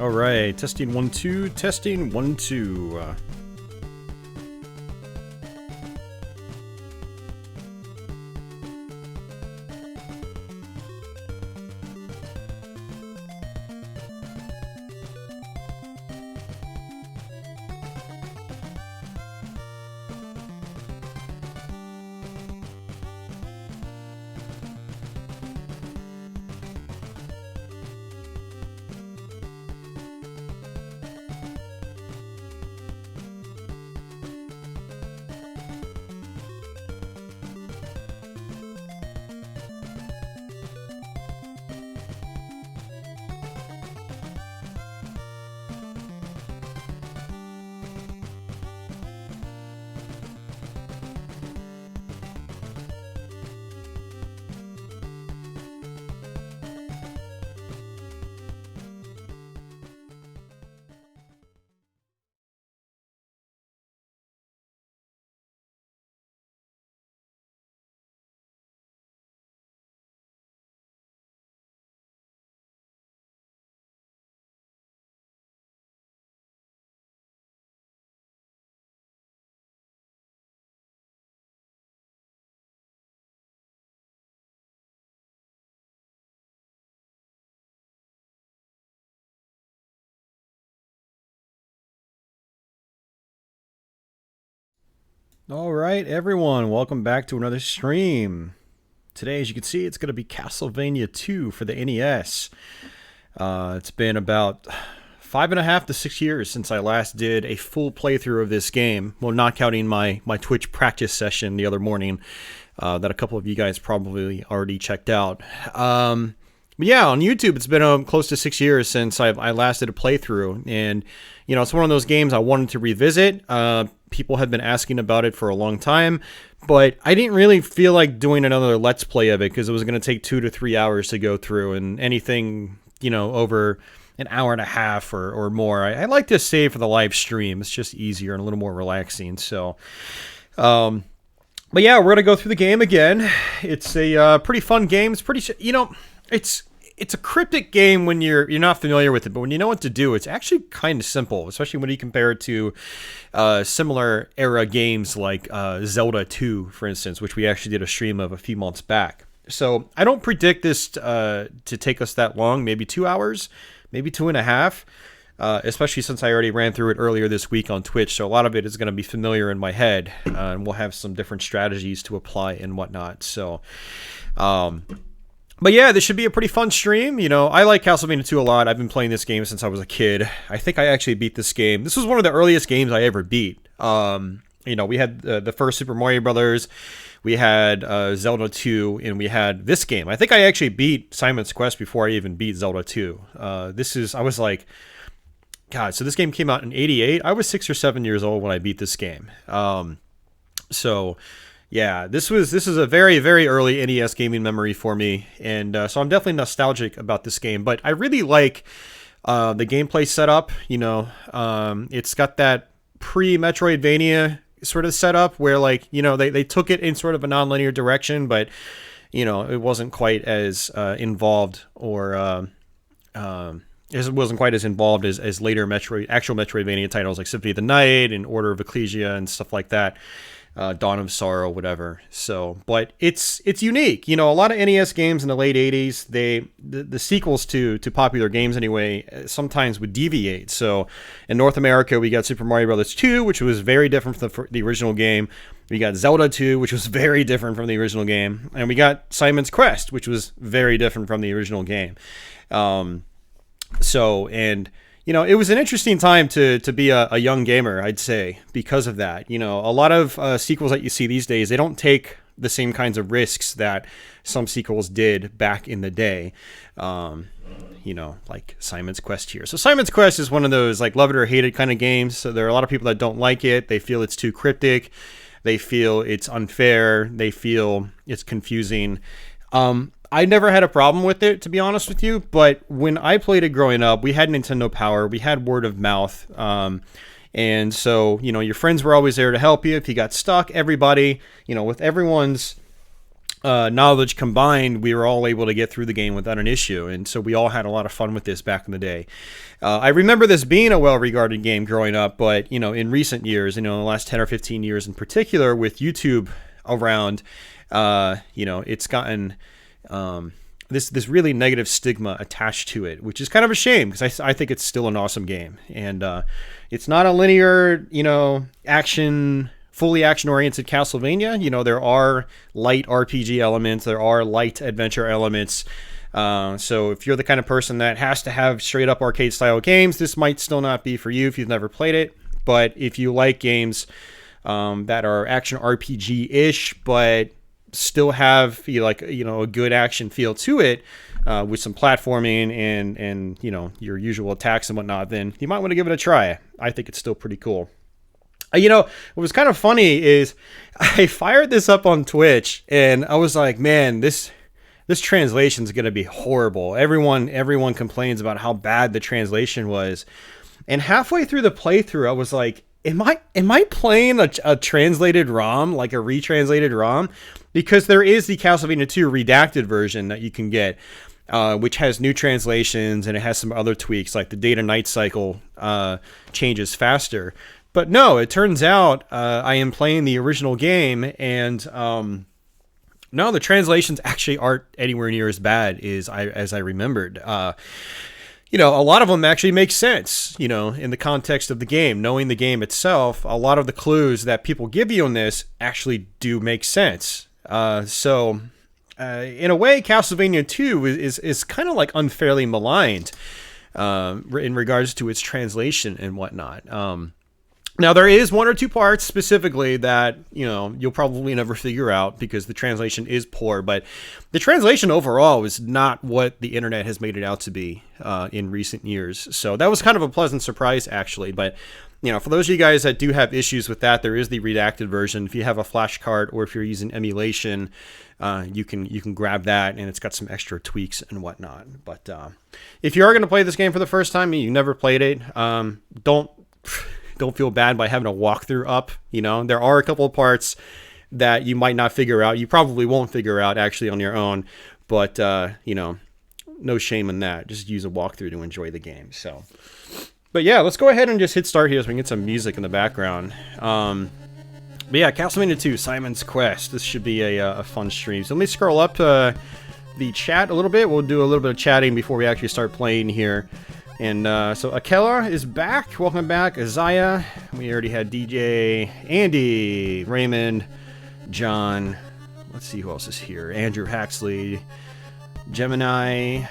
All right, testing 1 2, testing 1 2. All right, everyone, welcome back to another stream. Today, as you can see, it's going to be Castlevania II for the NES. It's been about 5.5 to 6 years since I last did a full playthrough of this game. Well, not counting my Twitch practice session the other morning that a couple of you guys probably already checked out. But yeah, on YouTube, it's been close to 6 years since I last did a playthrough. And, you know, it's one of those games I wanted to revisit. People had been asking about it for a long time, but I didn't really feel like doing another Let's Play of it because it was going to take 2 to 3 hours to go through, and anything, you know, over an hour and a half or more, I like to save for the live stream. It's just easier and a little more relaxing. So, but yeah, we're going to go through the game again. It's a pretty fun game. It's pretty, you know, it's a cryptic game when you're not familiar with it, but when you know what to do, it's actually kind of simple, especially when you compare it to similar era games like Zelda 2, for instance, which we actually did a stream of a few months back. So I don't predict this to take us that long, maybe 2 hours, maybe 2.5, especially since I already ran through it earlier this week on Twitch, so a lot of it is going to be familiar in my head, and we'll have some different strategies to apply and whatnot. So, but yeah, this should be a pretty fun stream. You know, I like Castlevania 2 a lot. I've been playing this game since I was a kid. I think I actually beat this game. This was one of the earliest games I ever beat. You know, we had the first Super Mario Brothers, we had Zelda 2, and we had this game. I think I actually beat Simon's Quest before I even beat Zelda 2. I was like, God, so this game came out in '88. I was 6 or 7 years old when I beat this game. So yeah, this is a very, very early NES gaming memory for me, and so I'm definitely nostalgic about this game. But I really like the gameplay setup. You know, it's got that pre-Metroidvania sort of setup where, like, you know, they took it in sort of a non-linear direction, but, you know, it wasn't quite as involved or it wasn't quite as involved as later actual Metroidvania titles like Symphony of the Night and Order of Ecclesia and stuff like that. Dawn of Sorrow, whatever. So, but it's unique. You know, a lot of NES games in the late 80s, the sequels to popular games anyway, sometimes would deviate. So, in North America, we got Super Mario Brothers 2, which was very different from the original game. We got Zelda 2, which was very different from the original game. And we got Simon's Quest, which was very different from the original game. You know, it was an interesting time to be a young gamer, I'd say, because of that. You know, a lot of sequels that you see these days, they don't take the same kinds of risks that some sequels did back in the day. You know, like Simon's Quest here. So Simon's Quest is one of those, like, love it or hate it kind of games. So there are a lot of people that don't like it. They feel it's too cryptic. They feel it's unfair. They feel it's confusing. I never had a problem with it, to be honest with you, but when I played it growing up, we had Nintendo Power, we had word of mouth, and so, you know, your friends were always there to help you if you got stuck. Everybody, you know, with everyone's knowledge combined, we were all able to get through the game without an issue. And so we all had a lot of fun with this back in the day. I remember this being a well-regarded game growing up, but, in recent years, in the last 10 or 15 years in particular, with YouTube around, it's gotten this really negative stigma attached to it, which is kind of a shame, because I think it's still an awesome game. And it's not a linear, fully action-oriented Castlevania. There are light RPG elements. There are light adventure elements. So if you're the kind of person that has to have straight-up arcade-style games, this might still not be for you if you've never played it. But if you like games that are action RPG-ish, but still have a good action feel to it, with some platforming and your usual attacks and whatnot, then you might want to give it a try. I think it's still pretty cool. What was kind of funny is I fired this up on Twitch and I was like, man, this translation is going to be horrible. Everyone complains about how bad the translation was. And halfway through the playthrough, I was like, am I playing a translated ROM, like a retranslated ROM? Because there is the Castlevania II redacted version that you can get, which has new translations and it has some other tweaks, like the day to night cycle changes faster. But no, it turns out I am playing the original game, and no, the translations actually aren't anywhere near as bad as I remembered. A lot of them actually make sense, in the context of the game. Knowing the game itself, a lot of the clues that people give you on this actually do make sense. So in a way, Castlevania 2 is kind of like unfairly maligned in regards to its translation and whatnot. Now, there is one or two parts specifically that, you'll probably never figure out because the translation is poor. But the translation overall is not what the internet has made it out to be in recent years. So that was kind of a pleasant surprise, actually. But, for those of you guys that do have issues with that, there is the redacted version. If you have a flash card or if you're using emulation, you can grab that, and it's got some extra tweaks and whatnot. But if you are going to play this game for the first time and you never played it, don't feel bad by having a walkthrough up. There are a couple of parts that you might not figure out. You probably won't figure out actually on your own, but no shame in that. Just use a walkthrough to enjoy the game. So, but yeah, let's go ahead and just hit start here so we can get some music in the background. But yeah, Castlevania II, Simon's Quest. This should be a fun stream. So let me scroll up the chat a little bit. We'll do a little bit of chatting before we actually start playing here. And so Akela is back. Welcome back. Isaiah. We already had DJ, Andy, Raymond, John. Let's see who else is here. Andrew Haxley, Gemini,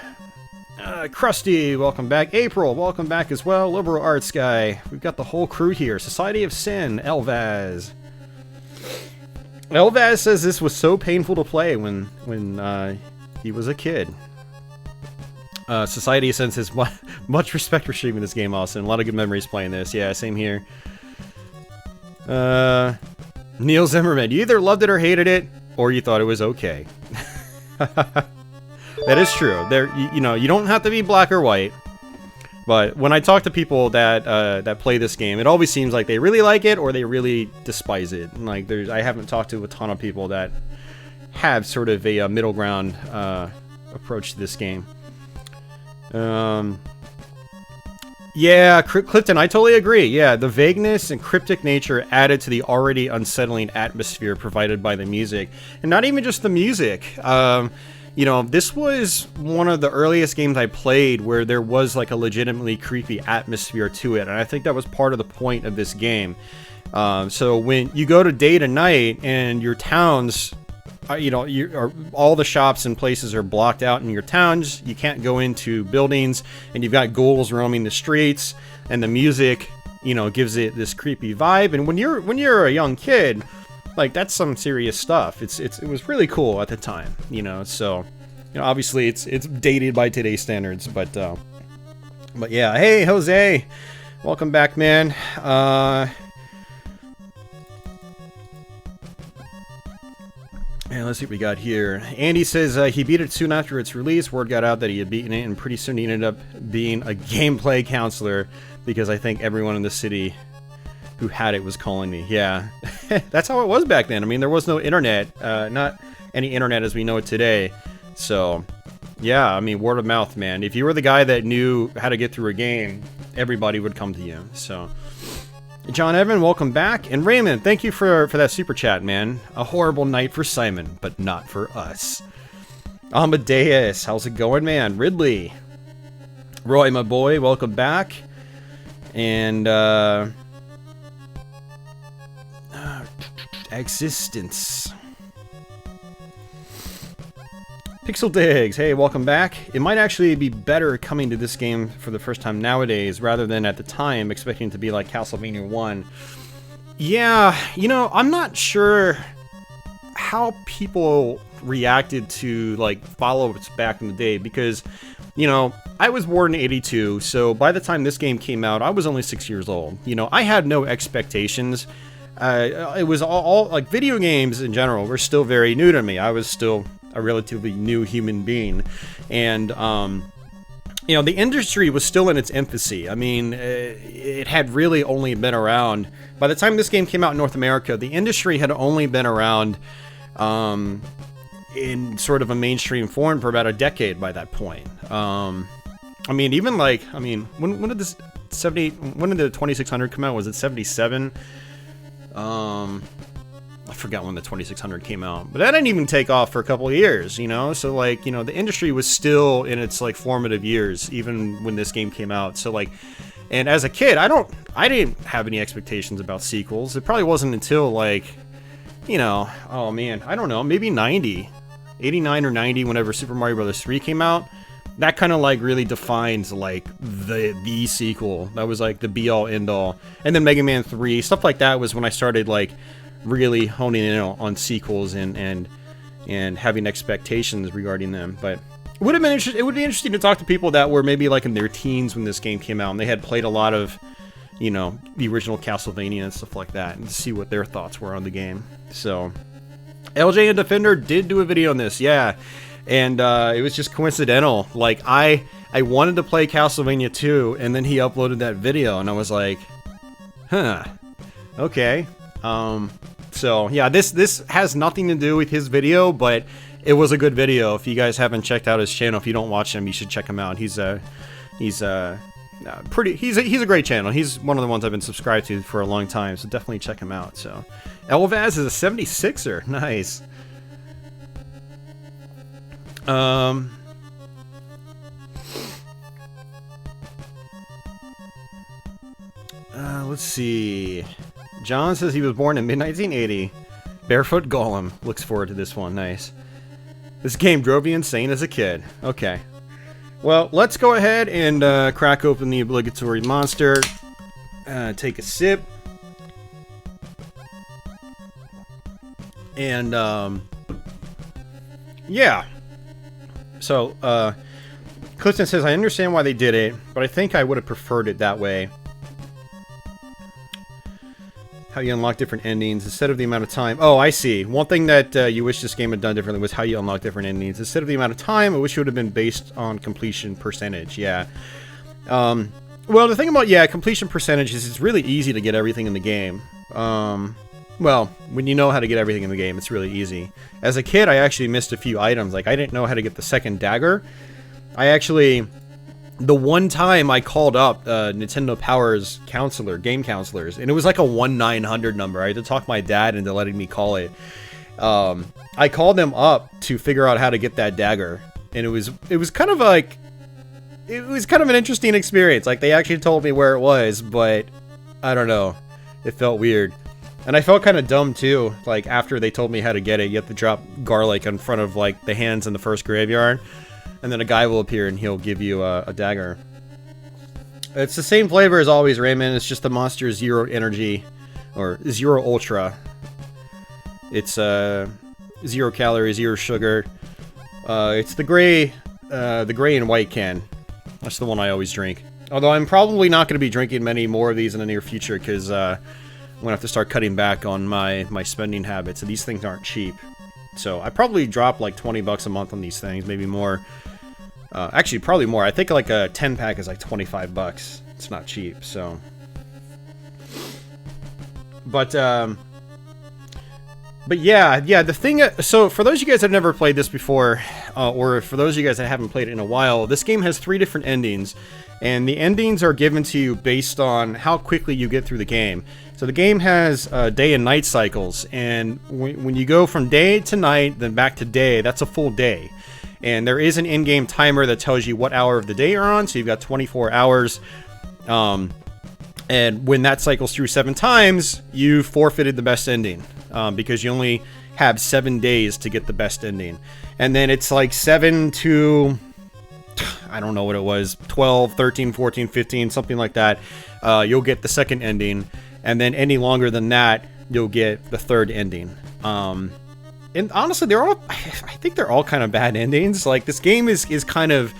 Krusty. Welcome back. April. Welcome back as well. Liberal Arts Guy. We've got the whole crew here. Society of Sin. Elvaz. Elvaz says this was so painful to play when he was a kid. Society sends his much respect for streaming this game, Austin. A lot of good memories playing this. Yeah, same here. Neil Zimmerman, you either loved it or hated it, or you thought it was okay. That is true. You don't have to be black or white. But when I talk to people that play this game, it always seems like they really like it or they really despise it. Like I haven't talked to a ton of people that have sort of a middle ground approach to this game. Yeah, Clifton, I totally agree. Yeah, the vagueness and cryptic nature added to the already unsettling atmosphere provided by the music. And not even just the music. This was one of the earliest games I played where there was like a legitimately creepy atmosphere to it. And I think that was part of the point of this game. So when you go to day to night and your towns... all the shops and places are blocked out in your towns. You can't go into buildings, and you've got ghouls roaming the streets. And the music, gives it this creepy vibe. And when you're a young kid, like that's some serious stuff. It was really cool at the time, So, obviously it's dated by today's standards, but yeah. Hey, Jose, welcome back, man. And let's see what we got here. Andy says he beat it soon after its release. Word got out that he had beaten it, and pretty soon he ended up being a gameplay counselor because I think everyone in the city who had it was calling me. Yeah, that's how it was back then. I mean, there was no internet. Not any internet as we know it today. So, yeah, I mean, word of mouth, man. If you were the guy that knew how to get through a game, everybody would come to you. So, John Evan, welcome back. And Raymond, thank you for that super chat, man. A horrible night for Simon, but not for us. Amadeus, how's it going, man? Ridley. Roy, my boy, welcome back. And, Existence. Pixel Digs, hey, welcome back. It might actually be better coming to this game for the first time nowadays, rather than at the time expecting it to be like Castlevania 1. Yeah, you know, I'm not sure how people reacted to, like, follow-ups back in the day, because, you know, I was born in '82, so by the time this game came out, I was only 6 years old. You know, I had no expectations. It was all like, video games in general were still very new to me. I was still a relatively new human being, and you know, the industry was still in its infancy. I mean, it had really only been around, by the time this game came out in North America, the industry had only been around in sort of a mainstream form for about a decade by that point. I mean, even like, I mean, when did this when did the 2600 come out? Was it 77? I forgot when the 2600 came out, but that didn't even take off for a couple of years, you know? So, like, you know, the industry was still in its, like, formative years, even when this game came out. So, like, and as a kid, I didn't have any expectations about sequels. It probably wasn't until, like, you know, oh man, I don't know, maybe 89 or 90, whenever Super Mario Bros. 3 came out. That kind of, like, really defines, like, the sequel. That was, like, the be-all, end-all. And then Mega Man 3, stuff like that was when I started, like, really honing in on sequels and having expectations regarding them. But it would have been it would be interesting to talk to people that were maybe, like, in their teens when this game came out, and they had played a lot of, you know, the original Castlevania and stuff like that, and to see what their thoughts were on the game. So, LJ and Defender did do a video on this, yeah. And it was just coincidental. Like, I wanted to play Castlevania 2, and then he uploaded that video, and I was like, huh, okay. So yeah, this has nothing to do with his video, but it was a good video. If you guys haven't checked out his channel, if you don't watch him, you should check him out. He's a great channel. He's one of the ones I've been subscribed to for a long time, so definitely check him out. So, Elvaz is a 76er, nice. Let's see. John says he was born in mid-1980. Barefoot Golem. Looks forward to this one. Nice. This game drove me insane as a kid. Okay. Well, let's go ahead and crack open the obligatory monster. Take a sip. And, yeah. So, Clifton says, I understand why they did it, but I think I would have preferred it that way. How you unlock different endings instead of the amount of time. Oh, I see. One thing that you wish this game had done differently was how you unlock different endings. Instead of the amount of time, I wish it would have been based on completion percentage. Yeah. Well, the thing about, yeah, completion percentage is it's really easy to get everything in the game. Well, when you know how to get everything in the game, it's really easy. As a kid, I actually missed a few items. Like, I didn't know how to get the second dagger. I actually... The one time I called up Nintendo Power's game counselors, and it was like a 1-900 number. I had to talk my dad into letting me call it. I called them up to figure out how to get that dagger, and it was kind of like, it was kind of an interesting experience. Like, they actually told me where it was, but I don't know, it felt weird. And I felt kind of dumb too. Like, after they told me how to get it, you have to drop garlic in front of, like, the hands in the first graveyard. And then a guy will appear and he'll give you a dagger. It's the same flavor as always, Raymond. It's just the Monster Zero Energy, or Zero Ultra. It's 0 calories, 0 sugar. It's the gray and white can. That's the one I always drink. Although I'm probably not going to be drinking many more of these in the near future, because I'm going to have to start cutting back on my spending habits. And these things aren't cheap. So I probably drop like 20 bucks a month on these things, maybe more. Actually, probably more. I think like a 10-pack is like 25 bucks. It's not cheap, so. But, But yeah, the thing, so for those of you guys that have never played this before, or for those of you guys that haven't played it in a while, this game has 3 different endings, and the endings are given to you based on how quickly you get through the game. So the game has day and night cycles, and when you go from day to night, then back to day, that's a full day. And there is an in-game timer that tells you what hour of the day you're on, so you've got 24 hours. And when that cycles through 7 times, you forfeited the best ending. Because you only have 7 days to get the best ending. And then it's like 7 to, I don't know what it was, 12, 13, 14, 15, something like that. You'll get the second ending. And then any longer than that, you'll get the third ending. And honestly, I think they're all kind of bad endings. Like, this game is kind of,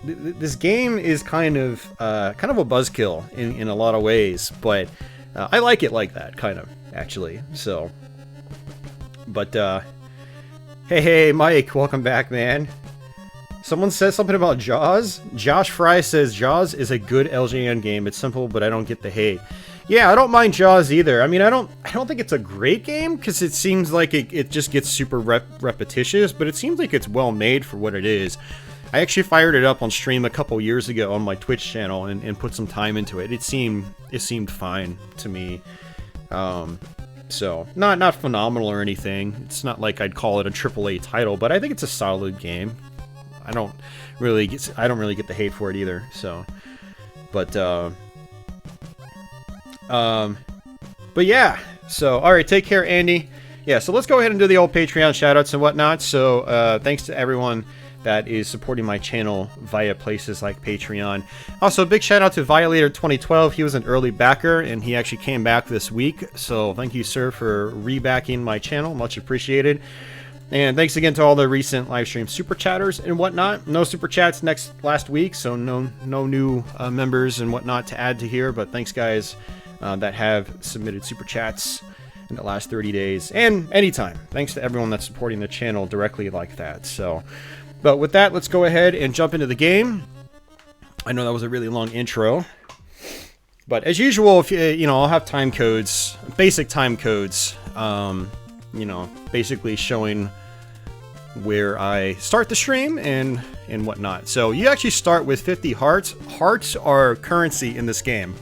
this game is kind of a buzzkill in a lot of ways. But I like it like that, kind of. Actually, so, but, hey, Mike, welcome back, man. Someone says something about Jaws. Josh Fry says, Jaws is a good LJN game. It's simple, but I don't get the hate. Yeah, I don't mind Jaws either. I mean, I don't think it's a great game, because it seems like it just gets super repetitious, but it seems like it's well made for what it is. I actually fired it up on stream a couple years ago on my Twitch channel and put some time into it. It seemed fine to me. So not phenomenal or anything. It's not like I'd call it a AAA title, but I think it's a solid game. I don't really get the hate for it either. So, but yeah. So, all right, take care, Andy. Yeah. So let's go ahead and do the old Patreon shoutouts and whatnot. So, thanks to everyone that is supporting my channel via places like Patreon. Also, a big shout out to Violator 2012. He was an early backer, and he actually came back this week. So thank you, sir, for rebacking my channel. Much appreciated. And thanks again to all the recent live stream super chatters and whatnot. No super chats last week, so no new members and whatnot to add to here. But thanks, guys, that have submitted super chats in the last 30 days and anytime. Thanks to everyone that's supporting the channel directly like that. So. But with that, let's go ahead and jump into the game. I know that was a really long intro. But as usual, if I'll have time codes, basic time codes, basically showing where I start the stream and whatnot. So you actually start with 50 hearts. Hearts are currency in this game.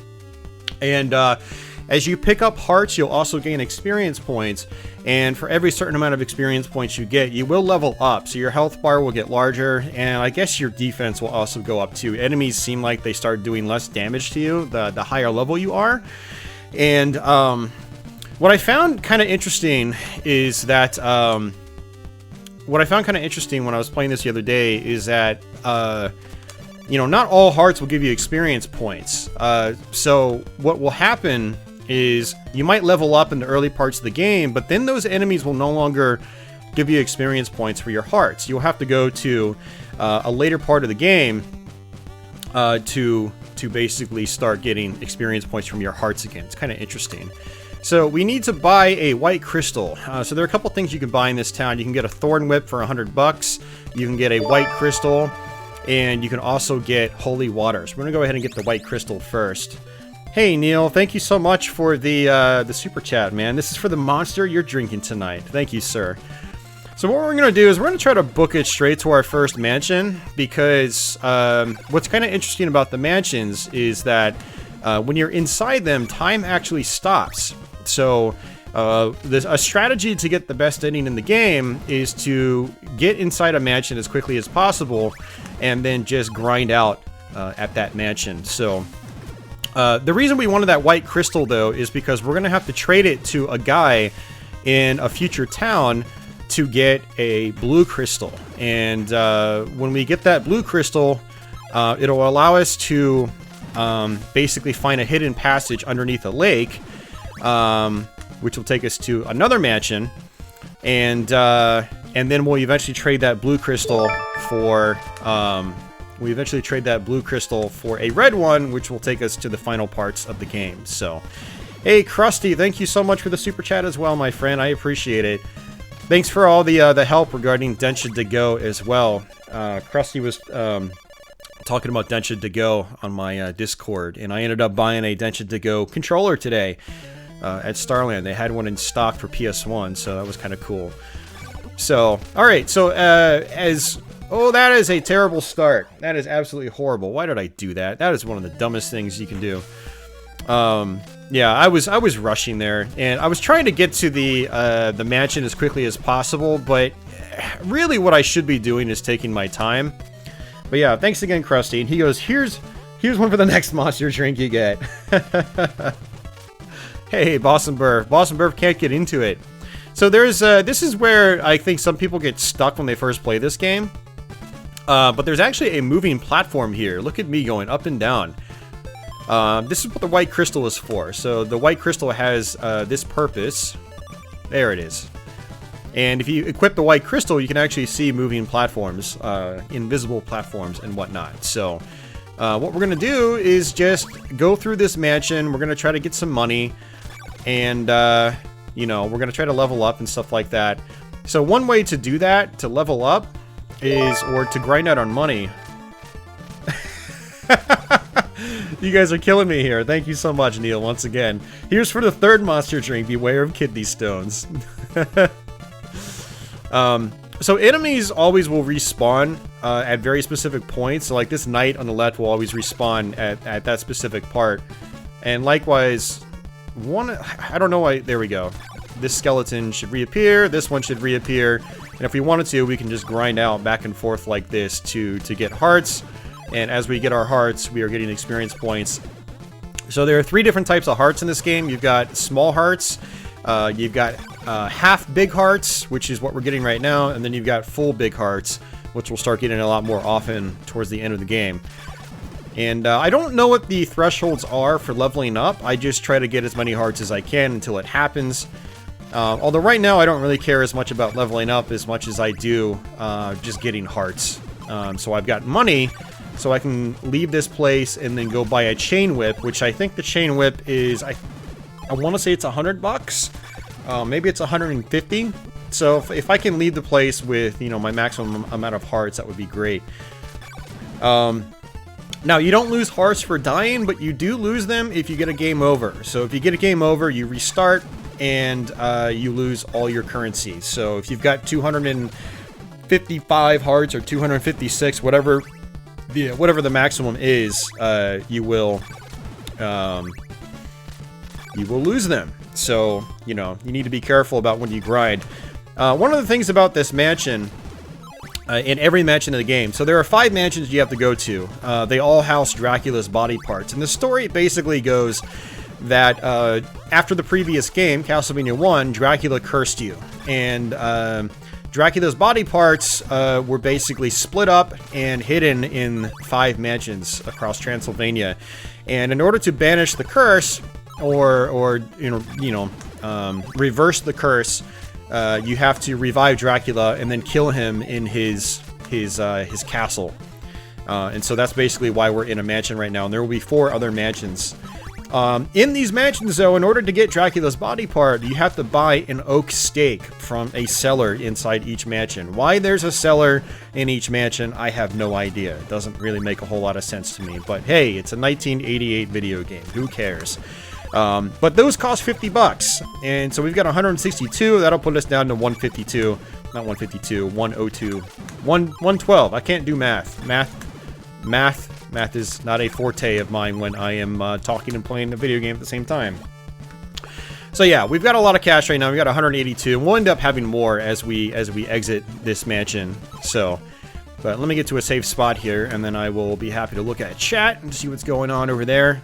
And as you pick up hearts, you'll also gain experience points. And for every certain amount of experience points you get, you will level up. So your health bar will get larger, and I guess your defense will also go up too. Enemies seem like they start doing less damage to you the higher level you are. And what I found kind of interesting is that when I was playing this the other day is that not all hearts will give you experience points. So what will happen is you might level up in the early parts of the game, but then those enemies will no longer give you experience points for your hearts. You'll have to go to a later part of the game to basically start getting experience points from your hearts again. It's kind of interesting. So we need to buy a white crystal. So there are a couple things you can buy in this town. You can get a thorn whip for $100. You can get a white crystal, and you can also get holy waters. We're gonna go ahead and get the white crystal first. Hey Neil, thank you so much for the super chat, man. This is for the monster you're drinking tonight. Thank you, sir. So what we're going to do is we're going to try to book it straight to our first mansion, because what's kind of interesting about the mansions is that when you're inside them, time actually stops. So a strategy to get the best ending in the game is to get inside a mansion as quickly as possible and then just grind out at that mansion. So the reason we wanted that white crystal, though, is because we're going to have to trade it to a guy in a future town to get a blue crystal. And when we get that blue crystal, it'll allow us to basically find a hidden passage underneath a lake, which will take us to another mansion. And then we'll eventually trade that blue crystal for... we eventually trade that blue crystal for a red one, which will take us to the final parts of the game. So, hey, Krusty, thank you so much for the super chat as well, my friend. I appreciate it. Thanks for all the help regarding Densha to Go as well. Krusty was talking about Densha to Go on my Discord, and I ended up buying a Densha to Go controller today. at Starland. They had one in stock for PS1, so that was kind of cool. So, alright, so oh, that is a terrible start. That is absolutely horrible. Why did I do that? That is one of the dumbest things you can do. Yeah, I was rushing there, and I was trying to get to the mansion as quickly as possible, but really what I should be doing is taking my time. But yeah, thanks again, Krusty. And he goes, here's one for the next monster drink you get. Hey, Boston Burf. Boston Burf can't get into it. So there's this is where I think some people get stuck when they first play this game. But there's actually a moving platform here. Look at me going up and down. This is what the white crystal is for. So the white crystal has this purpose. There it is. And if you equip the white crystal, you can actually see moving platforms, invisible platforms and whatnot. So what we're going to do is just go through this mansion. We're going to try to get some money. And, you know, we're going to try to level up and stuff like that. So one way to do that, to level up, is, or to grind out on money. You guys are killing me here. Thank you so much, Neil, once again. Here's for the third monster drink. Beware of kidney stones. So enemies always will respawn at very specific points. So like this knight on the left will always respawn at that specific part. And likewise, I don't know why, there we go. This skeleton should reappear, this one should reappear. And if we wanted to, we can just grind out back and forth like this to get hearts. And as we get our hearts, we are getting experience points. So there are 3 different types of hearts in this game. You've got small hearts, you've got half big hearts, which is what we're getting right now, and then you've got full big hearts, which we'll start getting a lot more often towards the end of the game. And I don't know what the thresholds are for leveling up. I just try to get as many hearts as I can until it happens. Although right now I don't really care as much about leveling up as much as I do just getting hearts. So I've got money, so I can leave this place and then go buy a chain whip, which I think the chain whip is, I want to say it's $100. Maybe it's 150. So if I can leave the place with, you know, my maximum amount of hearts, that would be great. Now, you don't lose hearts for dying, but you do lose them if you get a game over. So if you get a game over, you restart, and you lose all your currency. So if you've got 255 hearts or 256, whatever the maximum is, you will lose them. So, you know, you need to be careful about when you grind. One of the things about this mansion, in every mansion in the game, so there are 5 mansions you have to go to. They all house Dracula's body parts. And the story basically goes that after the previous game, Castlevania 1, Dracula cursed you. And Dracula's body parts were basically split up and hidden in 5 mansions across Transylvania. And in order to banish the curse, or reverse the curse, you have to revive Dracula and then kill him in his castle. And so that's basically why we're in a mansion right now. And there will be 4 other mansions. In these mansions, though, in order to get Dracula's body part, you have to buy an oak stake from a cellar inside each mansion. Why there's a cellar in each mansion, I have no idea. It doesn't really make a whole lot of sense to me. But hey, it's a 1988 video game. Who cares? But those cost $50, and so we've got 162. That'll put us down to 152, not 152, 102, 112. I can't do math. Math is not a forte of mine when I am talking and playing a video game at the same time. So yeah, we've got a lot of cash right now. We got 182. We'll end up having more as we exit this mansion. So, but let me get to a safe spot here, and then I will be happy to look at chat and see what's going on over there.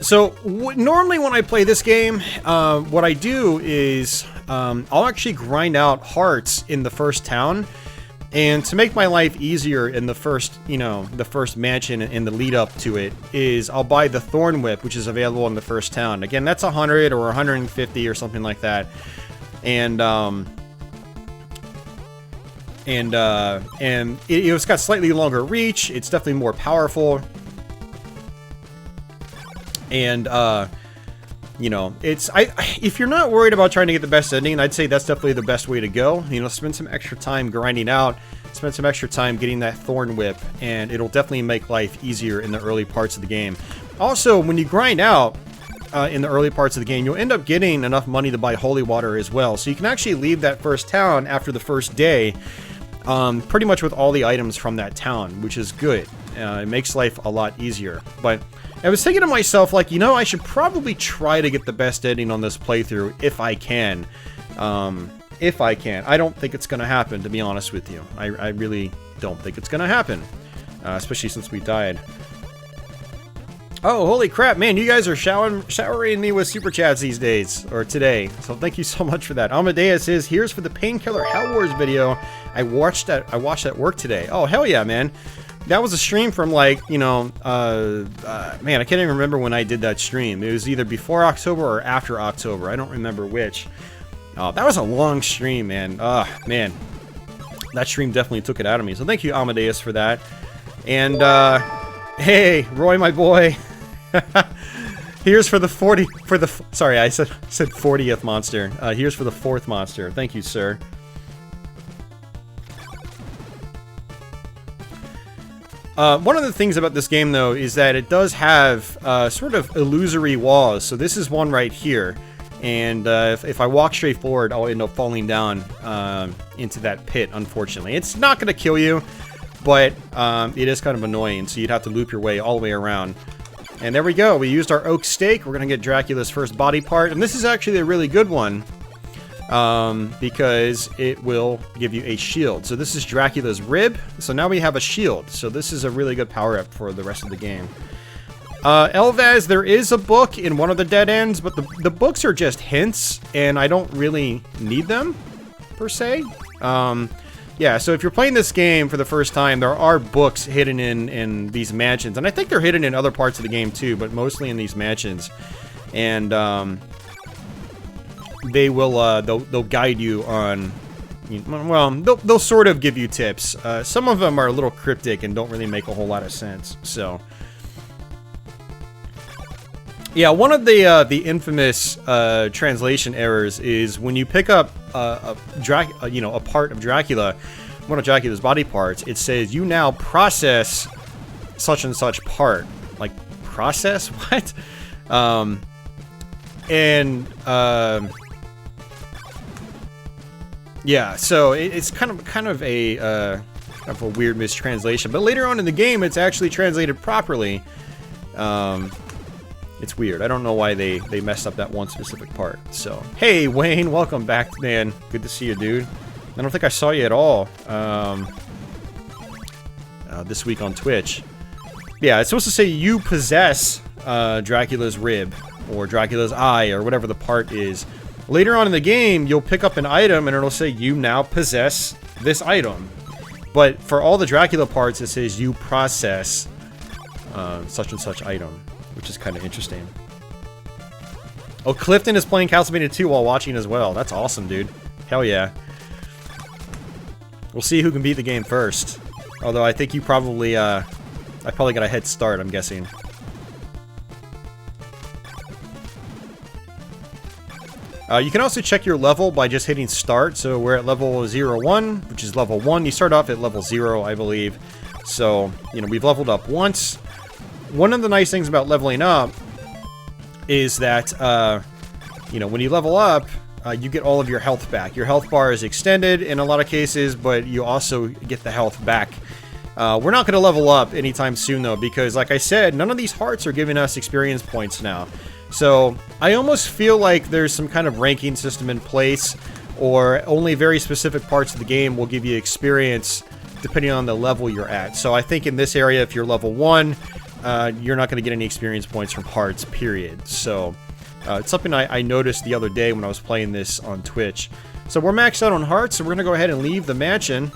So, normally when I play this game, what I do is, I'll actually grind out hearts in the first town, and to make my life easier in the first, the first mansion and the lead up to it, is I'll buy the Thorn Whip, which is available in the first town. Again, that's 100 or 150 or something like that, and it's got slightly longer reach. It's definitely more powerful. And, if you're not worried about trying to get the best ending, I'd say that's definitely the best way to go. Spend some extra time grinding out, spend some extra time getting that Thorn Whip, and it'll definitely make life easier in the early parts of the game. Also, when you grind out in the early parts of the game, you'll end up getting enough money to buy holy water as well. So you can actually leave that first town after the first day, pretty much with all the items from that town, which is good. It makes life a lot easier. But I was thinking to myself, like, you know, I should probably try to get the best ending on this playthrough if I can. If I can. I don't think it's going to happen, to be honest with you. I really don't think it's going to happen. Especially since we died. Oh, holy crap, man, you guys are showering me with super chats these days, or today. So thank you so much for that. Amadeus says, here's for the Painkiller Hell Wars video. I watched at work today. Oh, hell yeah, man. That was a stream from, like, you know, man, I can't even remember when I did that stream. It was either before October or after October. I don't remember which. Oh, that was a long stream, man. Man. That stream definitely took it out of me. So thank you, Amadeus, for that. And, hey, Roy, my boy. Here's for the sorry, I said 40th monster. Here's for the 4th monster. Thank you, sir. One of the things about this game, though, is that it does have sort of illusory walls. So this is one right here. And if I walk straight forward, I'll end up falling down into that pit, unfortunately. It's not going to kill you, but it is kind of annoying. So you'd have to loop your way all the way around. And there we go. We used our oak stake. We're going to get Dracula's first body part. And this is actually a really good one. Because it will give you a shield. So this is Dracula's rib. So now we have a shield. So this is a really good power-up for the rest of the game. Elvaz, there is a book in one of the dead ends, but the books are just hints, and I don't really need them, per se. Yeah, so if you're playing this game for the first time, there are books hidden in these mansions. And I think they're hidden in other parts of the game, too, but mostly in these mansions. And, they will, they'll guide you on, well, they'll sort of give you tips. Some of them are a little cryptic and don't really make a whole lot of sense, so. Yeah, one of the infamous, translation errors is when you pick up, you know, a part of Dracula, one of Dracula's body parts, it says, you now process such and such part. Like, process? What? Yeah, so it's kind of a weird mistranslation, but later on in the game, it's actually translated properly. It's weird. I don't know why they messed up that one specific part. So, hey Wayne, welcome back, man. Good to see you, dude. I don't think I saw you at all this week on Twitch. Yeah, it's supposed to say you possess Dracula's rib or Dracula's eye or whatever the part is. Later on in the game, you'll pick up an item and it'll say you now possess this item. But for all the Dracula parts, it says you process such and such item, which is kind of interesting. Oh, Clifton is playing Castlevania II while watching as well. That's awesome, dude. Hell yeah. We'll see who can beat the game first. Although I think you probably, I probably got a head start, I'm guessing. You can also check your level by just hitting start. So we're at level 01, which is level 1. You start off at level 0, I believe. So, you know, we've leveled up once. One of the nice things about leveling up is that, you know, when you level up, you get all of your health back. Your health bar is extended in a lot of cases, but you also get the health back. We're not going to level up anytime soon, though, because, like I said, none of these hearts are giving us experience points now. So, I almost feel like there's some kind of ranking system in place, or only very specific parts of the game will give you experience depending on the level you're at. So, I think in this area, if you're level 1, you're not going to get any experience points from hearts, period. So, it's something I noticed the other day when I was playing this on Twitch. So, we're maxed out on hearts, so we're going to go ahead and leave the mansion.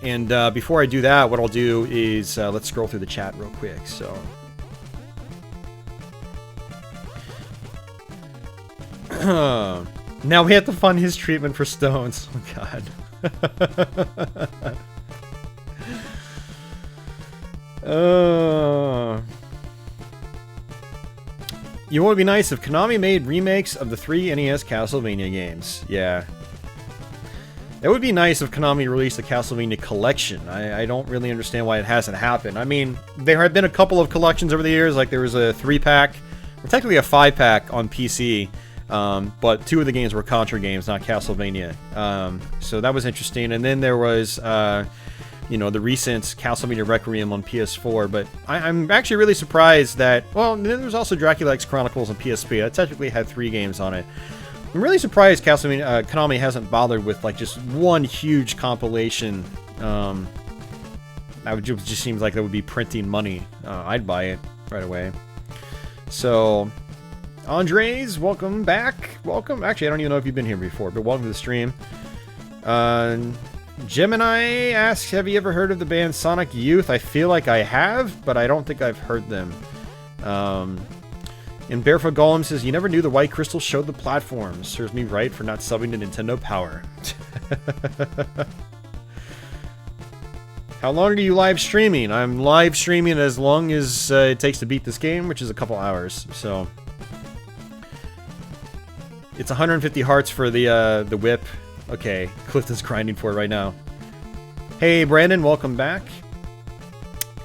And before I do that, what I'll do is, let's scroll through the chat real quick, so... Now we have to fund his treatment for stones. Oh god. You know what would be nice if Konami made remakes of the 3 NES Castlevania games? Yeah. It would be nice if Konami released a Castlevania collection. I don't really understand why it hasn't happened. I mean, there have been a couple of collections over the years, like there was a 3-pack, or technically a 5-pack on PC, but 2 of the games were Contra games, not Castlevania. So that was interesting. And then there was, you know, the recent Castlevania Requiem on PS4, but I'm actually really surprised that, well, then there's also Dracula X Chronicles on PSP. That technically had 3 games on it. I'm really surprised Konami hasn't bothered with like just one huge compilation. That just seems like that would be printing money. I'd buy it right away. So, Andres, welcome back. Welcome. Actually, I don't even know if you've been here before, but welcome to the stream. Gemini asks, have you ever heard of the band Sonic Youth? I feel like I have, but I don't think I've heard them. And Barefoot Golem says, you never knew the white crystal showed the platforms. Serves me right for not subbing to Nintendo Power. How long are you live streaming? I'm live streaming as long as it takes to beat this game, which is a couple hours. So it's 150 hearts for the whip. Okay, Clifton's grinding for it right now. Hey, Brandon, welcome back.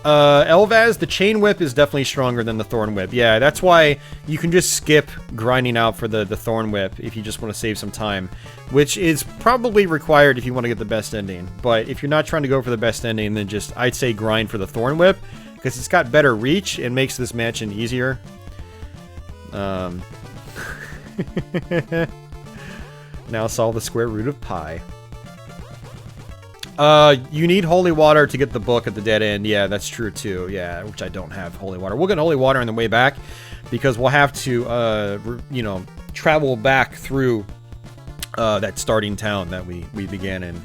Elvaz, the chain whip is definitely stronger than the thorn whip. Yeah, that's why you can just skip grinding out for the thorn whip if you just want to save some time, which is probably required if you want to get the best ending. But if you're not trying to go for the best ending, then just, I'd say grind for the thorn whip, because it's got better reach and makes this matching easier. Now solve the square root of pi. You need holy water to get the book at the dead end. Yeah, that's true too. Yeah, which I don't have holy water. We'll get holy water on the way back because we'll have to, you know, travel back through that starting town that we began in.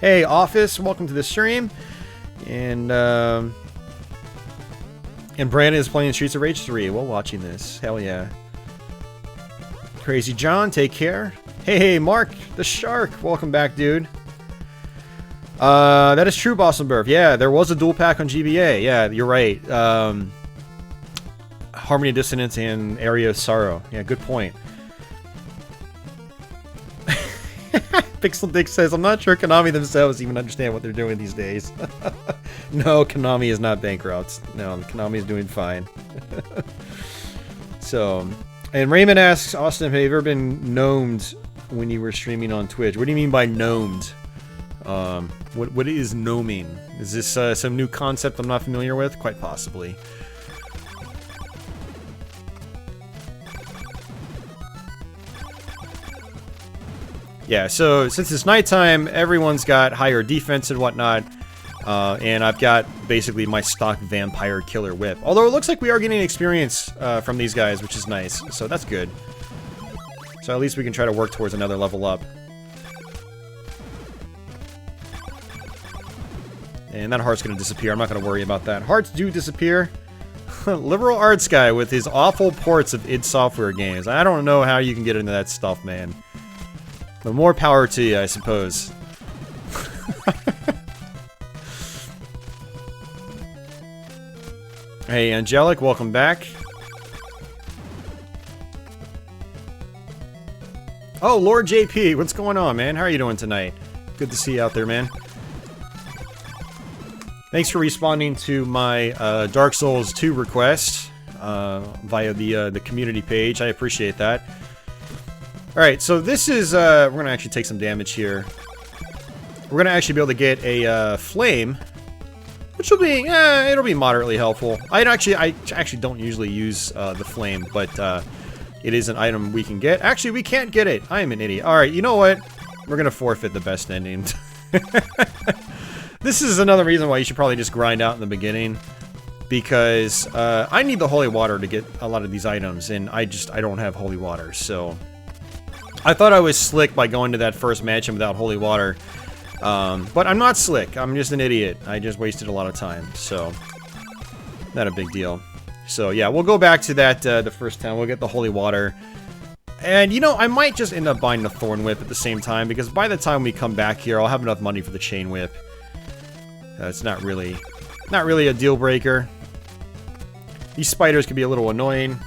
Hey, Office, welcome to the stream. And Brandon is playing Streets of Rage 3 while watching this. Hell yeah. Crazy John, take care. Hey, Mark the Shark, welcome back, dude. That is true, Boston Burf. Yeah, there was a dual pack on GBA. Yeah, you're right. Harmony of Dissonance and Area of Sorrow. Yeah, good point. Pixel Dick says, I'm not sure Konami themselves even understand what they're doing these days. No, Konami is not bankrupt. No, Konami is doing fine. So, and Raymond asks, Austin, have you ever been gnomed when you were streaming on Twitch? What do you mean by gnomed? What is gnoming? Is this some new concept I'm not familiar with? Quite possibly. Yeah, so since it's nighttime, everyone's got higher defense and whatnot, and I've got basically my stock vampire killer whip. Although it looks like we are getting experience from these guys, which is nice, so that's good. So at least we can try to work towards another level up. And that heart's going to disappear. I'm not going to worry about that. Hearts do disappear. Liberal Arts guy with his awful ports of id Software games. I don't know how you can get into that stuff, man. But more power to you, I suppose. Hey, Angelic, welcome back. Oh, Lord JP, what's going on, man? How are you doing tonight? Good to see you out there, man. Thanks for responding to my Dark Souls 2 request via the community page. I appreciate that. Alright, so this is... we're going to actually take some damage here. We're going to actually be able to get a flame, which will be... it'll be moderately helpful. I actually don't usually use the flame, but it is an item we can get. Actually, we can't get it. I am an idiot. Alright, you know what? We're going to forfeit the best ending. This is another reason why you should probably just grind out in the beginning, because I need the holy water to get a lot of these items, and I don't have holy water, so I thought I was slick by going to that first mansion without holy water, but I'm not slick. I'm just an idiot. I just wasted a lot of time, so not a big deal. So yeah, we'll go back to that the first town. We'll get the holy water. And, you know, I might just end up buying the Thorn Whip at the same time, because by the time we come back here, I'll have enough money for the Chain Whip. It's not really a deal breaker. These spiders can be a little annoying.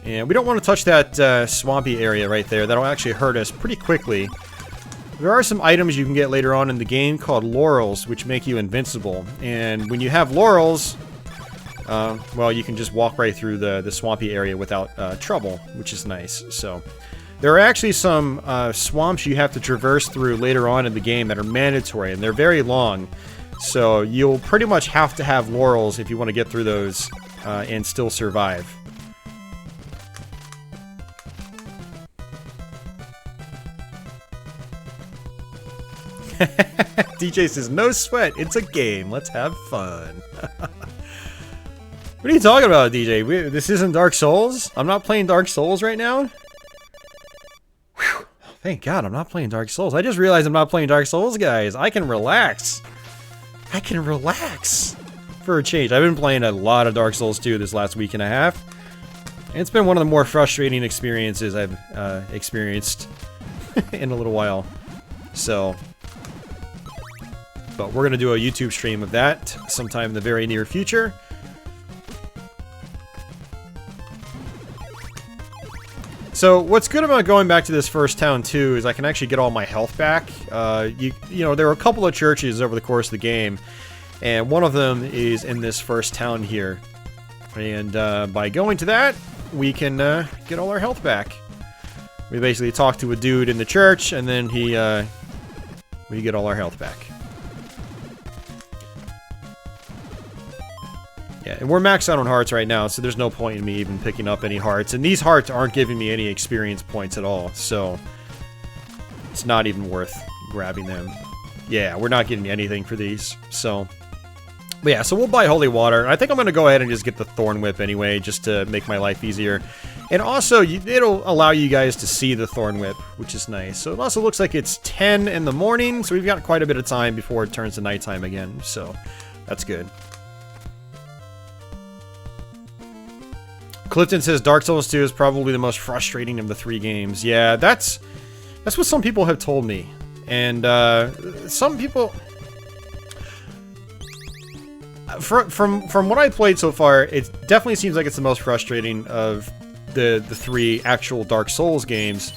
And we don't want to touch that swampy area right there. That'll actually hurt us pretty quickly. There are some items you can get later on in the game called laurels, which make you invincible. And when you have laurels, well, you can just walk right through the swampy area without trouble, which is nice. So there are actually some swamps you have to traverse through later on in the game that are mandatory, and they're very long. So you'll pretty much have to have laurels if you want to get through those and still survive. DJ says, no sweat, it's a game, let's have fun. What are you talking about, DJ? This isn't Dark Souls? I'm not playing Dark Souls right now? Whew. Thank God I'm not playing Dark Souls. I just realized I'm not playing Dark Souls, guys. I can relax. I can relax for a change. I've been playing a lot of Dark Souls 2 this last week and a half. It's been one of the more frustrating experiences I've experienced in a little while. So... but we're going to do a YouTube stream of that sometime in the very near future. So what's good about going back to this first town too is I can actually get all my health back. You know, there are a couple of churches over the course of the game, and one of them is in this first town here. And by going to that, we can get all our health back. We basically talk to a dude in the church, and then we get all our health back. Yeah, and we're maxed out on hearts right now, so there's no point in me even picking up any hearts. And these hearts aren't giving me any experience points at all, so it's not even worth grabbing them. Yeah, we're not getting anything for these, so... but yeah, so we'll buy holy water. I think I'm going to go ahead and just get the thorn whip anyway, just to make my life easier. And also, it'll allow you guys to see the thorn whip, which is nice. So it also looks like it's 10 in the morning, so we've got quite a bit of time before it turns to nighttime again, so that's good. Clifton says Dark Souls 2 is probably the most frustrating of the 3 games. Yeah, that's what some people have told me. And some people... From what I played so far, it definitely seems like it's the most frustrating of the 3 actual Dark Souls games.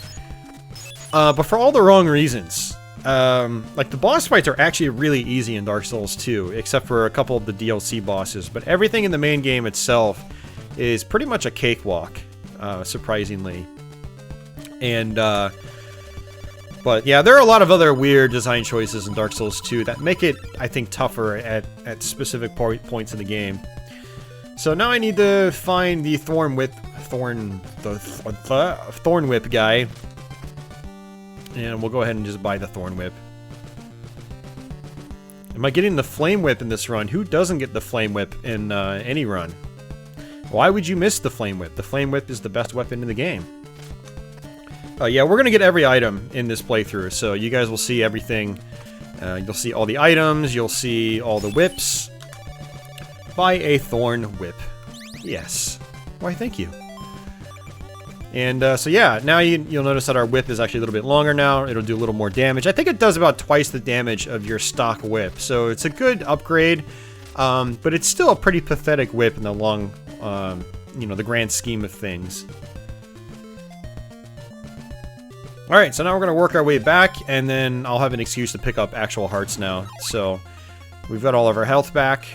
But for all the wrong reasons. Like, the boss fights are actually really easy in Dark Souls 2, except for a couple of the DLC bosses. But everything in the main game itself is pretty much a cakewalk, surprisingly. And, but yeah, there are a lot of other weird design choices in Dark Souls 2 that make it, I think, tougher at specific points in the game. So now I need to find the thorn whip guy. And we'll go ahead and just buy the thorn whip. Am I getting the flame whip in this run? Who doesn't get the flame whip in any run? Why would you miss the flame whip? The flame whip is the best weapon in the game. Yeah, we're going to get every item in this playthrough, so you guys will see everything. You'll see all the items, you'll see all the whips. Buy a thorn whip. Yes. Why, thank you. And so yeah, now you'll notice that our whip is actually a little bit longer now. It'll do a little more damage. I think it does about twice the damage of your stock whip, so it's a good upgrade. But it's still a pretty pathetic whip in the long... you know, the grand scheme of things. Alright, so now we're going to work our way back, and then I'll have an excuse to pick up actual hearts now. So, we've got all of our health back.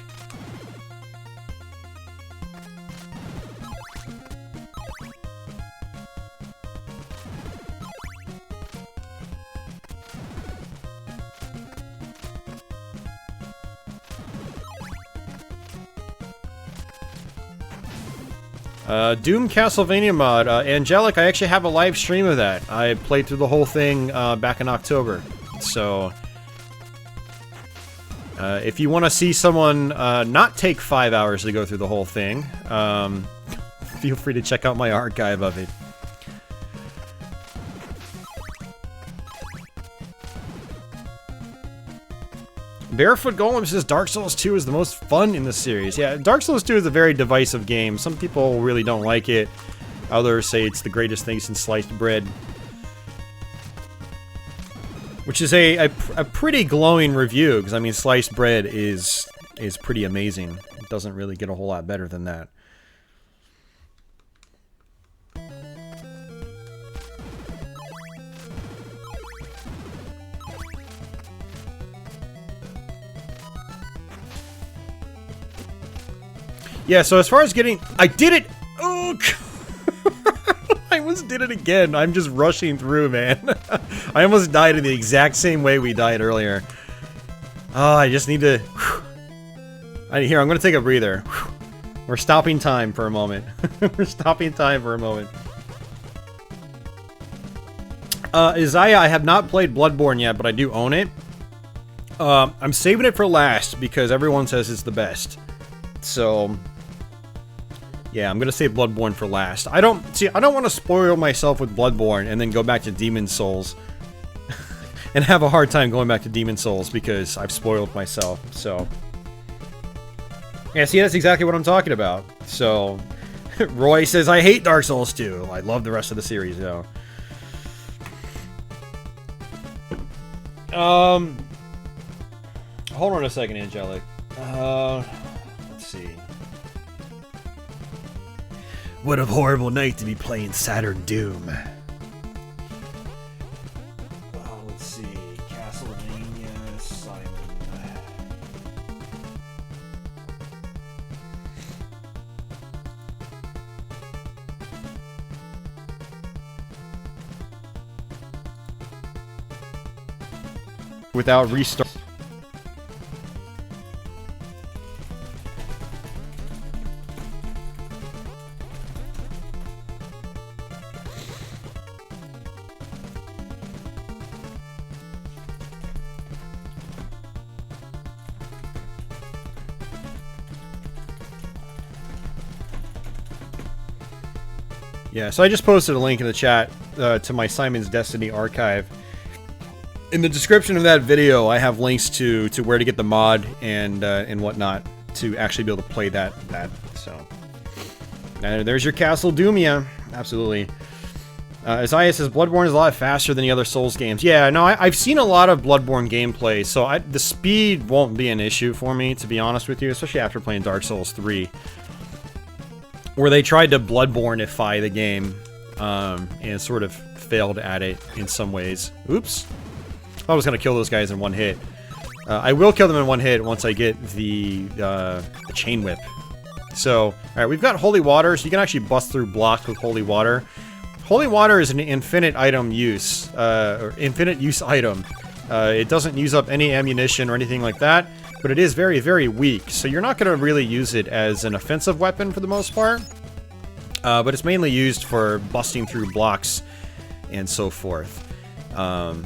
Doom Castlevania mod. Angelic, I actually have a live stream of that. I played through the whole thing back in October. So, if you want to see someone not take 5 hours to go through the whole thing, feel free to check out my archive of it. Barefoot Golem says Dark Souls 2 is the most fun in the series. Yeah, Dark Souls 2 is a very divisive game. Some people really don't like it. Others say it's the greatest thing since sliced bread. Which is a pretty glowing review, because I mean sliced bread is pretty amazing. It doesn't really get a whole lot better than that. Yeah, so as far as getting... I did it! Oh, I almost did it again. I'm just rushing through, man. I almost died in the exact same way we died earlier. Oh, I just need to... Here, I'm going to take a breather. We're stopping time for a moment. We're stopping time for a moment. Isaiah, I have not played Bloodborne yet, but I do own it. I'm saving it for last because everyone says it's the best. So... yeah, I'm gonna save Bloodborne for last. I don't want to spoil myself with Bloodborne and then go back to Demon Souls. And have a hard time going back to Demon Souls because I've spoiled myself, so... yeah, see, that's exactly what I'm talking about. So, Roy says, I hate Dark Souls 2. I love the rest of the series, though. Hold on a second, Angelic. Let's see. What a horrible night to be playing Saturn Doom. Let's see. Castlevania, Simon. Without restart. Yeah, so I just posted a link in the chat to my Simon's Destiny archive. In the description of that video, I have links to where to get the mod and whatnot to actually be able to play that. So, there's your Castle Doomia. Absolutely. Isaiah says Bloodborne is a lot faster than the other Souls games. Yeah, no, I've seen a lot of Bloodborne gameplay, so the speed won't be an issue for me, to be honest with you, especially after playing Dark Souls 3. Where they tried to Bloodborne-ify the game, and sort of failed at it in some ways. Oops. I was gonna kill those guys in one hit. I will kill them in one hit once I get the chain whip. So, alright, we've got holy water, so you can actually bust through blocks with holy water. Holy water is an infinite item use, or infinite use item. It doesn't use up any ammunition or anything like that. But it is very, very weak, so you're not going to really use it as an offensive weapon for the most part. But it's mainly used for busting through blocks and so forth. Now,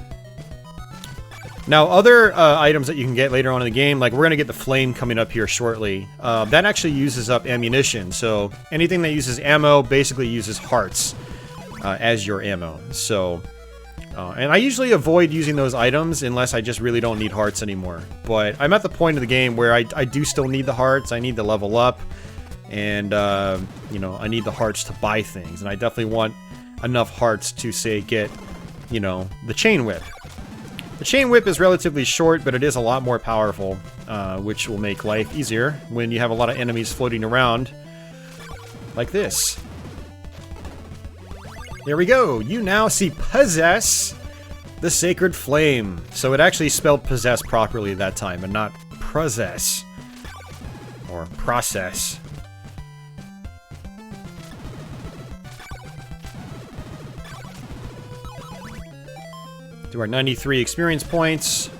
other items that you can get later on in the game, like we're going to get the flame coming up here shortly, that actually uses up ammunition. So anything that uses ammo basically uses hearts as your ammo. So... and I usually avoid using those items unless I just really don't need hearts anymore. But I'm at the point of the game where I do still need the hearts. I need to level up. And, you know, I need the hearts to buy things. And I definitely want enough hearts to, say, get, you know, the chain whip. The chain whip is relatively short, but it is a lot more powerful. Which will make life easier when you have a lot of enemies floating around. Like this. There we go. You now see possess the sacred flame. So it actually spelled possess properly that time and not possess. Or process. Do our 93 experience points.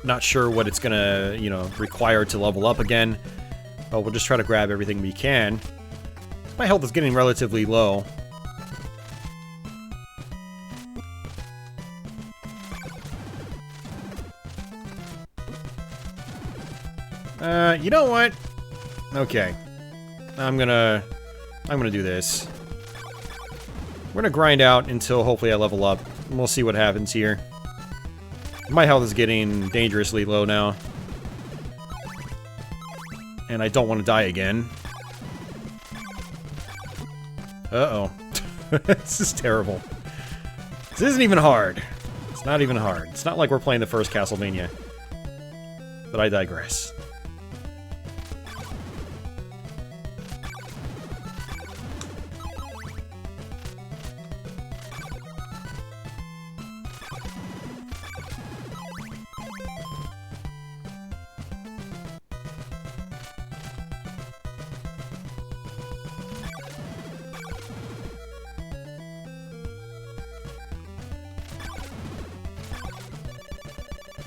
Not sure what it's gonna, you know, require to level up again. But we'll just try to grab everything we can. My health is getting relatively low. You know what? Okay. I'm gonna do this. We're gonna grind out until hopefully I level up. And we'll see what happens here. My health is getting dangerously low now. And I don't want to die again. Uh-oh. This is terrible. This isn't even hard. It's not even hard. It's not like we're playing the first Castlevania. But I digress.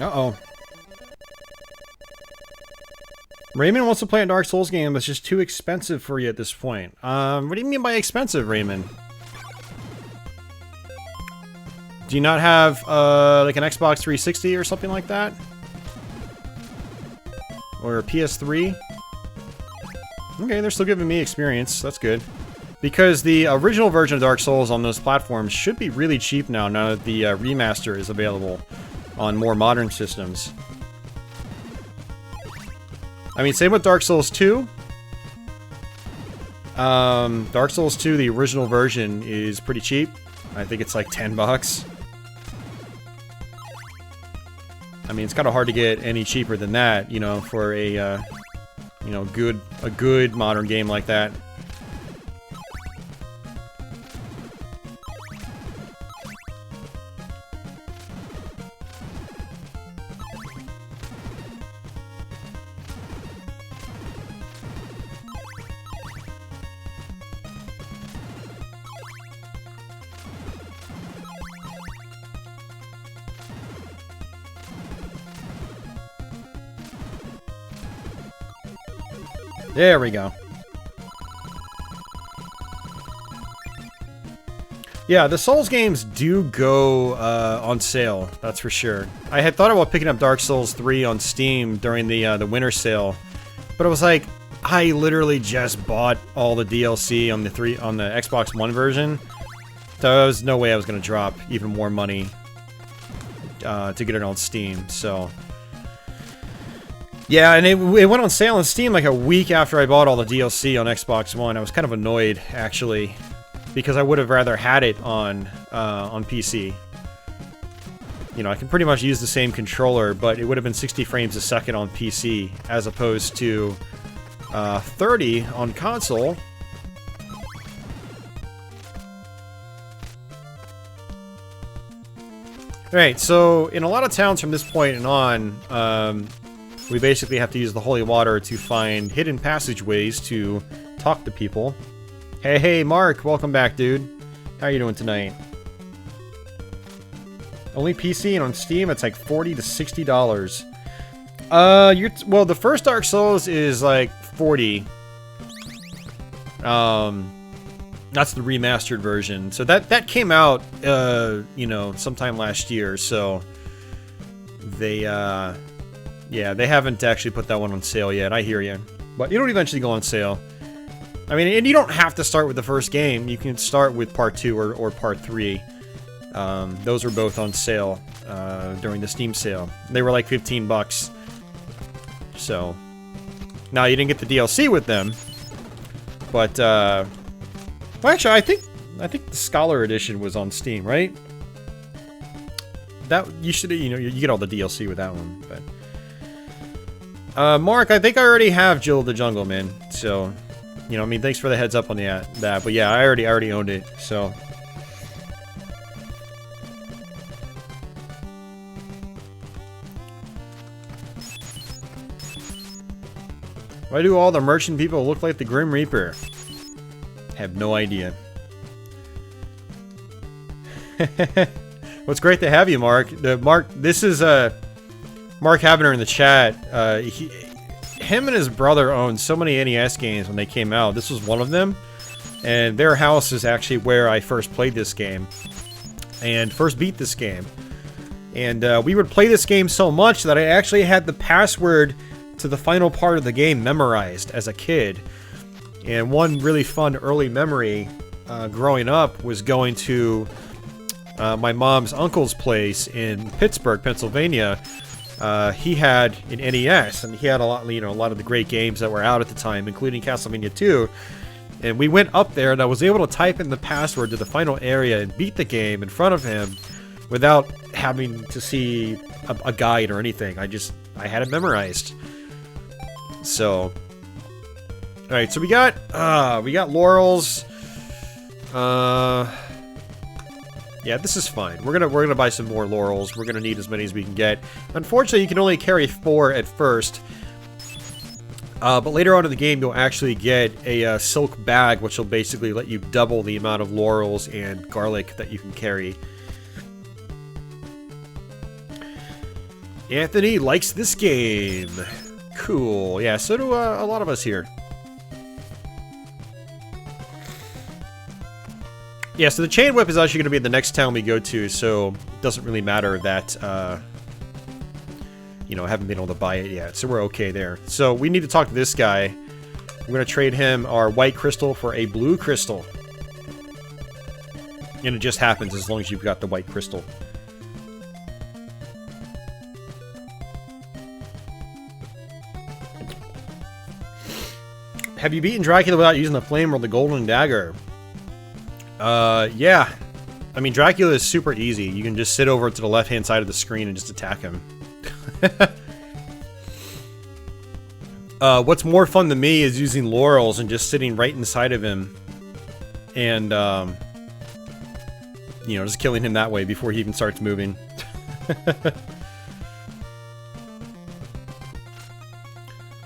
Uh-oh. Raymond wants to play a Dark Souls game that's just too expensive for you at this point. What do you mean by expensive, Raymond? Do you not have, like an Xbox 360 or something like that? Or a PS3? Okay, they're still giving me experience. That's good. Because the original version of Dark Souls on those platforms should be really cheap now that the remaster is available on more modern systems. I mean, same with Dark Souls 2. Dark Souls 2, the original version, is pretty cheap. I think it's like 10 bucks. I mean, it's kind of hard to get any cheaper than that, you know, for a, you know, a good modern game like that. There we go. Yeah, the Souls games do go on sale, that's for sure. I had thought about picking up Dark Souls 3 on Steam during the winter sale, but it was like, I literally just bought all the DLC on the Xbox One version, so there was no way I was going to drop even more money to get it on Steam, so... Yeah, and it went on sale on Steam like a week after I bought all the DLC on Xbox One. I was kind of annoyed, actually, because I would have rather had it on PC. You know, I can pretty much use the same controller, but it would have been 60 frames a second on PC, as opposed to 30 on console. Alright, so in a lot of towns from this point and on, we basically have to use the holy water to find hidden passageways to talk to people. Hey, Mark, welcome back, dude. How are you doing tonight? Only PC and on Steam, it's like $40 to $60. Well, the first Dark Souls is like $40. That's the remastered version. So that came out, you know, sometime last year. So they, yeah, they haven't actually put that one on sale yet. I hear you. But it'll eventually go on sale. I mean, and you don't have to start with the first game. You can start with Part 2 or Part 3. Those were both on sale during the Steam sale. They were like 15 bucks. So, now you didn't get the DLC with them. But, well, actually, I think the Scholar Edition was on Steam, right? That, you should, you know, you get all the DLC with that one, but... Mark, I think I already have Jill of the Jungle, man. So, you know, I mean, thanks for the heads up on that. But yeah, I already owned it. So, why do all the merchant people look like the Grim Reaper? Have no idea. Well, it's great to have you, Mark. Mark, this is Mark Habener in the chat. Him and his brother owned so many NES games when they came out. This was one of them. And their house is actually where I first played this game. And first beat this game. And we would play this game so much that I actually had the password to the final part of the game memorized as a kid. And one really fun early memory growing up was going to my mom's uncle's place in Pittsburgh, Pennsylvania. He had an NES, and he had a lot of the great games that were out at the time, including Castlevania II. And we went up there, and I was able to type in the password to the final area and beat the game in front of him without having to see a guide or anything. I had it memorized. So, all right. So we got laurels. Yeah, this is fine. We're gonna buy some more laurels. We're gonna need as many as we can get. Unfortunately, you can only carry 4 at first. But later on in the game, you'll actually get a silk bag, which will basically let you double the amount of laurels and garlic that you can carry. Anthony likes this game. Cool. Yeah, so do a lot of us here. Yeah, so the chain whip is actually going to be the next town we go to, so it doesn't really matter that, you know, I haven't been able to buy it yet, so we're okay there. So we need to talk to this guy. We're going to trade him our white crystal for a blue crystal. And it just happens as long as you've got the white crystal. Have you beaten Dracula without using the flame or the golden dagger? Yeah. I mean, Dracula is super easy. You can just sit over to the left-hand side of the screen and just attack him. What's more fun to me is using laurels and just sitting right inside of him. And, you know, just killing him that way before he even starts moving.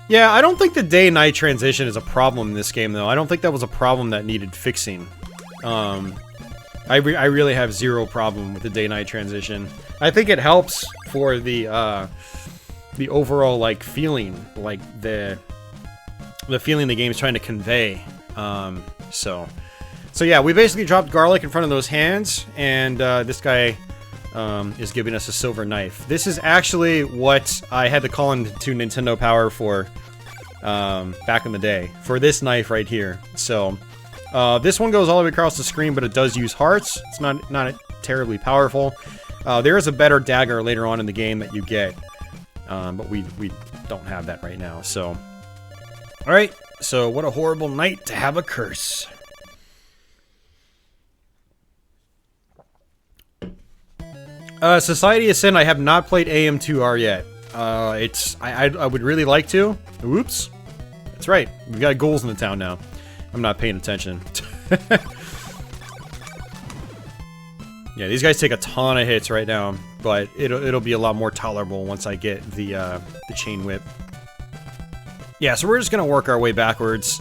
Yeah, I don't think the day-night transition is a problem in this game, though. I don't think that was a problem that needed fixing. I really have zero problem with the day-night transition. I think it helps for the overall, like, feeling, like, the feeling the game's trying to convey. So yeah, we basically dropped garlic in front of those hands, and this guy is giving us a silver knife. This is actually what I had to call into Nintendo Power for back in the day, for this knife right here. So this one goes all the way across the screen, but it does use hearts. It's not terribly powerful. There is a better dagger later on in the game that you get, but we don't have that right now. So, all right. So what a horrible night to have a curse. Society of Sin, I have not played AM2R yet. I would really like to. Oops. That's right. We've got ghouls in the town now. I'm not paying attention. Yeah, these guys take a ton of hits right now, but it'll be a lot more tolerable once I get the chain whip. Yeah, so we're just gonna work our way backwards.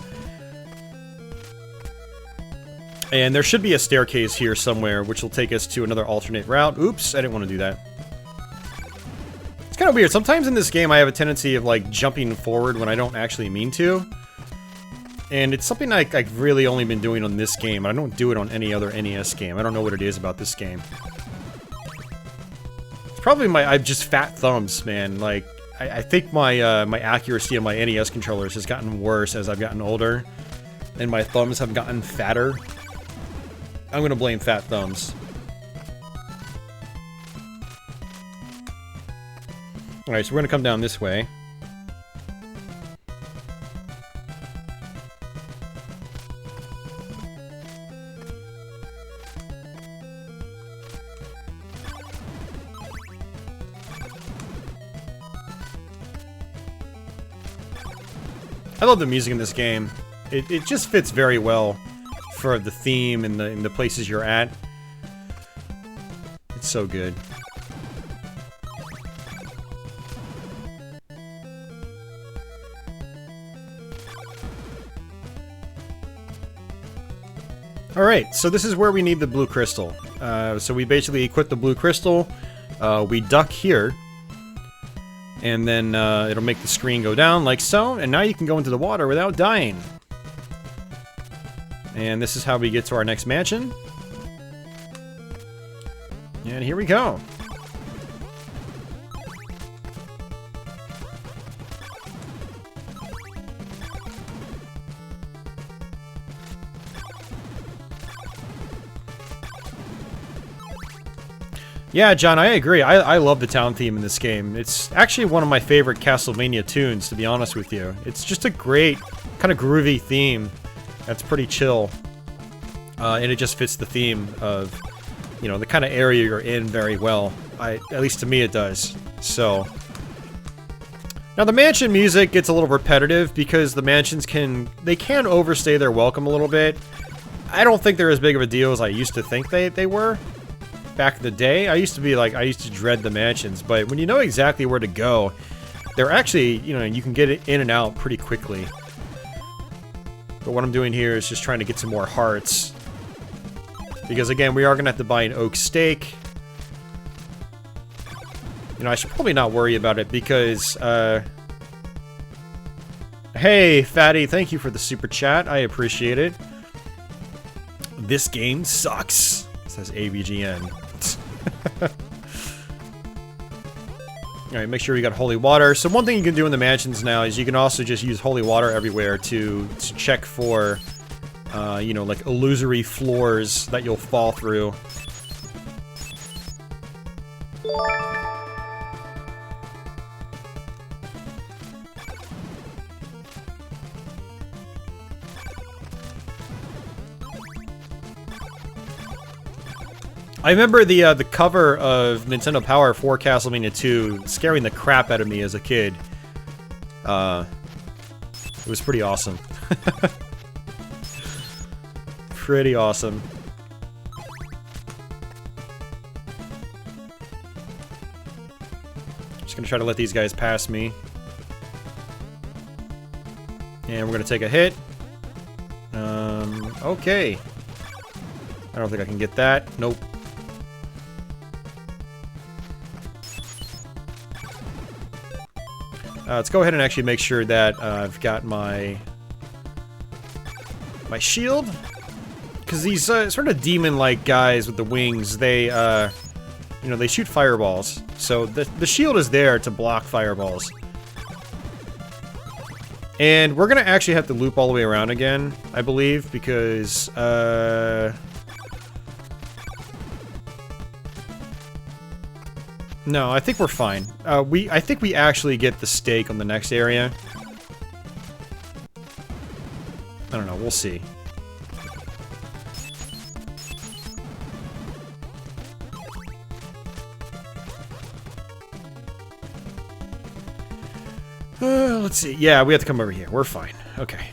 And there should be a staircase here somewhere, which will take us to another alternate route. Oops, I didn't want to do that. It's kind of weird. Sometimes in this game, I have a tendency of, like, jumping forward when I don't actually mean to. And it's something I've really only been doing on this game. I don't do it on any other NES game. I don't know what it is about this game. It's probably I've just fat thumbs, man. Like, I think my accuracy on my NES controllers has gotten worse as I've gotten older. And my thumbs have gotten fatter. I'm gonna blame fat thumbs. Alright, so we're gonna come down this way. I love the music in this game. It just fits very well for the theme and the places you're at. It's so good. Alright, so this is where we need the blue crystal. So we basically equip the blue crystal, we duck here, and then it'll make the screen go down like so, and now you can go into the water without dying. And this is how we get to our next mansion. And here we go. Yeah, John, I agree. I love the town theme in this game. It's actually one of my favorite Castlevania tunes, to be honest with you. It's just a great, kind of groovy theme. That's pretty chill. And it just fits the theme of, you know, the kind of area you're in very well. At least to me it does. So. Now the mansion music gets a little repetitive because the mansions can overstay their welcome a little bit. I don't think they're as big of a deal as I used to think they were. Back in the day, I used to dread the mansions, but when you know exactly where to go, they're actually, you know, you can get in and out pretty quickly. But what I'm doing here is just trying to get some more hearts. Because again, we are going to have to buy an oak steak. You know, I should probably not worry about it because, hey, Fatty, thank you for the super chat. I appreciate it. This game sucks, says AVGN. Alright, make sure you got holy water. So one thing you can do in the mansions now is you can also just use holy water everywhere to check for, you know, like illusory floors that you'll fall through. I remember the cover of Nintendo Power for Castlevania II scaring the crap out of me as a kid. It was pretty awesome. Pretty awesome. Just gonna try to let these guys pass me. And we're gonna take a hit. Okay. I don't think I can get that. Nope. Let's go ahead and actually make sure that I've got my shield, because these sort of demon-like guys with the wings, they you know, they shoot fireballs. So the shield is there to block fireballs. And we're gonna actually have to loop all the way around again, I believe, because no, I think we're fine. I think we actually get the stake on the next area. I don't know, we'll see. Let's see. Yeah, we have to come over here. We're fine. Okay.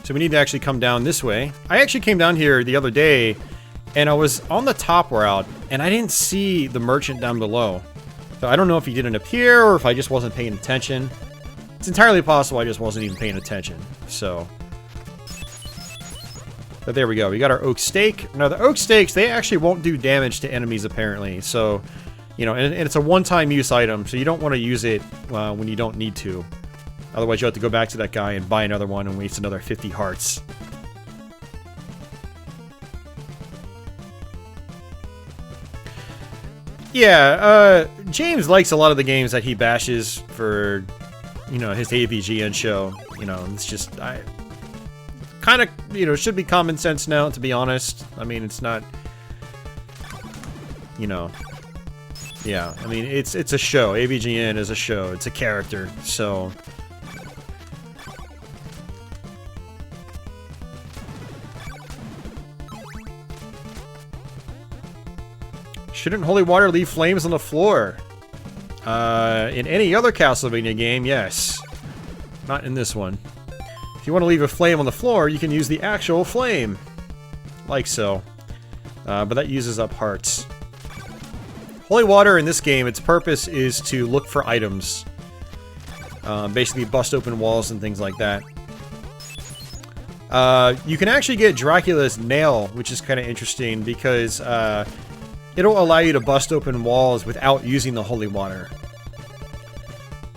So we need to actually come down this way. I actually came down here the other day, and I was on the top route, and I didn't see the merchant down below. So I don't know if he didn't appear, or if I just wasn't paying attention. It's entirely possible I just wasn't even paying attention. So... But there we go. We got our oak stake. Now, the oak stakes, they actually won't do damage to enemies, apparently. So... You know, and it's a one-time use item, so you don't want to use it when you don't need to. Otherwise, you'll have to go back to that guy and buy another one and waste another 50 hearts. Yeah, James likes a lot of the games that he bashes for, you know, his AVGN show. You know, it's just, kind of, you know, should be common sense now, to be honest. I mean, it's not, you know... Yeah, I mean, it's a show. AVGN is a show. It's a character, so... Shouldn't holy water leave flames on the floor? In any other Castlevania game, yes. Not in this one. If you want to leave a flame on the floor, you can use the actual flame. Like so. But that uses up hearts. Holy water in this game, its purpose is to look for items. Basically bust open walls and things like that. You can actually get Dracula's nail, which is kind of interesting because it'll allow you to bust open walls without using the holy water.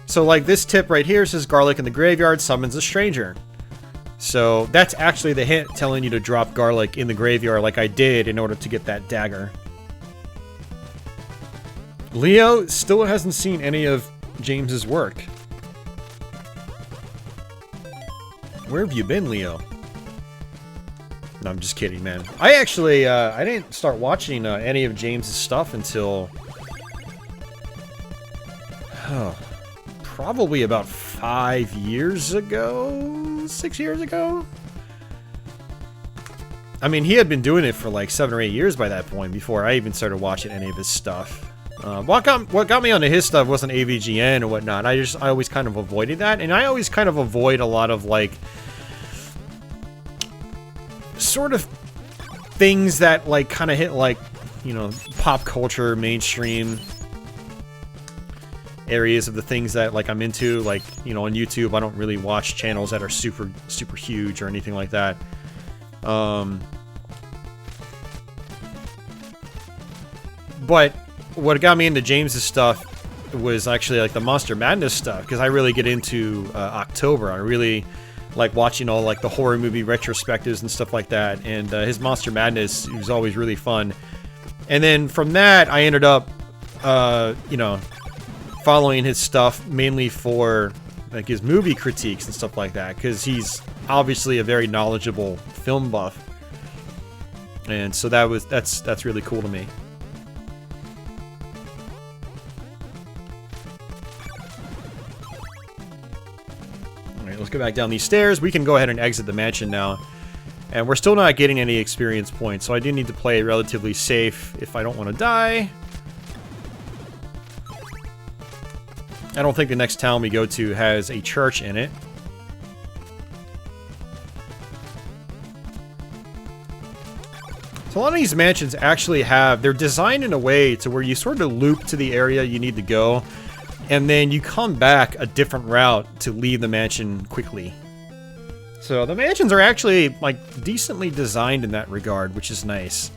So like this tip right here says garlic in the graveyard summons a stranger. So that's actually the hint telling you to drop garlic in the graveyard like I did in order to get that dagger. Leo still hasn't seen any of James's work. Where have you been, Leo? No, I'm just kidding, man. I actually, I didn't start watching any of James's stuff until... Oh, probably about 5 years ago? 6 years ago? I mean, he had been doing it for like 7 or 8 years by that point before I even started watching any of his stuff. What got me onto his stuff wasn't AVGN or whatnot. I always kind of avoided that, and I always kind of avoid a lot of like sort of things that like kind of hit like, you know, pop culture, mainstream areas of the things that like I'm into. Like, you know, on YouTube, I don't really watch channels that are super huge or anything like that. But what got me into James's stuff was actually like the Monster Madness stuff, because I really get into October. I really like watching all like the horror movie retrospectives and stuff like that, and his Monster Madness was always really fun. And then from that, I ended up, you know, following his stuff mainly for like his movie critiques and stuff like that, because he's obviously a very knowledgeable film buff, and so that's really cool to me. Alright, let's go back down these stairs. We can go ahead and exit the mansion now. And we're still not getting any experience points, so I do need to play relatively safe if I don't want to die. I don't think the next town we go to has a church in it. So a lot of these mansions actually they're designed in a way to where you sort of loop to the area you need to go, and then you come back a different route to leave the mansion quickly. So the mansions are actually, like, decently designed in that regard, which is nice.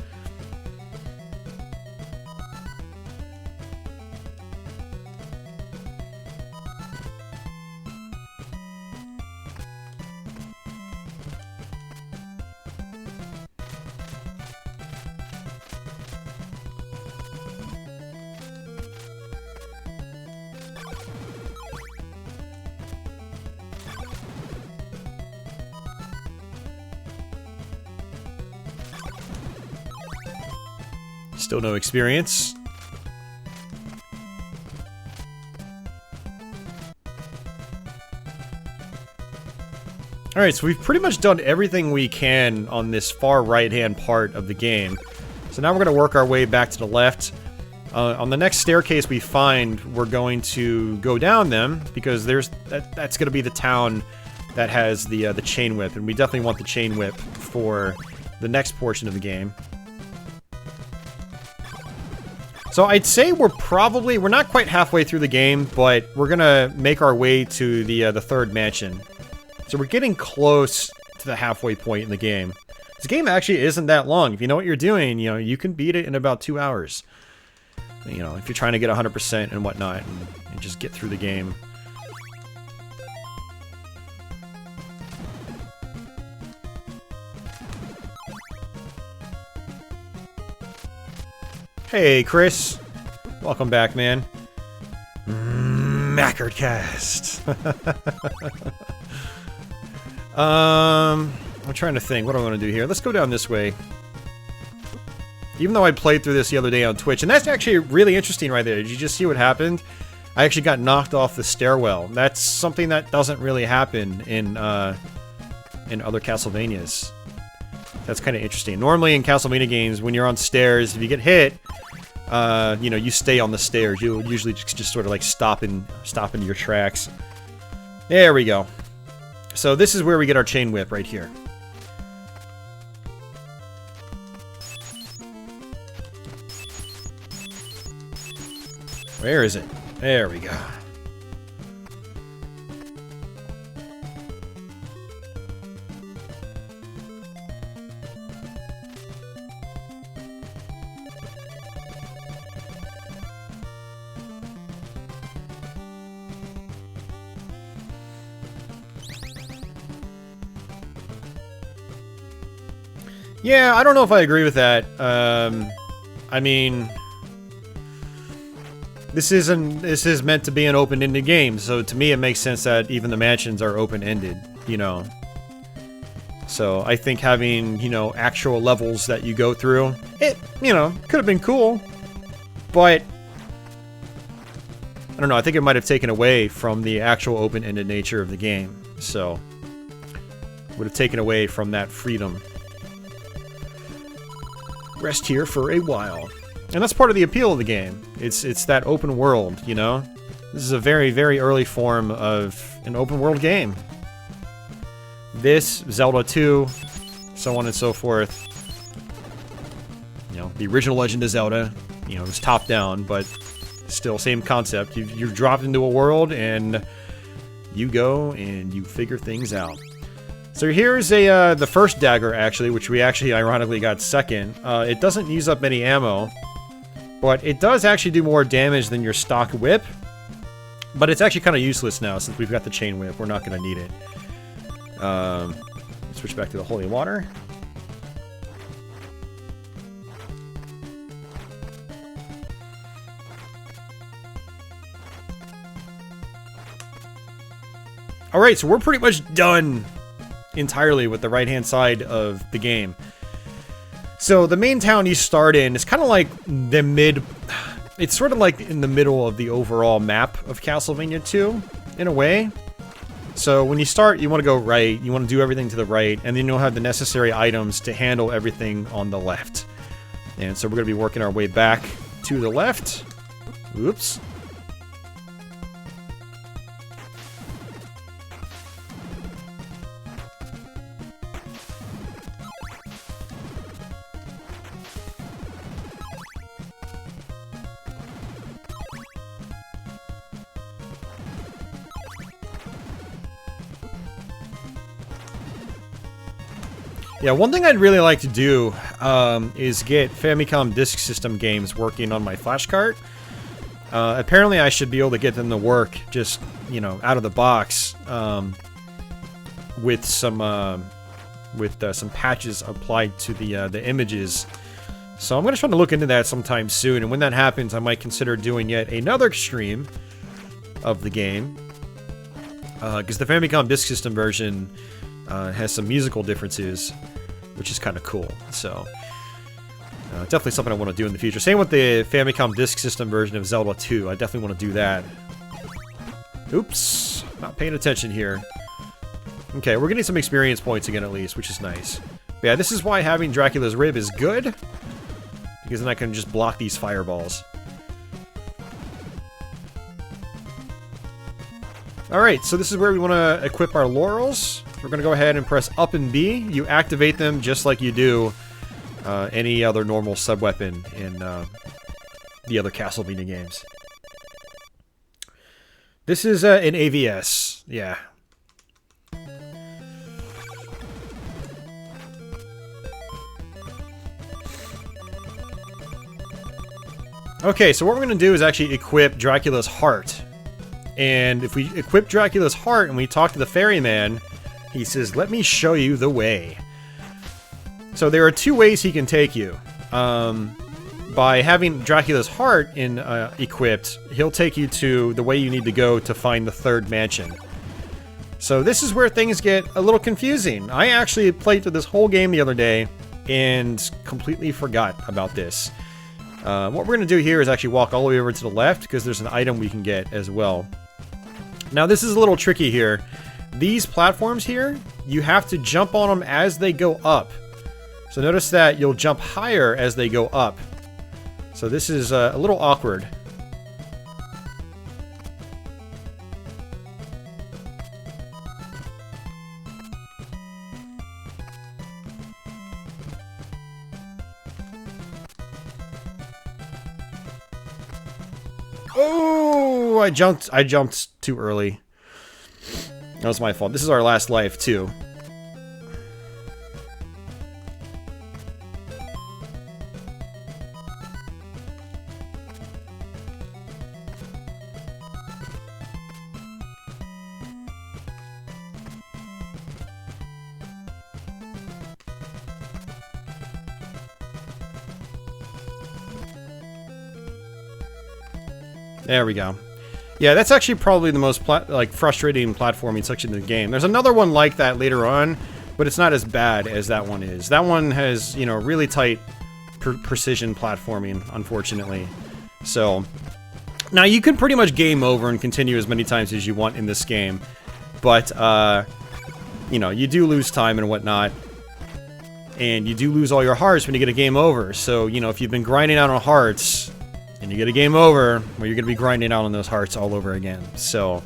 Still no experience. Alright, so we've pretty much done everything we can on this far right-hand part of the game. So now we're going to work our way back to the left. On the next staircase we find, we're going to go down them, because that's going to be the town that has the chain whip, and we definitely want the chain whip for the next portion of the game. So I'd say we're not quite halfway through the game, but we're gonna make our way to the third mansion. So we're getting close to the halfway point in the game. This game actually isn't that long. If you know what you're doing, you know, you can beat it in about 2 hours. You know, if you're trying to get 100% and whatnot, and just get through the game. Hey, Chris. Welcome back, man. Mackardcast. I'm trying to think. What do I want to do here? Let's go down this way. Even though I played through this the other day on Twitch, and that's actually really interesting right there. Did you just see what happened? I actually got knocked off the stairwell. That's something that doesn't really happen in other Castlevanias. That's kind of interesting. Normally in Castlevania games, when you're on stairs, if you get hit, you know, you stay on the stairs. You'll usually just sort of like stop in your tracks. There we go. So this is where we get our chain whip right here. Where is it? There we go. Yeah, I don't know if I agree with that. I mean, this is meant to be an open-ended game, so to me it makes sense that even the mansions are open-ended, you know. So I think having, you know, actual levels that you go through, it, you know, could have been cool, but I don't know, I think it might have taken away from the actual open-ended nature of the game, so would have taken away from that freedom. Rest here for a while. And that's part of the appeal of the game. It's that open world, you know? This is a very, very early form of an open world game. This, Zelda 2, so on and so forth. You know, the original Legend of Zelda, you know, it was top down, but still same concept. You're dropped into a world and you go and you figure things out. So here's the first dagger, actually, which we actually ironically got second. It doesn't use up any ammo, But it does actually do more damage than your stock whip. But it's actually kind of useless now since we've got the chain whip. We're not going to need it. Switch back to the holy water. Alright, so we're pretty much done entirely with the right-hand side of the game. So the main town you start in is kind of like the mid... It's sort of like in the middle of the overall map of Castlevania II, in a way. So when you start, you want to go right, you want to do everything to the right, and then you'll have the necessary items to handle everything on the left. And so we're going to be working our way back to the left. Oops. Yeah, one thing I'd really like to do is get Famicom Disk System games working on my flash cart. Apparently I should be able to get them to work just, you know, out of the box with some patches applied to the images. So I'm going to try to look into that sometime soon, and when that happens I might consider doing yet another stream of the game. Because the Famicom Disk System version has some musical differences, which is kind of cool. So, definitely something I want to do in the future. Same with the Famicom Disk System version of Zelda 2. I definitely want to do that. Oops. Not paying attention here. Okay, we're getting some experience points again at least, which is nice. But yeah, this is why having Dracula's Rib is good. Because then I can just block these fireballs. Alright, so this is where we want to equip our laurels. We're going to go ahead and press up and B. You activate them just like you do any other normal sub-weapon in the other Castlevania games. This is an AVS, yeah. Okay, so what we're going to do is actually equip Dracula's heart. And if we equip Dracula's heart and we talk to the ferryman, he says, "Let me show you the way." So there are two ways he can take you. By having Dracula's heart equipped, he'll take you to the way you need to go to find the third mansion. So this is where things get a little confusing. I actually played through this whole game the other day and completely forgot about this. What we're going to do here is actually walk all the way over to the left because there's an item we can get as well. Now this is a little tricky here. These platforms here, you have to jump on them as they go up. So notice that you'll jump higher as they go up. So this is a little awkward. Oh, I jumped too early. That was my fault. This is our last life, too. There we go. Yeah, that's actually probably the most frustrating platforming section of the game. There's another one like that later on, but it's not as bad as that one is. That one has, you know, really tight precision platforming, unfortunately. So, now you can pretty much game over and continue as many times as you want in this game, but, you know, you do lose time and whatnot, and you do lose all your hearts when you get a game over. So, you know, if you've been grinding out on hearts, and you get a game over, well, you're going to be grinding out on those hearts all over again. So,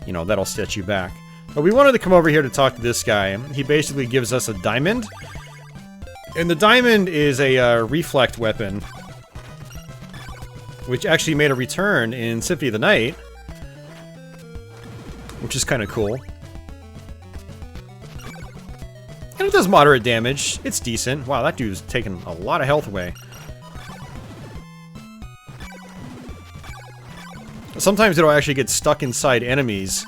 you know, that'll set you back. But we wanted to come over here to talk to this guy. He basically gives us a diamond. And the diamond is a reflect weapon, which actually made a return in Symphony of the Night, which is kind of cool. And it does moderate damage. It's decent. Wow, that dude's taking a lot of health away. Sometimes it'll actually get stuck inside enemies,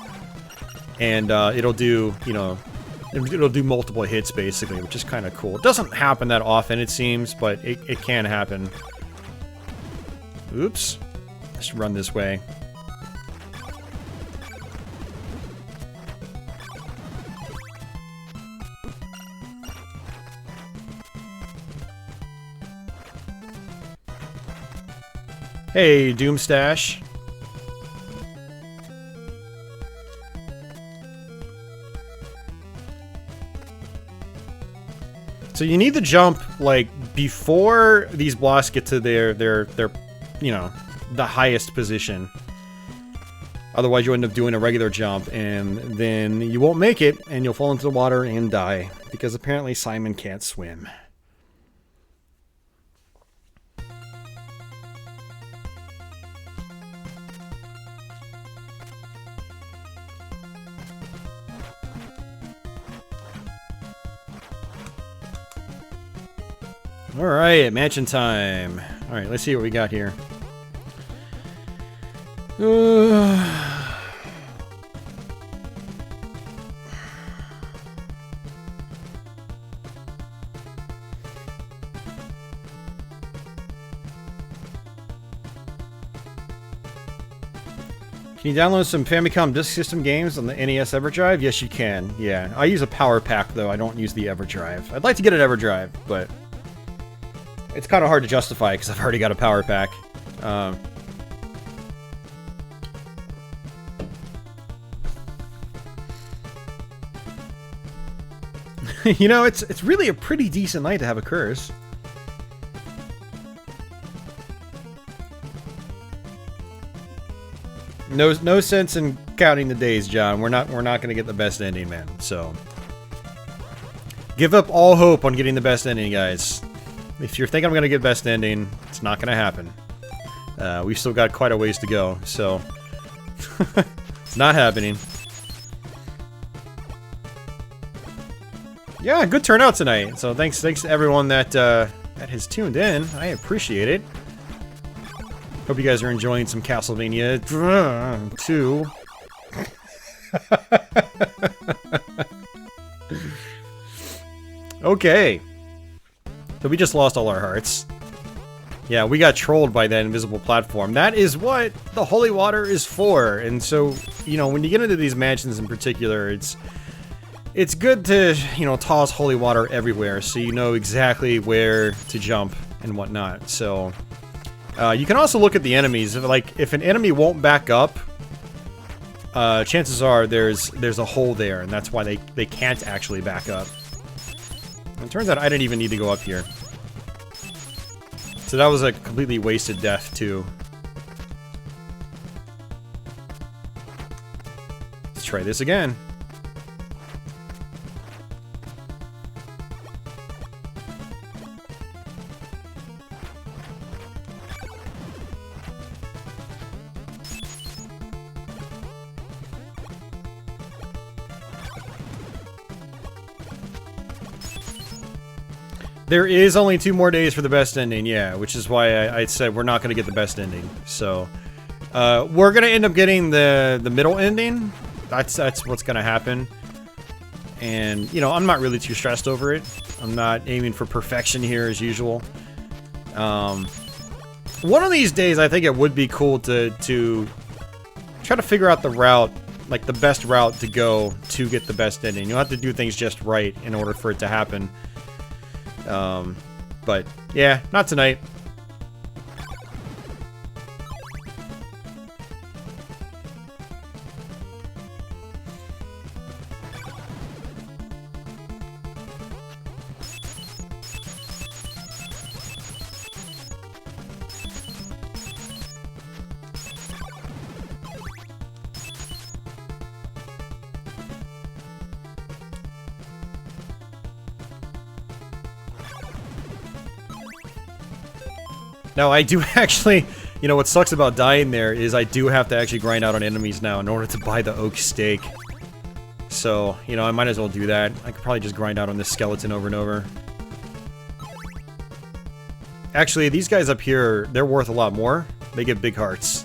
and it'll do, you know, it'll do multiple hits basically, which is kind of cool. It doesn't happen that often, it seems, but it can happen. Oops. Let's run this way. Hey, Doomstash. So you need to jump, like, before these blocks get to their you know, the highest position. Otherwise you end up doing a regular jump, and then you won't make it, and you'll fall into the water and die. Because apparently Simon can't swim. Alright, mansion time. Alright, let's see what we got here. Can you download some Famicom Disk System games on the NES EverDrive? Yes, you can. Yeah, I use a power pack, though. I don't use the EverDrive. I'd like to get an EverDrive, but it's kind of hard to justify because I've already got a power pack. You know, it's really a pretty decent night to have a curse. No sense in counting the days, John. We're not gonna get the best ending, man. So give up all hope on getting the best ending, guys. If you're thinking I'm gonna get best ending, it's not gonna happen. We've still got quite a ways to go, so it's not happening. Yeah, good turnout tonight. So thanks to everyone that has tuned in. I appreciate it. Hope you guys are enjoying some Castlevania II. Okay. So we just lost all our hearts. Yeah, we got trolled by that invisible platform. That is what the holy water is for. And so, you know, when you get into these mansions in particular, it's good to, you know, toss holy water everywhere so you know exactly where to jump and whatnot. So you can also look at the enemies. If an enemy won't back up, chances are there's a hole there, and that's why they can't actually back up. And it turns out I didn't even need to go up here. So that was a completely wasted death, too. Let's try this again. There is only 2 more days for the best ending, yeah, which is why I said we're not going to get the best ending. So, we're going to end up getting the middle ending. That's what's going to happen. And, you know, I'm not really too stressed over it. I'm not aiming for perfection here as usual. One of these days, I think it would be cool to try to figure out the route, like the best route to go to get the best ending. You'll have to do things just right in order for it to happen. But yeah, not tonight. Now, I do actually, you know, what sucks about dying there is I do have to actually grind out on enemies now in order to buy the oak steak. So, you know, I might as well do that. I could probably just grind out on this skeleton over and over. Actually, these guys up here, they're worth a lot more. They get big hearts.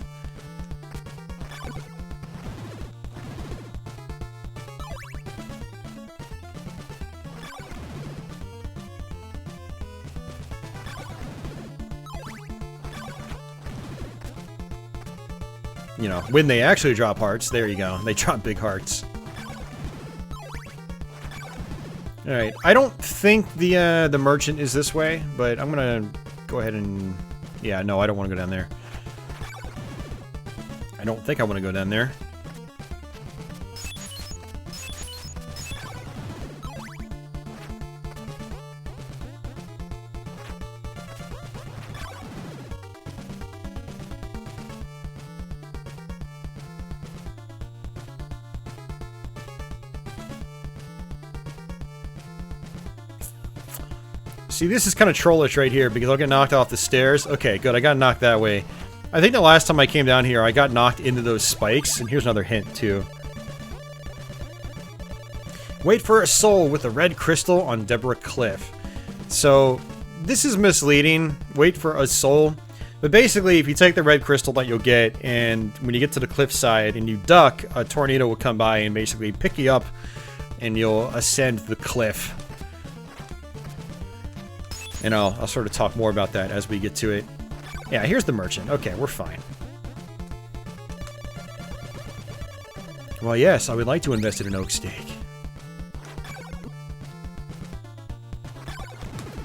you know, when they actually drop hearts. There you go. They drop big hearts. Alright, I don't think the merchant is this way, but I'm gonna go ahead and... Yeah, no, I don't want to go down there. I don't think I want to go down there. See, this is kind of trollish right here, because I'll get knocked off the stairs. Okay, good, I got knocked that way. I think the last time I came down here, I got knocked into those spikes, and here's another hint, too. Wait for a soul with a red crystal on Deborah Cliff. So, this is misleading. Wait for a soul. But basically, if you take the red crystal that you'll get, and when you get to the cliffside and you duck, a tornado will come by and basically pick you up, and you'll ascend the cliff. And I'll sort of talk more about that as we get to it. Yeah, here's the merchant. Okay, we're fine. Well, yes, I would like to invest in an oak stake.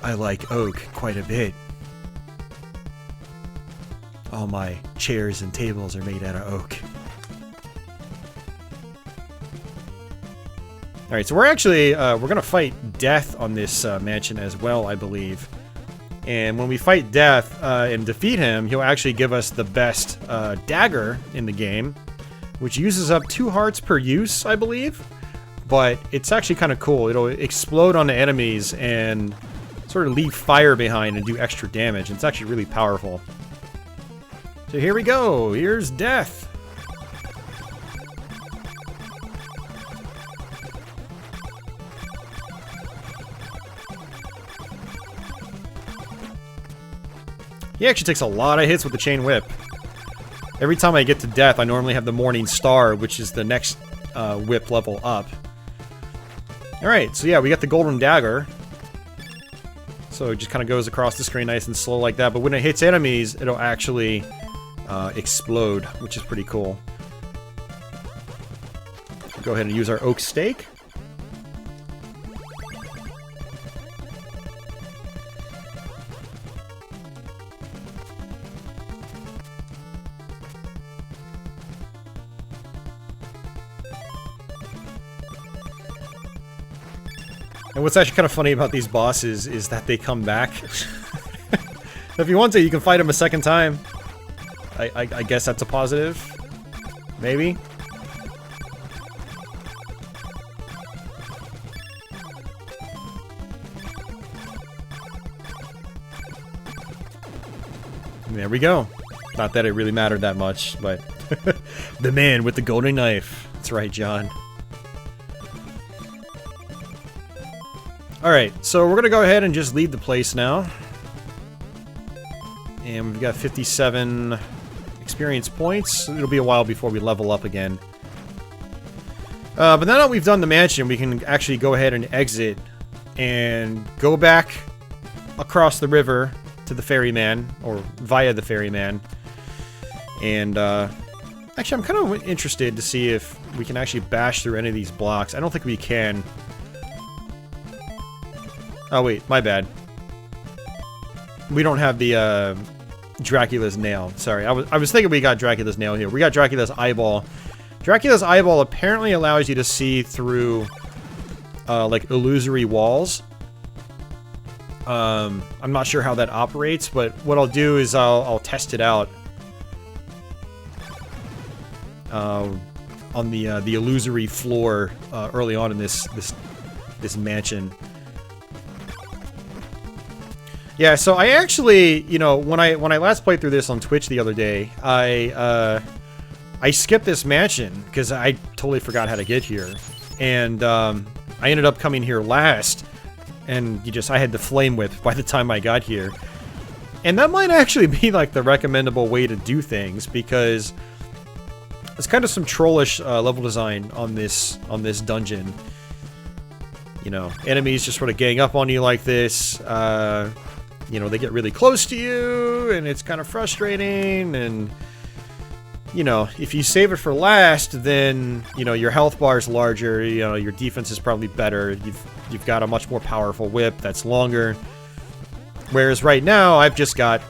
I like oak quite a bit. All my chairs and tables are made out of oak. Alright, so we're actually, we're gonna fight Death on this mansion as well, I believe. And when we fight Death and defeat him, he'll actually give us the best Dagger in the game, which uses up 2 hearts per use, I believe. But it's actually kind of cool. It'll explode on the enemies and sort of leave fire behind and do extra damage. It's actually really powerful. So here we go. Here's Death. He actually takes a lot of hits with the chain whip. Every time I get to Death, I normally have the Morning Star, which is the next whip level up. Alright, so yeah, we got the Golden Dagger. So it just kind of goes across the screen nice and slow like that, but when it hits enemies, it'll actually explode, which is pretty cool. Go ahead and use our oak stake. And what's actually kind of funny about these bosses is that they come back. If you want to, you can fight them a second time. I guess that's a positive. Maybe. There we go. Not that it really mattered that much, but... The man with the golden knife. That's right, John. Alright, so we're gonna go ahead and just leave the place now. And we've got 57 experience points. It'll be a while before we level up again. But now that we've done the mansion, we can actually go ahead and exit and go back across the river to the ferryman, or via the ferryman. And actually, I'm kind of interested to see if we can actually bash through any of these blocks. I don't think we can. Oh wait, my bad. We don't have the Dracula's nail. Sorry, I was thinking we got Dracula's nail here. We got Dracula's eyeball. Dracula's eyeball apparently allows you to see through like illusory walls. I'm not sure how that operates, but what I'll do is I'll test it out on the illusory floor early on in this mansion. Yeah, so I actually, you know, when I last played through this on Twitch the other day, I skipped this mansion because I totally forgot how to get here, and I ended up coming here last, and I had the flame whip by the time I got here, and that might actually be like the recommendable way to do things, because it's kind of some trollish level design on this dungeon. You know, enemies just sort of gang up on you like this. You know, they get really close to you, and it's kind of frustrating, and you know, if you save it for last, then, you know, your health bar is larger, you know, your defense is probably better, you've got a much more powerful whip that's longer. Whereas right now, I've just got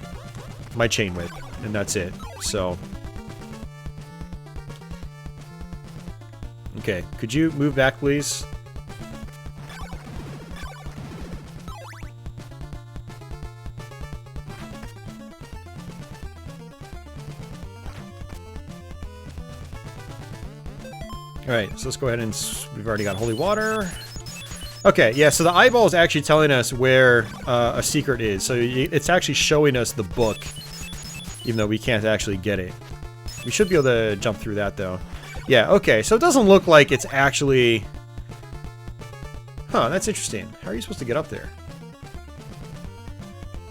my chain whip, and that's it, so. Okay, could you move back, please? Alright, so let's go ahead and... we've already got holy water. Okay, yeah, so the eyeball is actually telling us where a secret is. So it's actually showing us the book, even though we can't actually get it. We should be able to jump through that, though. Yeah, okay, so it doesn't look like it's actually... Huh, that's interesting. How are you supposed to get up there?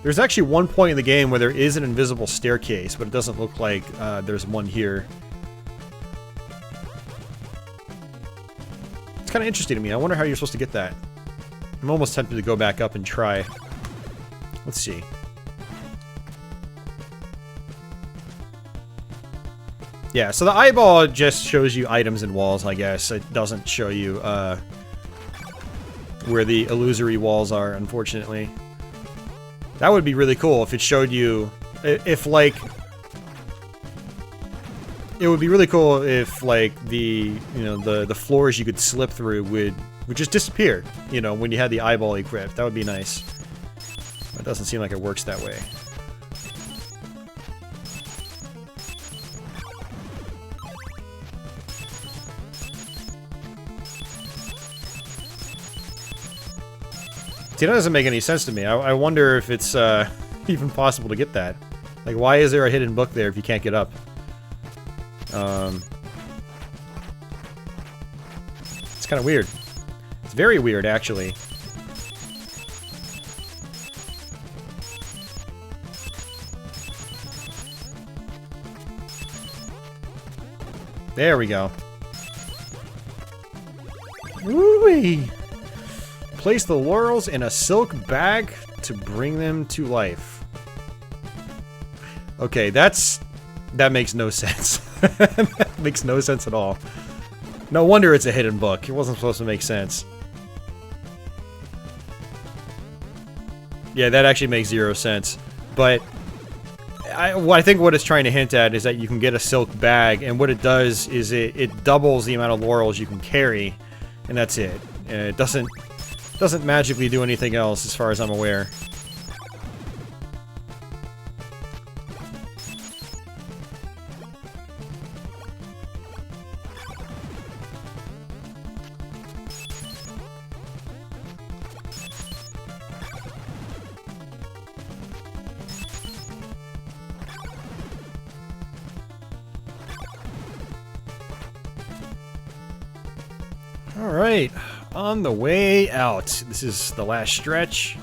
There's actually one point in the game where there is an invisible staircase, but it doesn't look like there's one here. It's kind of interesting to me. I wonder how you're supposed to get that. I'm almost tempted to go back up and try. Let's see. Yeah, so the eyeball just shows you items and walls, I guess. It doesn't show you where the illusory walls are, unfortunately. That would be really cool if it showed you... if, like... It would be really cool if, like, the, you know, the floors you could slip through would just disappear, you know, when you had the eyeball equipped. That would be nice. It doesn't seem like it works that way. See, that doesn't make any sense to me. I wonder if it's even possible to get that. Like, why is there a hidden book there if you can't get up? It's kind of weird. It's very weird, actually. There we go. Woo-wee! Place the laurels in a silk bag to bring them to life. Okay, that makes no sense. That makes no sense at all. No wonder it's a hidden book. It wasn't supposed to make sense. Yeah, that actually makes 0 sense. But I think what it's trying to hint at is that you can get a silk bag, and what it does is it doubles the amount of laurels you can carry, and that's it. And it doesn't magically do anything else, as far as I'm aware. Alright, on the way out. This is the last stretch.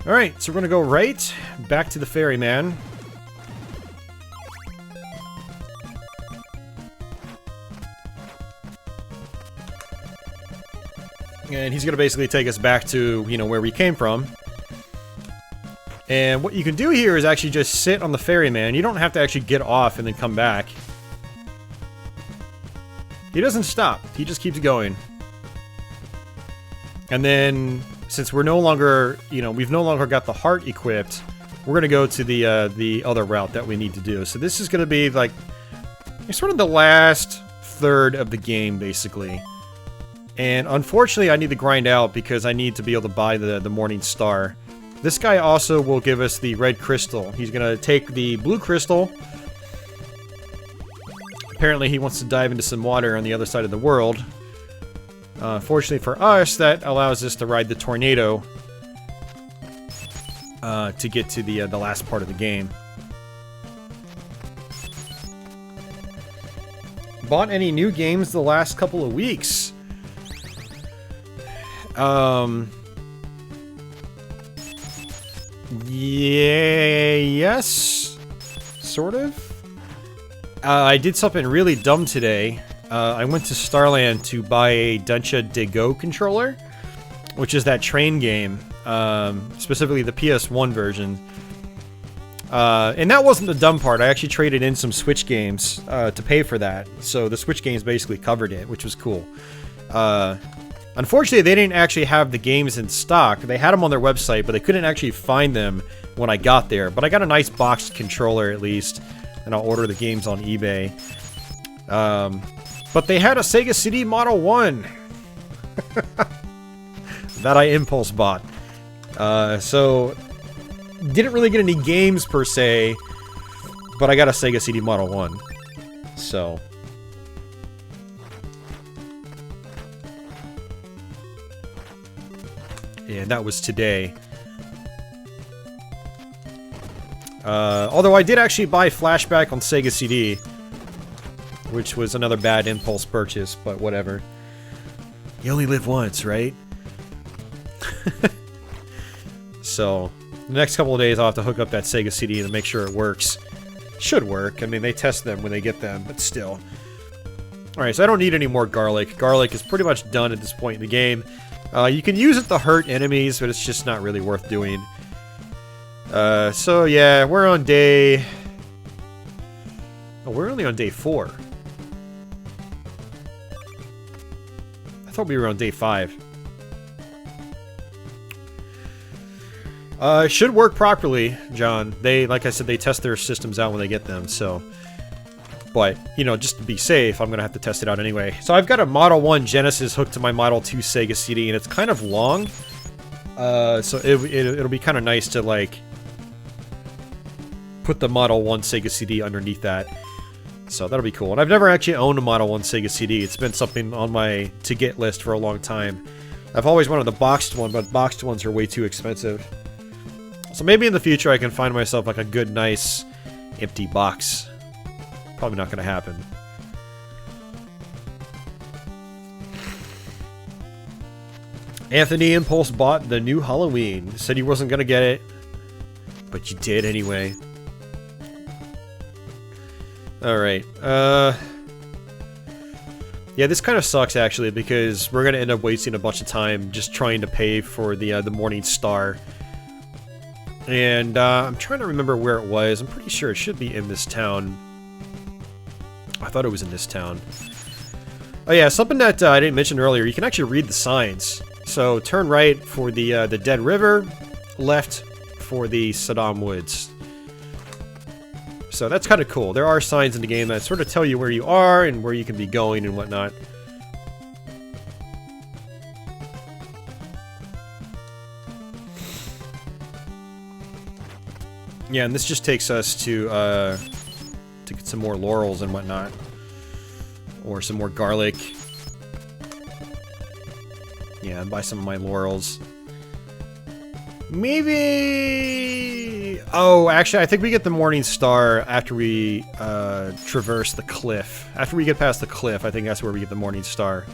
Alright, so we're gonna go right back to the ferryman. And he's gonna basically take us back to, you know, where we came from. And what you can do here is actually just sit on the ferryman. You don't have to actually get off and then come back. He doesn't stop. He just keeps going. And then, since we're no longer, you know, we've no longer got the heart equipped, we're going to go to the other route that we need to do. So this is going to be, like, sort of the last third of the game, basically. And unfortunately, I need to grind out because I need to be able to buy the Morning Star. This guy also will give us the red crystal. He's gonna take the blue crystal. Apparently he wants to dive into some water on the other side of the world. Fortunately for us, that allows us to ride the tornado to get to the last part of the game. Bought any new games the last couple of weeks? Yeah, yes, sort of. I did something really dumb today. I went to Starland to buy a Duncha De Go controller, which is that train game. specifically the PS1 version. And that wasn't the dumb part. I actually traded in some Switch games to pay for that. So the Switch games basically covered it, which was cool. Unfortunately, they didn't actually have the games in stock. They had them on their website, but they couldn't actually find them when I got there. But I got a nice boxed controller at least, and I'll order the games on eBay. But they had a Sega CD Model 1 that I impulse bought. So didn't really get any games per se, but I got a Sega CD Model 1. So and that was today. Although I did actually buy Flashback on Sega CD, which was another bad impulse purchase, but whatever. You only live once, right? So, the next couple of days I'll have to hook up that Sega CD to make sure it works. Should work. I mean, they test them when they get them, but still. Alright, so I don't need any more garlic. Garlic is pretty much done at this point in the game. You can use it to hurt enemies, but it's just not really worth doing. So yeah, we're on day... Oh, we're only on day 4. I thought we were on day 5. It should work properly, John. They, like I said, they test their systems out when they get them, so... But, you know, just to be safe, I'm gonna have to test it out anyway. So I've got a Model 1 Genesis hooked to my Model 2 Sega CD, and it's kind of long. So it'll be kind of nice to, like... put the Model 1 Sega CD underneath that. So that'll be cool. And I've never actually owned a Model 1 Sega CD. It's been something on my to-get list for a long time. I've always wanted the boxed one, but boxed ones are way too expensive. So maybe in the future I can find myself like a good, nice, empty box. Probably not going to happen. Anthony Impulse bought the new Halloween. Said he wasn't going to get it, but you did anyway. Alright, yeah, this kind of sucks, actually, because we're gonna end up wasting a bunch of time just trying to pay for the Morning Star. And, I'm trying to remember where it was. I'm pretty sure it should be in this town. I thought it was in this town. Oh yeah, something that I didn't mention earlier, you can actually read the signs. So, turn right for the Dead River, left for the Saddam Woods. So that's kind of cool. There are signs in the game that sort of tell you where you are and where you can be going and whatnot. Yeah, and this just takes us to get some more laurels and whatnot. Or some more garlic. Yeah, buy some of my laurels. Maybe... Oh, actually, I think we get the Morning Star after we traverse the cliff. After we get past the cliff, I think that's where we get the Morning Star.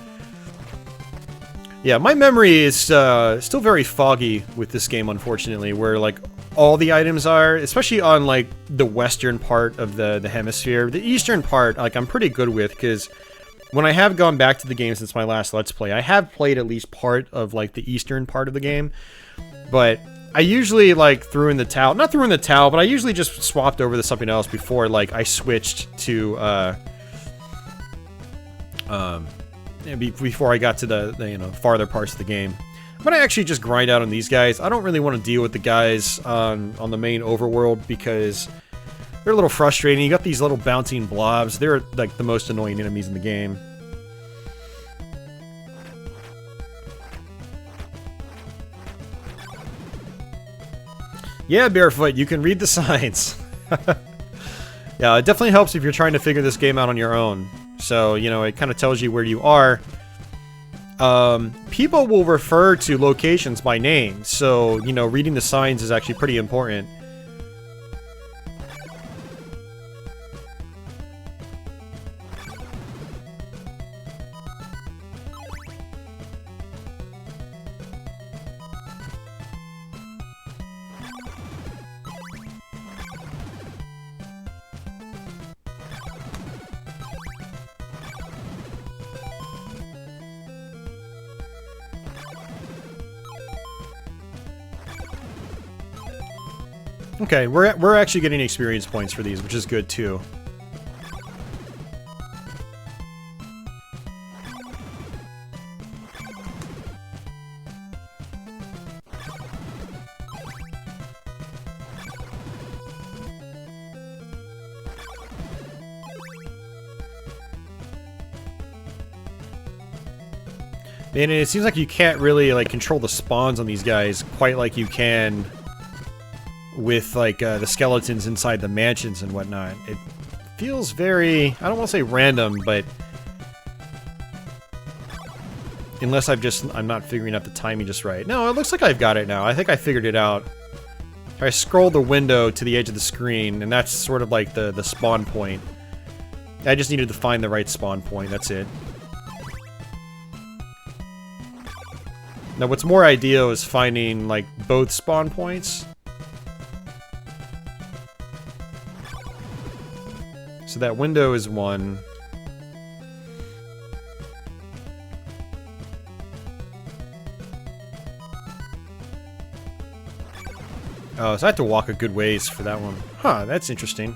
Yeah, my memory is still very foggy with this game, unfortunately, where, like, all the items are, especially on, like, the western part of the hemisphere. The eastern part, like, I'm pretty good with, because when I have gone back to the game since my last Let's Play, I have played at least part of, like, the eastern part of the game. But I usually, like, threw in the towel. Not threw in the towel, but I usually just swapped over to something else before, like, I switched to, before I got to the you know, farther parts of the game. I'm gonna actually just grind out on these guys. I don't really want to deal with the guys on the main overworld because they're a little frustrating. You got these little bouncing blobs. They're, like, the most annoying enemies in the game. Yeah, Barefoot, you can read the signs. Yeah, it definitely helps if you're trying to figure this game out on your own. So, you know, it kind of tells you where you are. People will refer to locations by name, so, you know, reading the signs is actually pretty important. Okay, we're actually getting experience points for these, which is good too. And it seems like you can't really like control the spawns on these guys quite like you can with like the skeletons inside the mansions and whatnot. It feels very, I don't want to say random, but unless I'm not figuring out the timing just right. No, it looks like I've got it now. I think I figured it out. I scroll the window to the edge of the screen, and that's sort of like the spawn point. I just needed to find the right spawn point, that's it. Now what's more ideal is finding, like, both spawn points. So that window is one. Oh, so I have to walk a good ways for that one. Huh, that's interesting.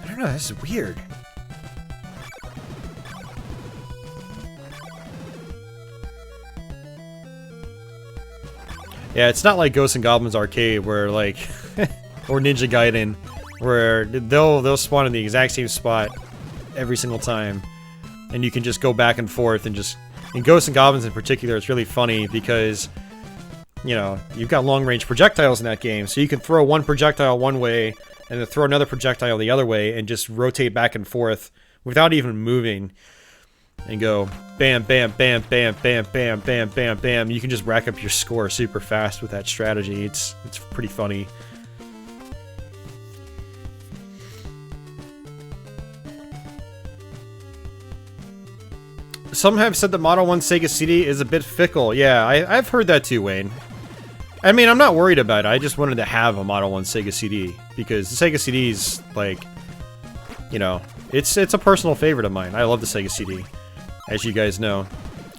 I don't know, this is weird. Yeah, it's not like Ghosts and Goblins Arcade where like or Ninja Gaiden where they'll spawn in the exact same spot every single time and you can just go back and forth and just in Ghosts and Goblins in particular it's really funny because you know, you've got long-range projectiles in that game, so you can throw one projectile one way and then throw another projectile the other way and just rotate back and forth without even moving. And go bam, bam, bam, bam, bam, bam, bam, bam, bam. You can just rack up your score super fast with that strategy. It's pretty funny. Some have said the Model 1 Sega CD is a bit fickle. Yeah, I've heard that too, Wayne. I mean, I'm not worried about it. I just wanted to have a Model 1 Sega CD because the Sega CD's like, you know, it's a personal favorite of mine. I love the Sega CD. As you guys know.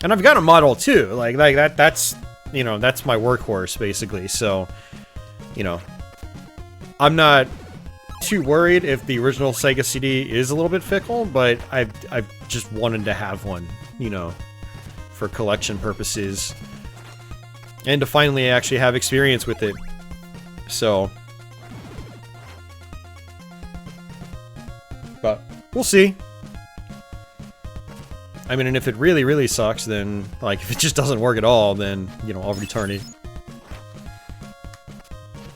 And I've got a Model 2, like that's, you know, that's my workhorse, basically, so, you know, I'm not too worried if the original Sega CD is a little bit fickle, but I've just wanted to have one, you know, for collection purposes, and to finally actually have experience with it, so, but, we'll see. I mean, and if it really, really sucks, then, like, if it just doesn't work at all, then, you know, I'll return it.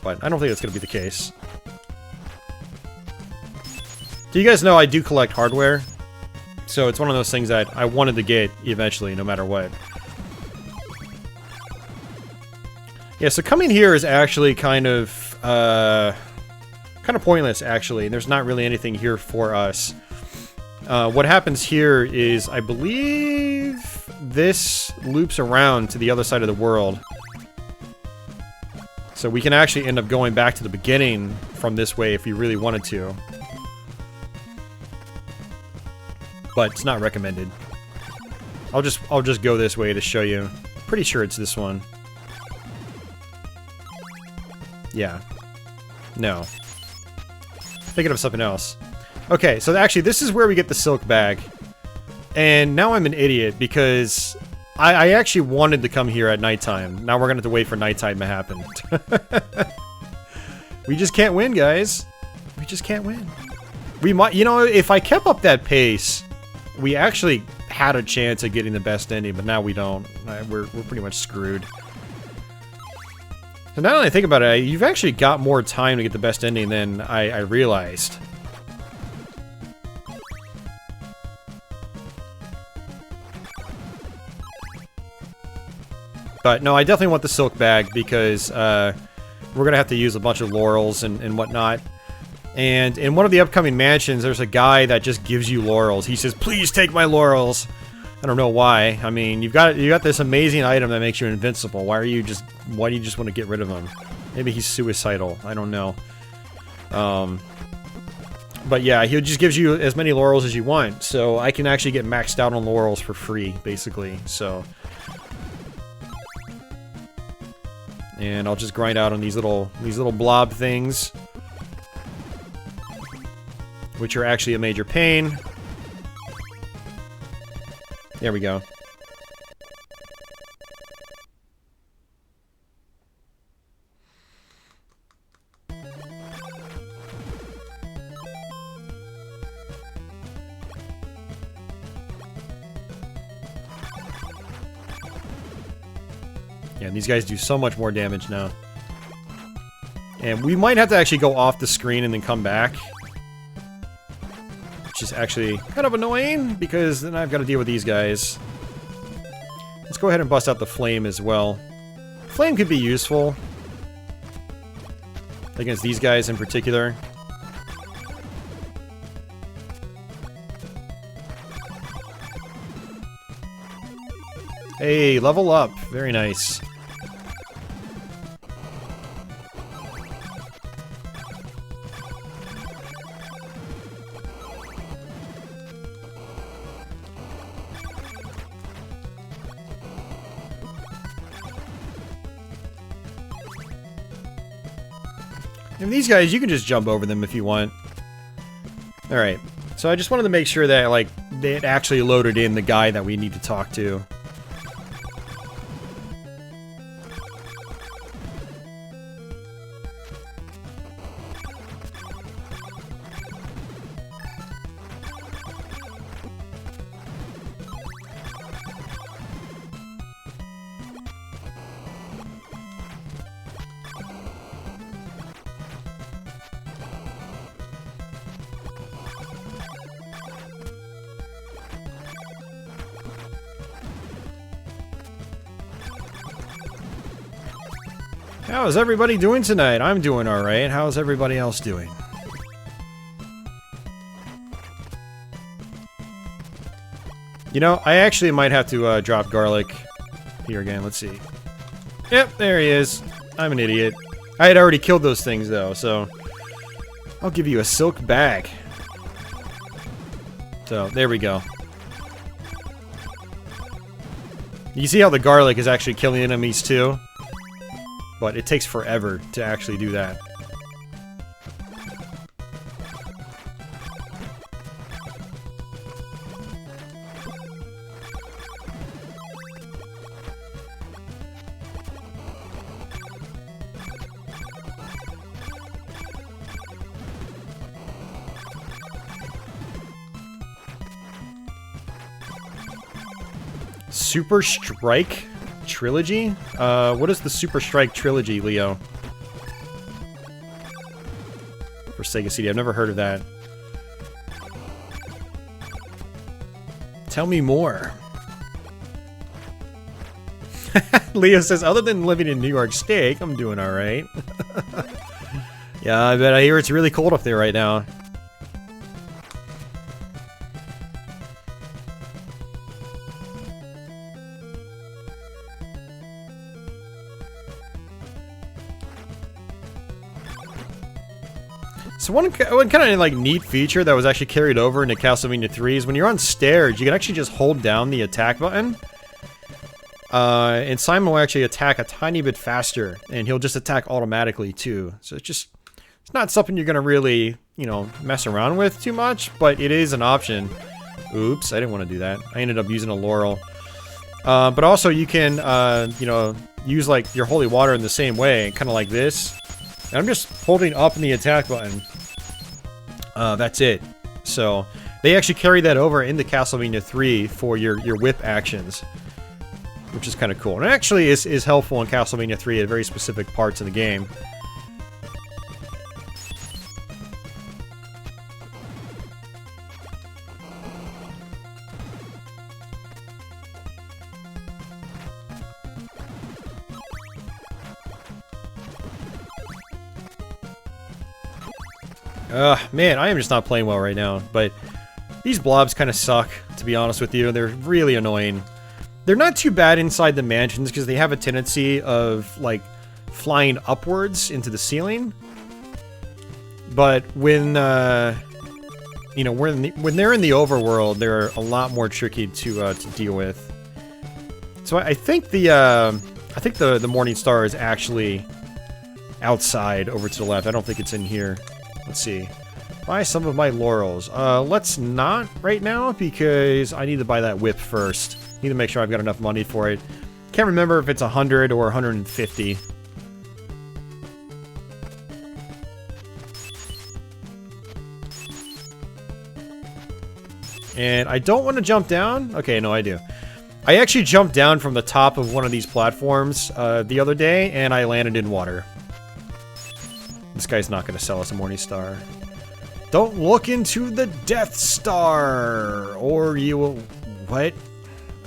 But I don't think that's going to be the case. Do you guys know I do collect hardware? So it's one of those things that I wanted to get eventually, no matter what. Yeah, so coming here is actually kind of pointless, actually. There's not really anything here for us. What happens here is, I believe, this loops around to the other side of the world. So we can actually end up going back to the beginning from this way if we really wanted to. But it's not recommended. I'll just go this way to show you. Pretty sure it's this one. Yeah. No. Thinking of something else. Okay, so actually this is where we get the silk bag. And now I'm an idiot because I actually wanted to come here at nighttime. Now we're gonna have to wait for nighttime to happen. We just can't win, guys. We just can't win. We might, you know, if I kept up that pace, we actually had a chance at getting the best ending, but now we don't. We're pretty much screwed. So now that I think about it, you've actually got more time to get the best ending than I realized. But no, I definitely want the silk bag because we're gonna have to use a bunch of laurels and whatnot. And in one of the upcoming mansions, there's a guy that just gives you laurels. He says, "Please take my laurels." I don't know why. I mean, you got this amazing item that makes you invincible. Why do you just want to get rid of him? Maybe he's suicidal. I don't know. But yeah, he just gives you as many laurels as you want. So I can actually get maxed out on laurels for free, basically. So And I'll just grind out on these little blob things, which are actually a major pain. There we go. Yeah, these guys do so much more damage now. And we might have to actually go off the screen and then come back. Which is actually kind of annoying, because then I've got to deal with these guys. Let's go ahead and bust out the flame as well. Flame could be useful against these guys in particular. Hey, level up. Very nice. And these guys, you can just jump over them if you want. Alright, so I just wanted to make sure that, like, it actually loaded in the guy that we need to talk to. How's everybody doing tonight? I'm doing alright. How's everybody else doing? You know, I actually might have to drop garlic here again. Let's see. Yep, there he is. I'm an idiot. I had already killed those things, though, so I'll give you a silk bag. So, there we go. You see how the garlic is actually killing enemies, too? But it takes forever to actually do that. Super Strike Trilogy? What is the Super Strike Trilogy, Leo? For Sega CD, I've never heard of that. Tell me more. Leo says, other than living in New York State, I'm doing alright. Yeah, I bet I hear it's really cold up there right now. So one kind of like neat feature that was actually carried over into Castlevania 3 is when you're on stairs, you can actually just hold down the attack button. And Simon will actually attack a tiny bit faster, and he'll just attack automatically too. So it's not something you're gonna really, you know, mess around with too much, but it is an option. Oops, I didn't want to do that. I ended up using a laurel. But also you can, you know, use like your holy water in the same way, kind of like this. And I'm just holding up in the attack button. That's it. So they actually carry that over into Castlevania 3 for your whip actions, which is kind of cool. And it actually is helpful in Castlevania 3 at very specific parts of the game. Man, I am just not playing well right now, but these blobs kind of suck, to be honest with you. They're really annoying. They're not too bad inside the mansions, because they have a tendency of, like, flying upwards into the ceiling. But when, you know, when they're in the overworld, they're a lot more tricky to deal with. So I think the I think the Morning Star is actually outside over to the left. I don't think it's in here. Let's see. Buy some of my laurels. Let's not right now because I need to buy that whip first. Need to make sure I've got enough money for it. Can't remember if it's 100 or 150. And I don't want to jump down. Okay, no, I do. I actually jumped down from the top of one of these platforms the other day, and I landed in water. This guy's not going to sell us a Morning Star. Don't look into the Death Star, or you will... What?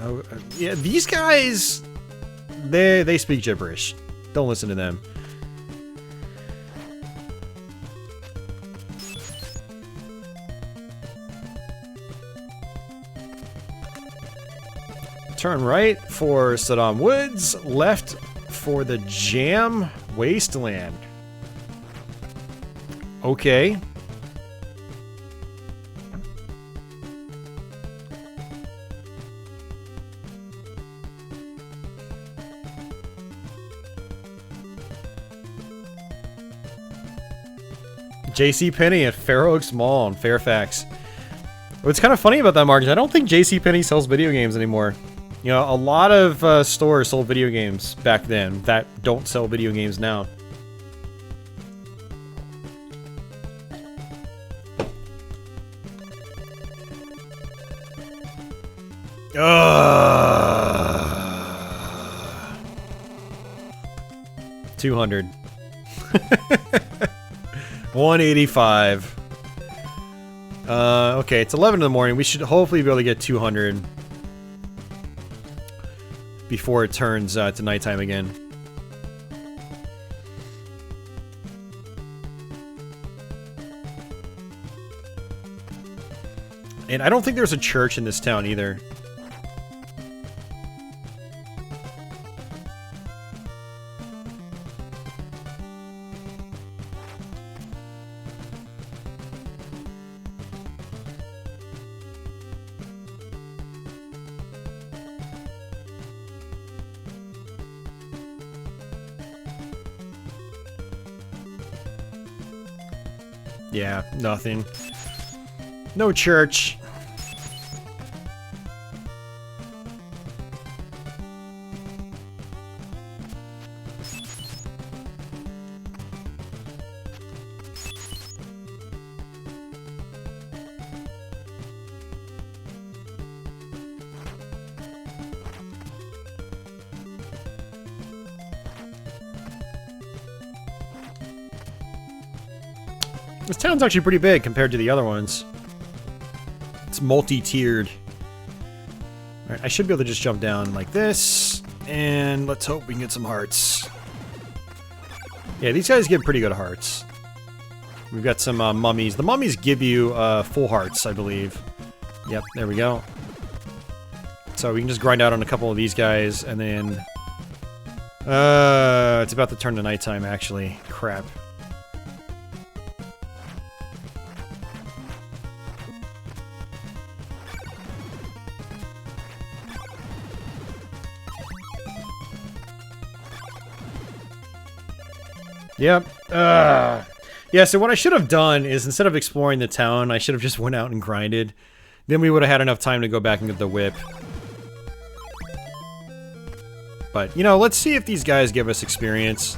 Oh, yeah, these guys... They speak gibberish. Don't listen to them. Turn right for Saddam Woods, left for the Jam Wasteland. Okay. JCPenney at Fair Oaks Mall in Fairfax. What's kind of funny about that, Mark, is I don't think JCPenney sells video games anymore. You know, a lot of stores sold video games back then that don't sell video games now. Ugh. 200. 185. Okay, it's 11 in the morning. We should hopefully be able to get 200 before it turns to nighttime again. And I don't think there's a church in this town either. Yeah, nothing. No church. This town's actually pretty big compared to the other ones. It's multi-tiered. Alright, I should be able to just jump down like this. And let's hope we can get some hearts. Yeah, these guys give pretty good hearts. We've got some mummies. The mummies give you full hearts, I believe. Yep, there we go. So we can just grind out on a couple of these guys, and then... it's about to turn to nighttime, actually. Crap. Yep. Yeah, so what I should have done is, instead of exploring the town, I should have just went out and grinded. Then we would have had enough time to go back and get the whip. But, you know, let's see if these guys give us experience.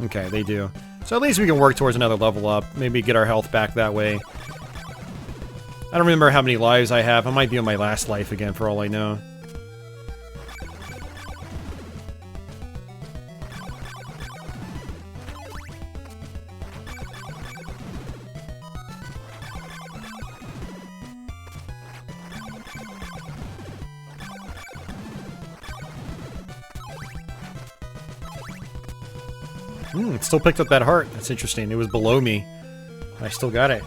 Okay, they do. So at least we can work towards another level up. Maybe get our health back that way. I don't remember how many lives I have. I might be on my last life again, for all I know. It still picked up that heart. That's interesting. It was below me. I still got it.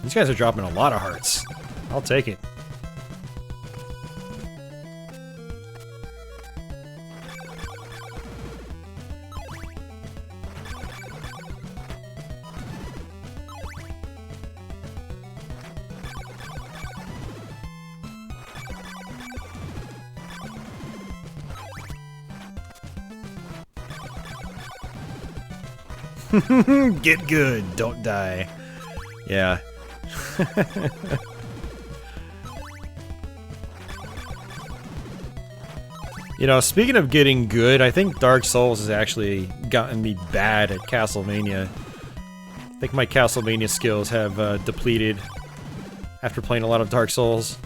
These guys are dropping a lot of hearts. I'll take it. Get good, don't die. Yeah. You know, speaking of getting good, I think Dark Souls has actually gotten me bad at Castlevania. I think my Castlevania skills have depleted after playing a lot of Dark Souls.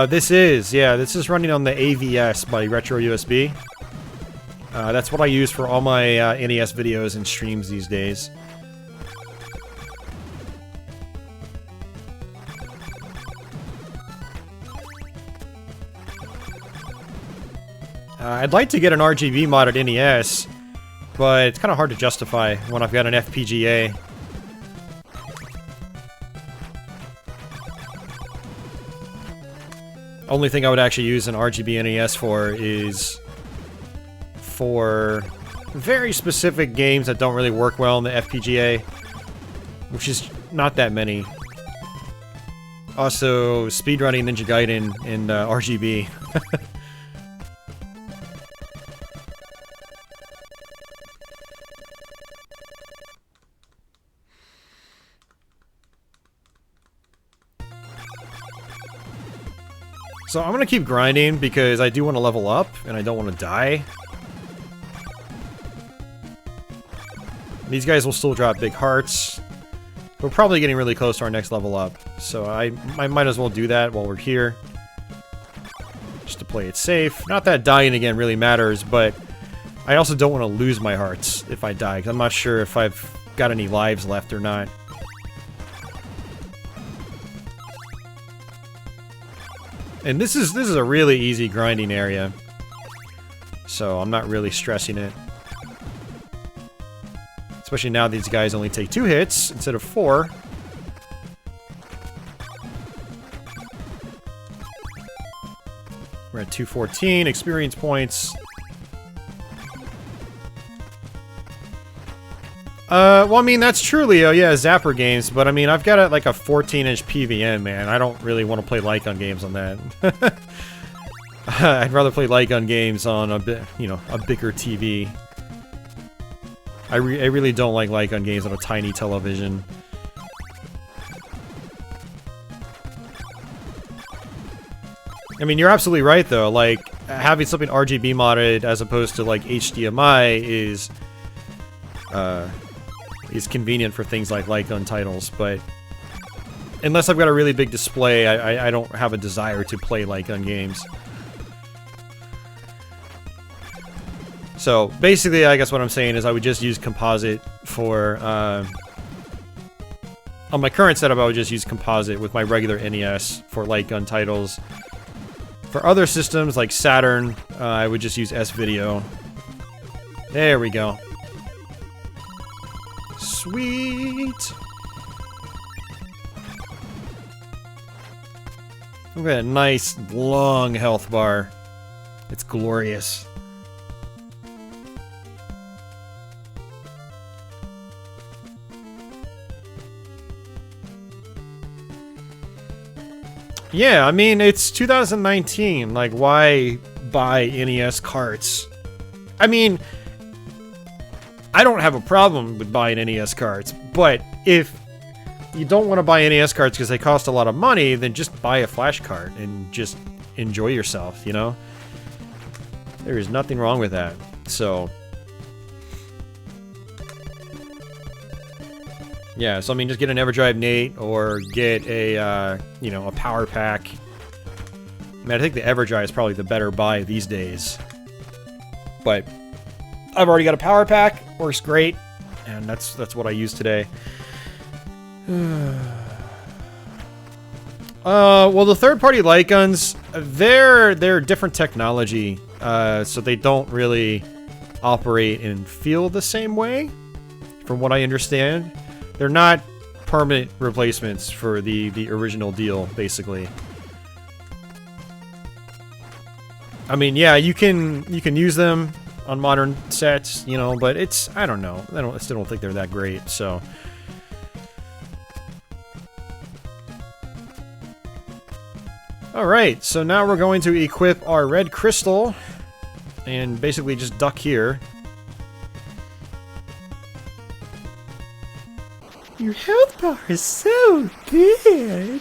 This is running on the AVS by Retro USB. That's what I use for all my NES videos and streams these days. I'd like to get an RGB modded NES, but it's kind of hard to justify when I've got an FPGA. Only thing I would actually use an RGB NES for is for very specific games that don't really work well in the FPGA, which is not that many. Also, speedrunning Ninja Gaiden in RGB. So I'm gonna keep grinding because I do want to level up and I don't want to die. These guys will still drop big hearts. We're probably getting really close to our next level up, so I might as well do that while we're here. Just to play it safe. Not that dying again really matters, but I also don't want to lose my hearts if I die, because I'm not sure if I've got any lives left or not. And this is a really easy grinding area, so I'm not really stressing it. Especially now these guys only take 2 hits instead of 4. We're at 214 experience points. Well, I mean, that's true, Leo. Yeah, Zapper games, but I mean, I've got like a 14-inch PVM, man. I don't really want to play light gun games on that. I'd rather play light gun games on a bit, you know, a bigger TV. I really don't like light gun games on a tiny television. I mean, you're absolutely right, though. Like, having something RGB modded as opposed to like HDMI is convenient for things like light gun titles, but unless I've got a really big display, I don't have a desire to play light gun games. So basically, I guess what I'm saying is I would just use composite for on my current setup. I would just use composite with my regular NES for light gun titles. For other systems like Saturn, I would just use S-Video. There we go. Sweet! Look at that nice, long health bar. It's glorious. Yeah, I mean, it's 2019. Like, why buy NES carts? I mean, I don't have a problem with buying NES carts, but if you don't want to buy NES carts because they cost a lot of money, then just buy a flash cart and just enjoy yourself, you know? There is nothing wrong with that. So yeah, so I mean, just get an EverDrive Nate or get a, you know, a power pack. I mean, I think the EverDrive is probably the better buy these days. But I've already got a power pack. Works great. And that's what I use today. Well, the third-party light guns, they're different technology, so they don't really operate and feel the same way, from what I understand. They're not permanent replacements for the original deal, basically. I mean, yeah, you can use them on modern sets, you know, but it's, I don't know. I still don't think they're that great, so. Alright, so now we're going to equip our red crystal and basically just duck here. Your health bar is so big.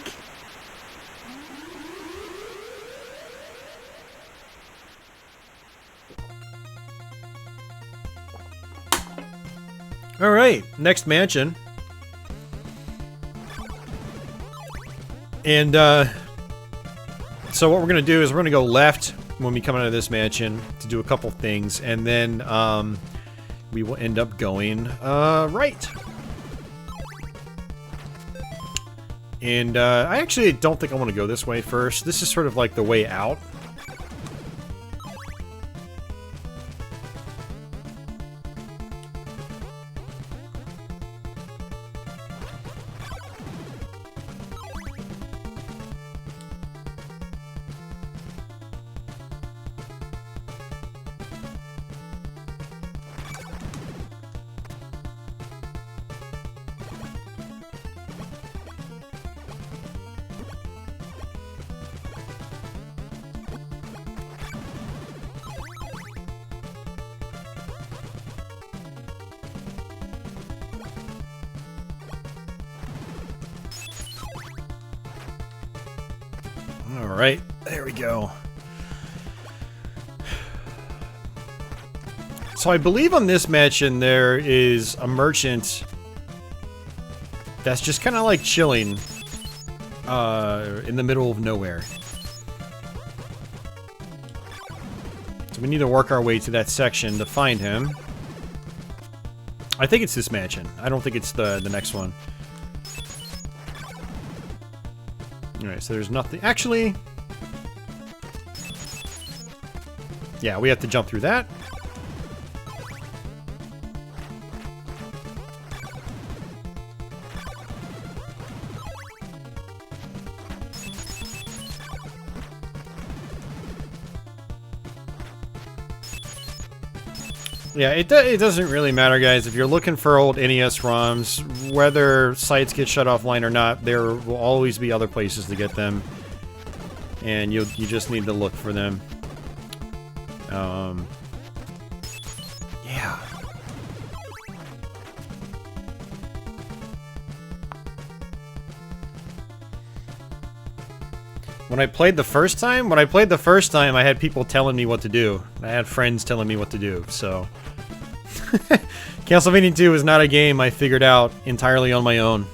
Alright, next mansion. And, so what we're going to do is we're going to go left when we come out of this mansion to do a couple things, and then, we will end up going, right. And, I actually don't think I want to go this way first. This is sort of like the way out. Alright, there we go. So I believe on this mansion there is a merchant that's just kind of like chilling in the middle of nowhere. So we need to work our way to that section to find him. I think it's this mansion. I don't think it's the next one. Alright, so there's nothing. Actually, yeah, we have to jump through that. Yeah, it doesn't really matter, guys. If you're looking for old NES ROMs, whether sites get shut offline or not, there will always be other places to get them. And you just need to look for them. Yeah. When I played the first time, I had people telling me what to do. I had friends telling me what to do, so... Castlevania II is not a game I figured out entirely on my own.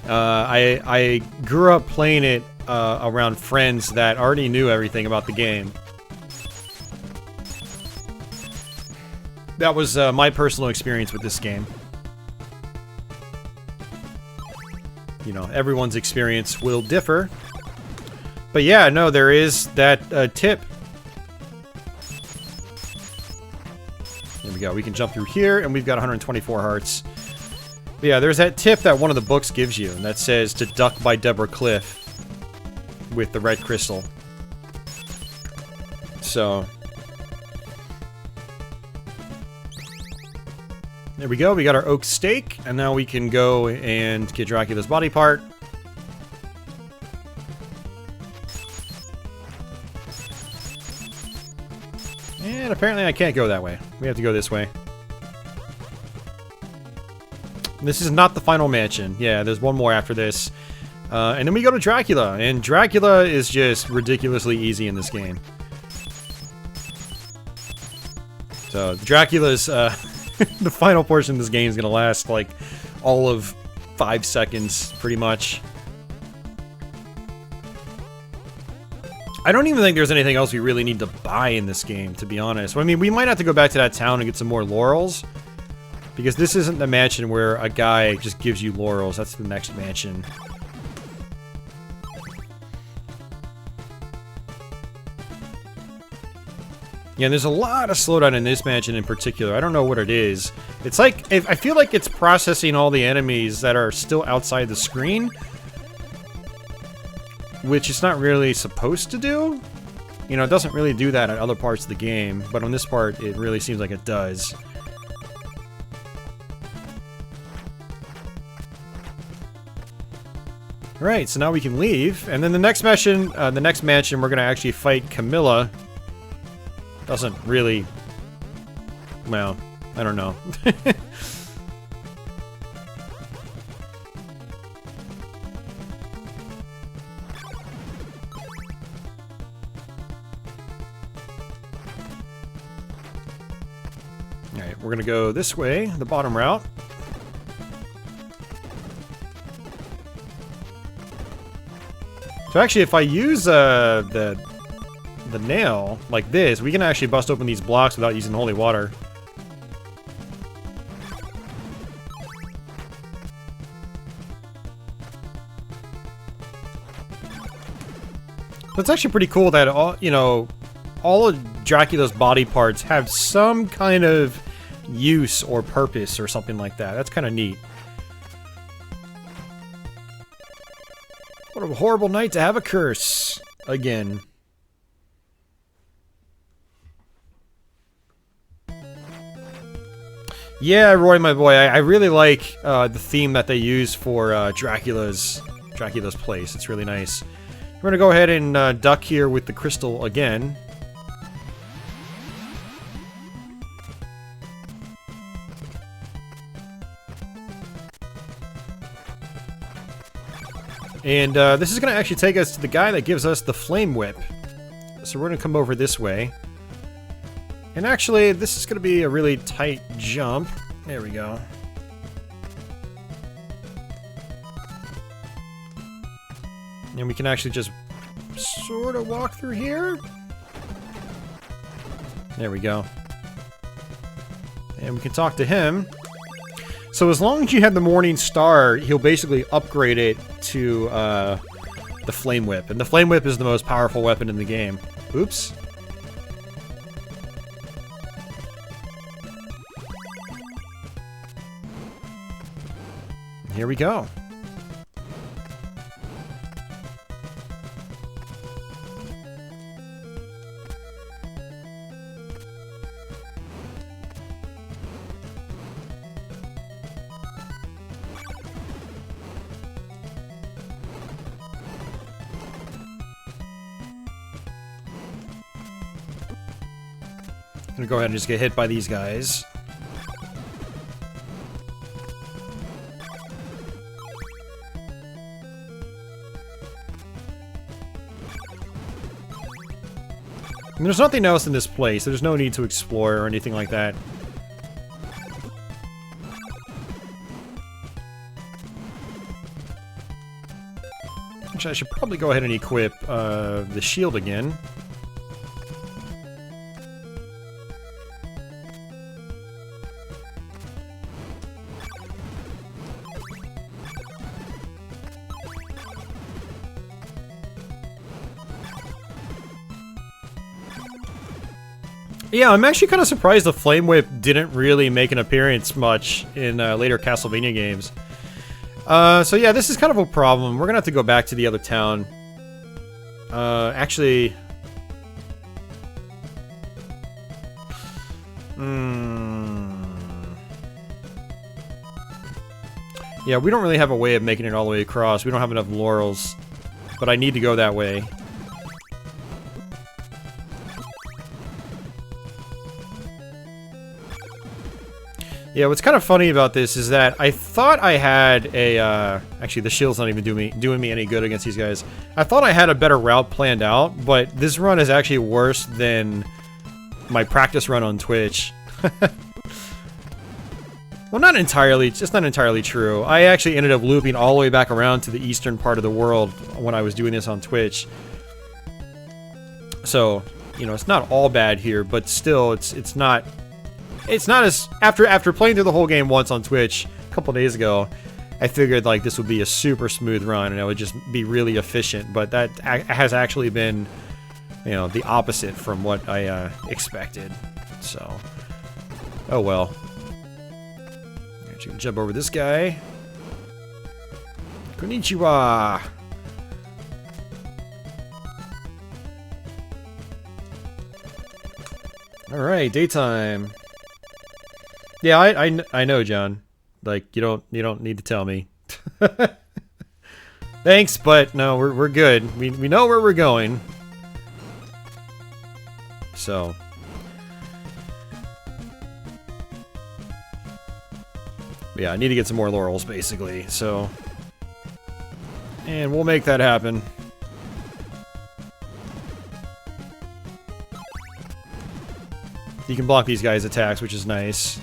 I grew up playing it around friends that already knew everything about the game. That was my personal experience with this game. You know, everyone's experience will differ. But yeah, no, there is that tip. There we go. We can jump through here, and we've got 124 hearts. But yeah, there's that tip that one of the books gives you, and that says to duck by Deborah Cliff with the red crystal. So there we go. We got our oak stake, and now we can go and get Dracula's body part. And apparently I can't go that way. We have to go this way. This is not the final mansion. Yeah, there's one more after this. And then we go to Dracula. And Dracula is just ridiculously easy in this game. So, Dracula's, the final portion of this game is going to last, like, all of 5 seconds, pretty much. I don't even think there's anything else we really need to buy in this game, to be honest. I mean, we might have to go back to that town and get some more laurels. Because this isn't the mansion where a guy just gives you laurels. That's the next mansion. Yeah, and there's a lot of slowdown in this mansion in particular. I don't know what it is. It's like, I feel like it's processing all the enemies that are still outside the screen. Which it's not really supposed to do. You know, it doesn't really do that in other parts of the game. But on this part, it really seems like it does. Alright, so now we can leave. And then the next mansion, we're gonna actually fight Camilla. Doesn't really... Well, I don't know. Alright, we're gonna go this way, the bottom route. So actually, if I use the nail like this, we can actually bust open these blocks without using holy water. So it's actually pretty cool that all of Dracula's body parts have some kind of use or purpose or something like that. That's kind of neat. What a horrible night to have a curse again. Yeah, Roy, my boy, I really like the theme that they use for Dracula's place. It's really nice. We're gonna go ahead and duck here with the crystal again. And this is gonna actually take us to the guy that gives us the flame whip. So we're gonna come over this way. And actually, this is gonna be a really tight jump. There we go. And we can actually just sort of walk through here. There we go. And we can talk to him. So as long as you have the Morning Star, he'll basically upgrade it to the Flame Whip. And the Flame Whip is the most powerful weapon in the game. Oops. Here we go. I'm gonna go ahead and just get hit by these guys. And there's nothing else in this place. There's no need to explore or anything like that. Actually, I should probably go ahead and equip the shield again. Yeah, I'm actually kind of surprised the Flame Whip didn't really make an appearance much in later Castlevania games. So yeah, this is kind of a problem. We're gonna have to go back to the other town. Actually... Yeah, we don't really have a way of making it all the way across. We don't have enough laurels. But I need to go that way. Yeah, what's kind of funny about this is that I thought I had a, actually the shield's not even doing me any good against these guys. I thought I had a better route planned out, but this run is actually worse than my practice run on Twitch. Well, not entirely, it's not entirely true. I actually ended up looping all the way back around to the eastern part of the world when I was doing this on Twitch. So, you know, it's not all bad here, but still, it's not as after playing through the whole game once on Twitch a couple days ago. I figured like this would be a super smooth run and it would just be really efficient, but that has actually been, you know, the opposite from what I expected. So, oh well. You can jump over this guy. Konnichiwa. All right, daytime. Yeah, I know, John. Like you don't need to tell me. Thanks, but no, we're good. We know where we're going. So. Yeah, I need to get some more laurels, basically, so... And we'll make that happen. You can block these guys' attacks, which is nice.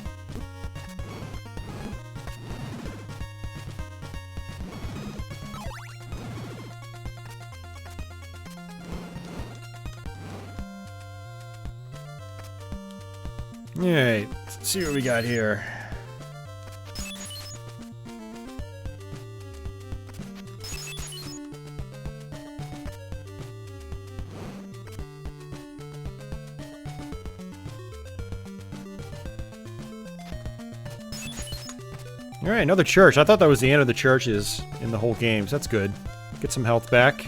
Alright, let's see what we got here. Alright, another church. I thought that was the end of the churches in the whole game, so that's good. Get some health back.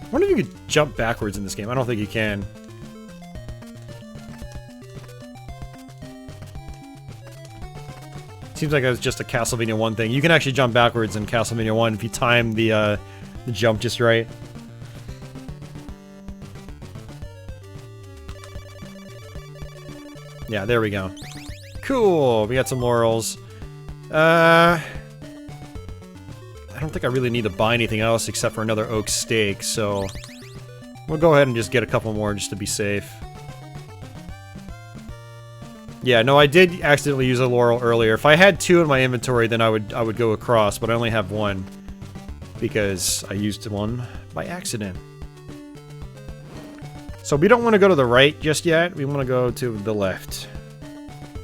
I wonder if you could jump backwards in this game. I don't think you can. Seems like it was just a Castlevania 1 thing. You can actually jump backwards in Castlevania 1 if you time the jump just right. Yeah, there we go. Cool, we got some laurels. I don't think I really need to buy anything else except for another oak stake, so... We'll go ahead and just get a couple more just to be safe. Yeah, no, I did accidentally use a laurel earlier. If I had 2 in my inventory, then I would go across, but I only have 1. Because I used 1 by accident. So we don't want to go to the right just yet. We want to go to the left.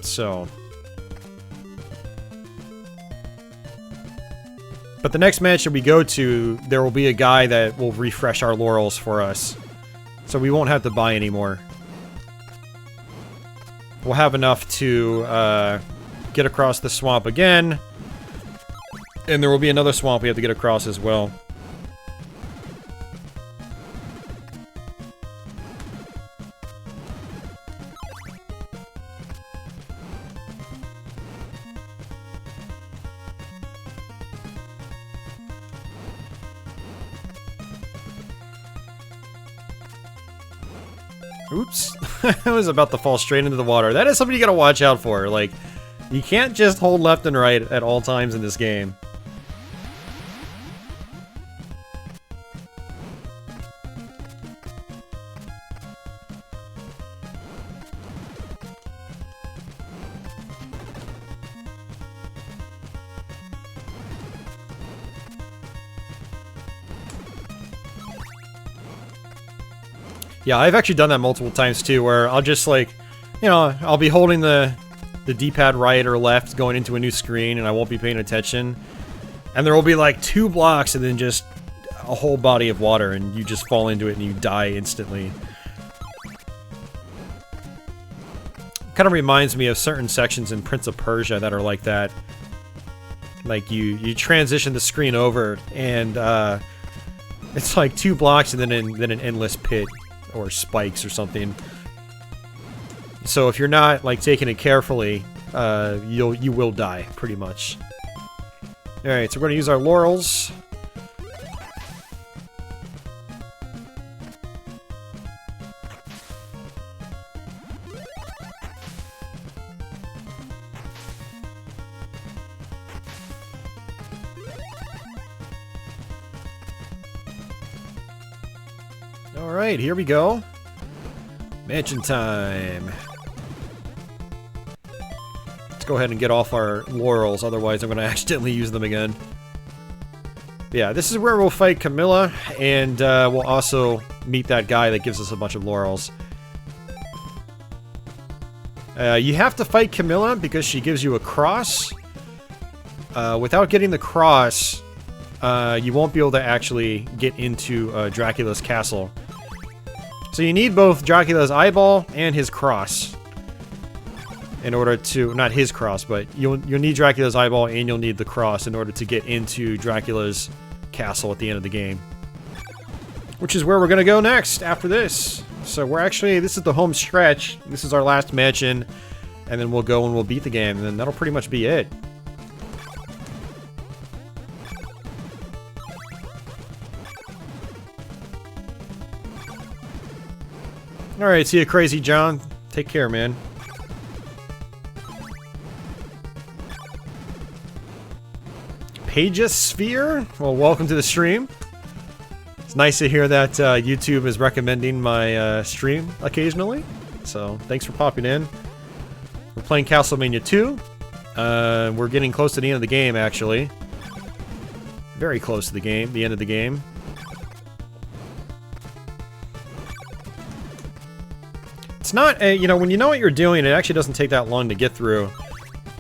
So... But the next mansion we go to, there will be a guy that will refresh our laurels for us. So we won't have to buy anymore. We'll have enough to get across the swamp again. And there will be another swamp we have to get across as well. Oops. I was about to fall straight into the water. That is something you gotta watch out for. Like, you can't just hold left and right at all times in this game. Yeah, I've actually done that multiple times too, where I'll just like, you know, I'll be holding the D-pad right or left going into a new screen and I won't be paying attention. And there will be like 2 blocks and then just a whole body of water and you just fall into it and you die instantly. Kind of reminds me of certain sections in Prince of Persia that are like that. Like you transition the screen over and it's like 2 blocks and then an endless pit. Or spikes or something. So if you're not like taking it carefully, you will die pretty much. All right, so we're gonna use our laurels. Alright, here we go. Mansion time. Let's go ahead and get off our laurels, otherwise I'm going to accidentally use them again. Yeah, this is where we'll fight Camilla, and we'll also meet that guy that gives us a bunch of laurels. You have to fight Camilla because she gives you a cross. Without getting the cross, you won't be able to actually get into Dracula's castle. So you need both Dracula's eyeball and his cross in order to... not his cross, but you'll need Dracula's eyeball and you'll need the cross in order to get into Dracula's castle at the end of the game. Which is where we're gonna go next after this. So we're actually... this is the home stretch. This is our last mansion. And then we'll go and we'll beat the game. And then that'll pretty much be it. Alright, see you, Crazy John. Take care, man. Pages Sphere? Well, welcome to the stream. It's nice to hear that YouTube is recommending my stream occasionally. So, thanks for popping in. We're playing Castlevania II. We're getting close to the end of the game, actually. Very close to the game, the end of the game. It's not, you know, when you know what you're doing, it actually doesn't take that long to get through.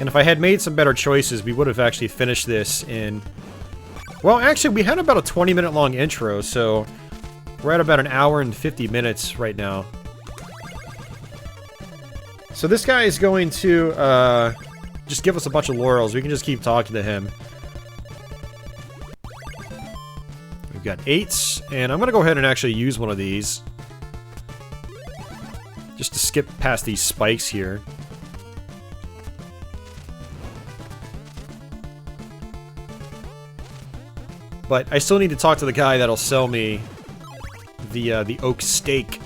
And if I had made some better choices, we would have actually finished this in... well, actually, we had about a 20-minute long intro, so we're at about an hour and 50 minutes right now. So this guy is going to just give us a bunch of laurels. We can just keep talking to him. We've got 8s, and I'm going to go ahead and actually use one of these. Just to skip past these spikes here. But I still need to talk to the guy that'll sell me the oak steak.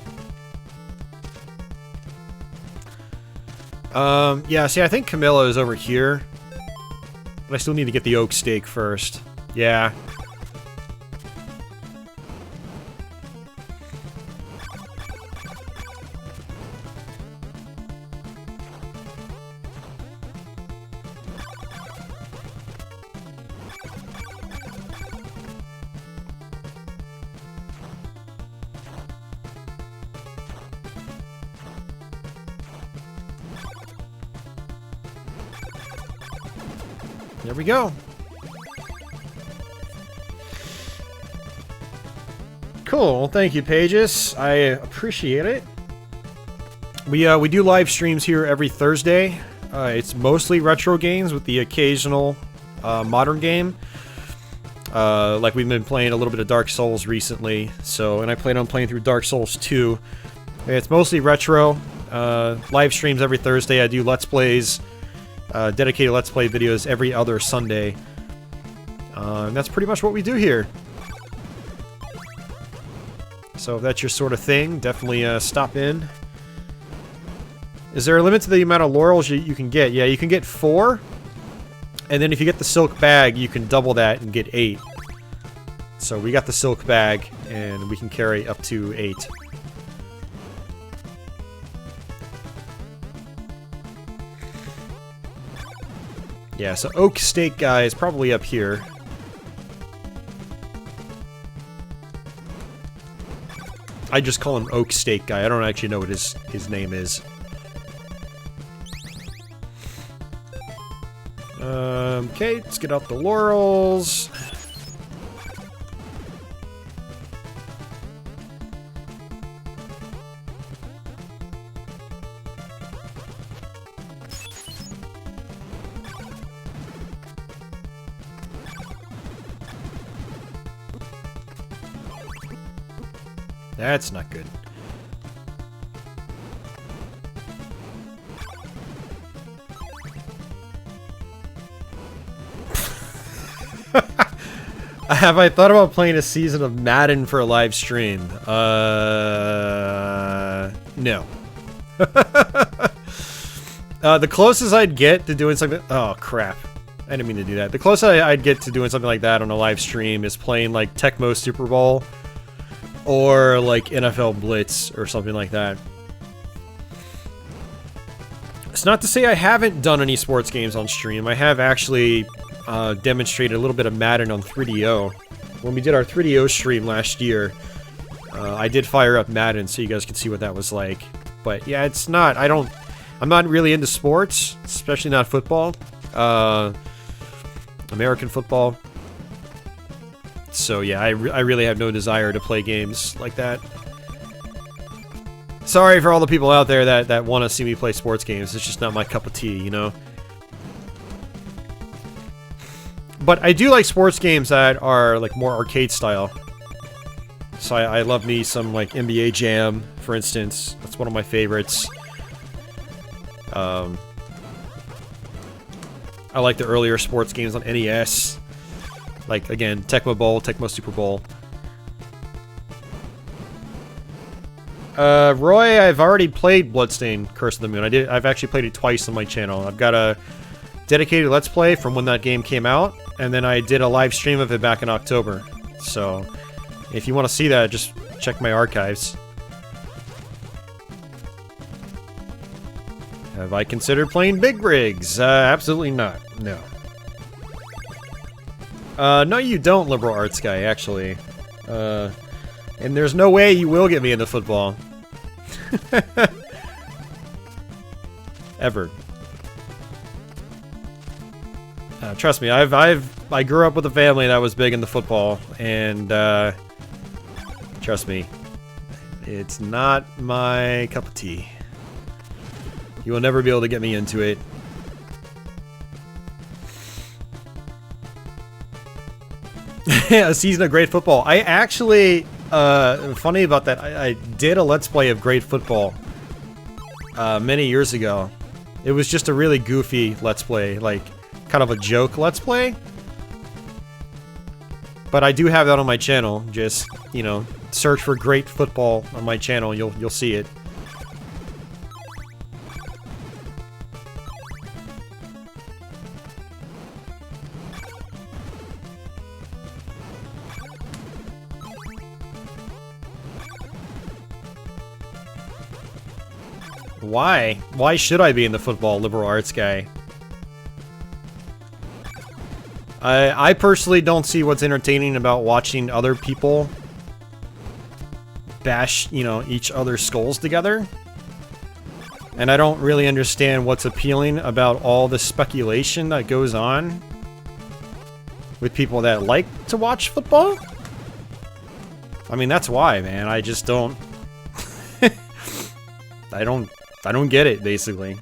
Yeah, see, I think Camilla is over here. But I still need to get the oak steak first. Yeah. There we go. Cool. Well, thank you, Pages. I appreciate it. We do live streams here every Thursday. It's mostly retro games with the occasional modern game. Like we've been playing a little bit of Dark Souls recently. So, and I plan on playing through Dark Souls 2. It's mostly retro. Live streams every Thursday. I do Let's Plays. Dedicated Let's Play videos every other Sunday. And that's pretty much what we do here. So if that's your sort of thing, definitely stop in. Is there a limit to the amount of laurels you can get? Yeah, you can get 4. And then if you get the silk bag, you can double that and get 8. So we got the silk bag, and we can carry up to 8. Yeah, so Oak Steak guy is probably up here. I just call him Oak Steak guy. I don't actually know what his name is. Okay, let's get out the laurels. That's not good. Have I thought about playing a season of Madden for a live stream? No. The closest I'd get to doing something... oh, crap. I didn't mean to do that. The closest I'd get to doing something like that on a live stream is playing, like, Tecmo Super Bowl. Or, like, NFL Blitz or something like that. It's not to say I haven't done any sports games on stream. I have actually demonstrated a little bit of Madden on 3DO. When we did our 3DO stream last year, I did fire up Madden so you guys could see what that was like. But yeah, it's not, I'm not really into sports, especially not football. American football. So yeah, I really have no desire to play games like that. Sorry for all the people out there that want to see me play sports games. It's just not my cup of tea, you know? But I do like sports games that are, like, more arcade style. So I love me some, like, NBA Jam, for instance. That's one of my favorites. I like the earlier sports games on NES. Like, again, Tecmo Bowl, Tecmo Super Bowl. Roy, I've already played Bloodstained Curse of the Moon. I've actually played it twice on my channel. I've got a dedicated Let's Play from when that game came out, and then I did a live stream of it back in October. So, if you want to see that, just check my archives. Have I considered playing Big Rigs? Absolutely not. No. No you don't, liberal arts guy, actually. And there's no way you will get me into football. Ever. Trust me, I grew up with a family that was big into football, and trust me, it's not my cup of tea. You will never be able to get me into it. A season of great football. I actually, funny about that, I did a Let's Play of great football many years ago. It was just a really goofy Let's Play, like, kind of a joke Let's Play. But I do have that on my channel. Just, you know, search for great football on my channel, you'll see it. Why? Why should I be in the football, liberal arts guy? I personally don't see what's entertaining about watching other people bash, you know, each other's skulls together. And I don't really understand what's appealing about all the speculation that goes on with people that like to watch football. I mean, that's why, man. I just don't... I don't get it, basically.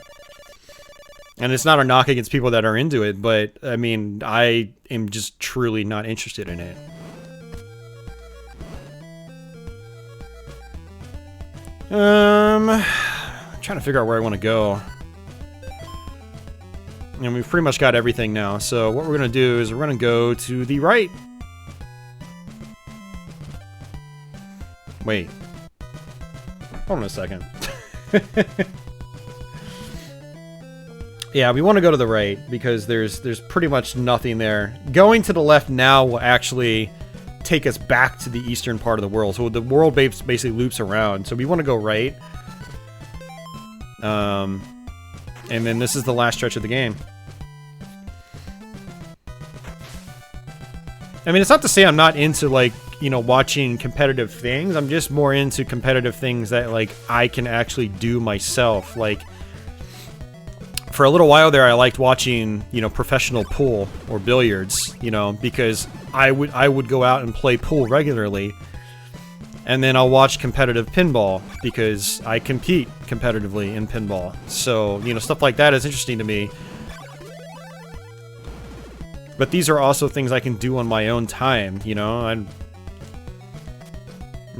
And it's not a knock against people that are into it, but, I mean, I am just truly not interested in it. I'm trying to figure out where I want to go. And we've pretty much got everything now, so what we're going to do is we're going to go to the right. Wait. Hold on a second. Yeah, we want to go to the right because there's pretty much nothing there. Going to the left now will actually take us back to the eastern part of the world. So the world basically loops around. So we want to go right. And then this is the last stretch of the game. I mean, it's not to say I'm not into, like, you know, watching competitive things. I'm just more into competitive things that, like, I can actually do myself. Like, for a little while there, I liked watching, you know, professional pool or billiards, you know, because I would go out and play pool regularly. And then I'll watch competitive pinball because I compete competitively in pinball. So, you know, stuff like that is interesting to me. But these are also things I can do on my own time, you know, and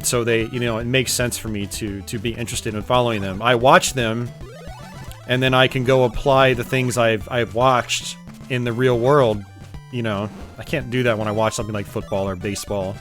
so they, you know, it makes sense for me to be interested in following them. I watch them, and then I can go apply the things I've watched in the real world, you know. I can't do that when I watch something like football or baseball.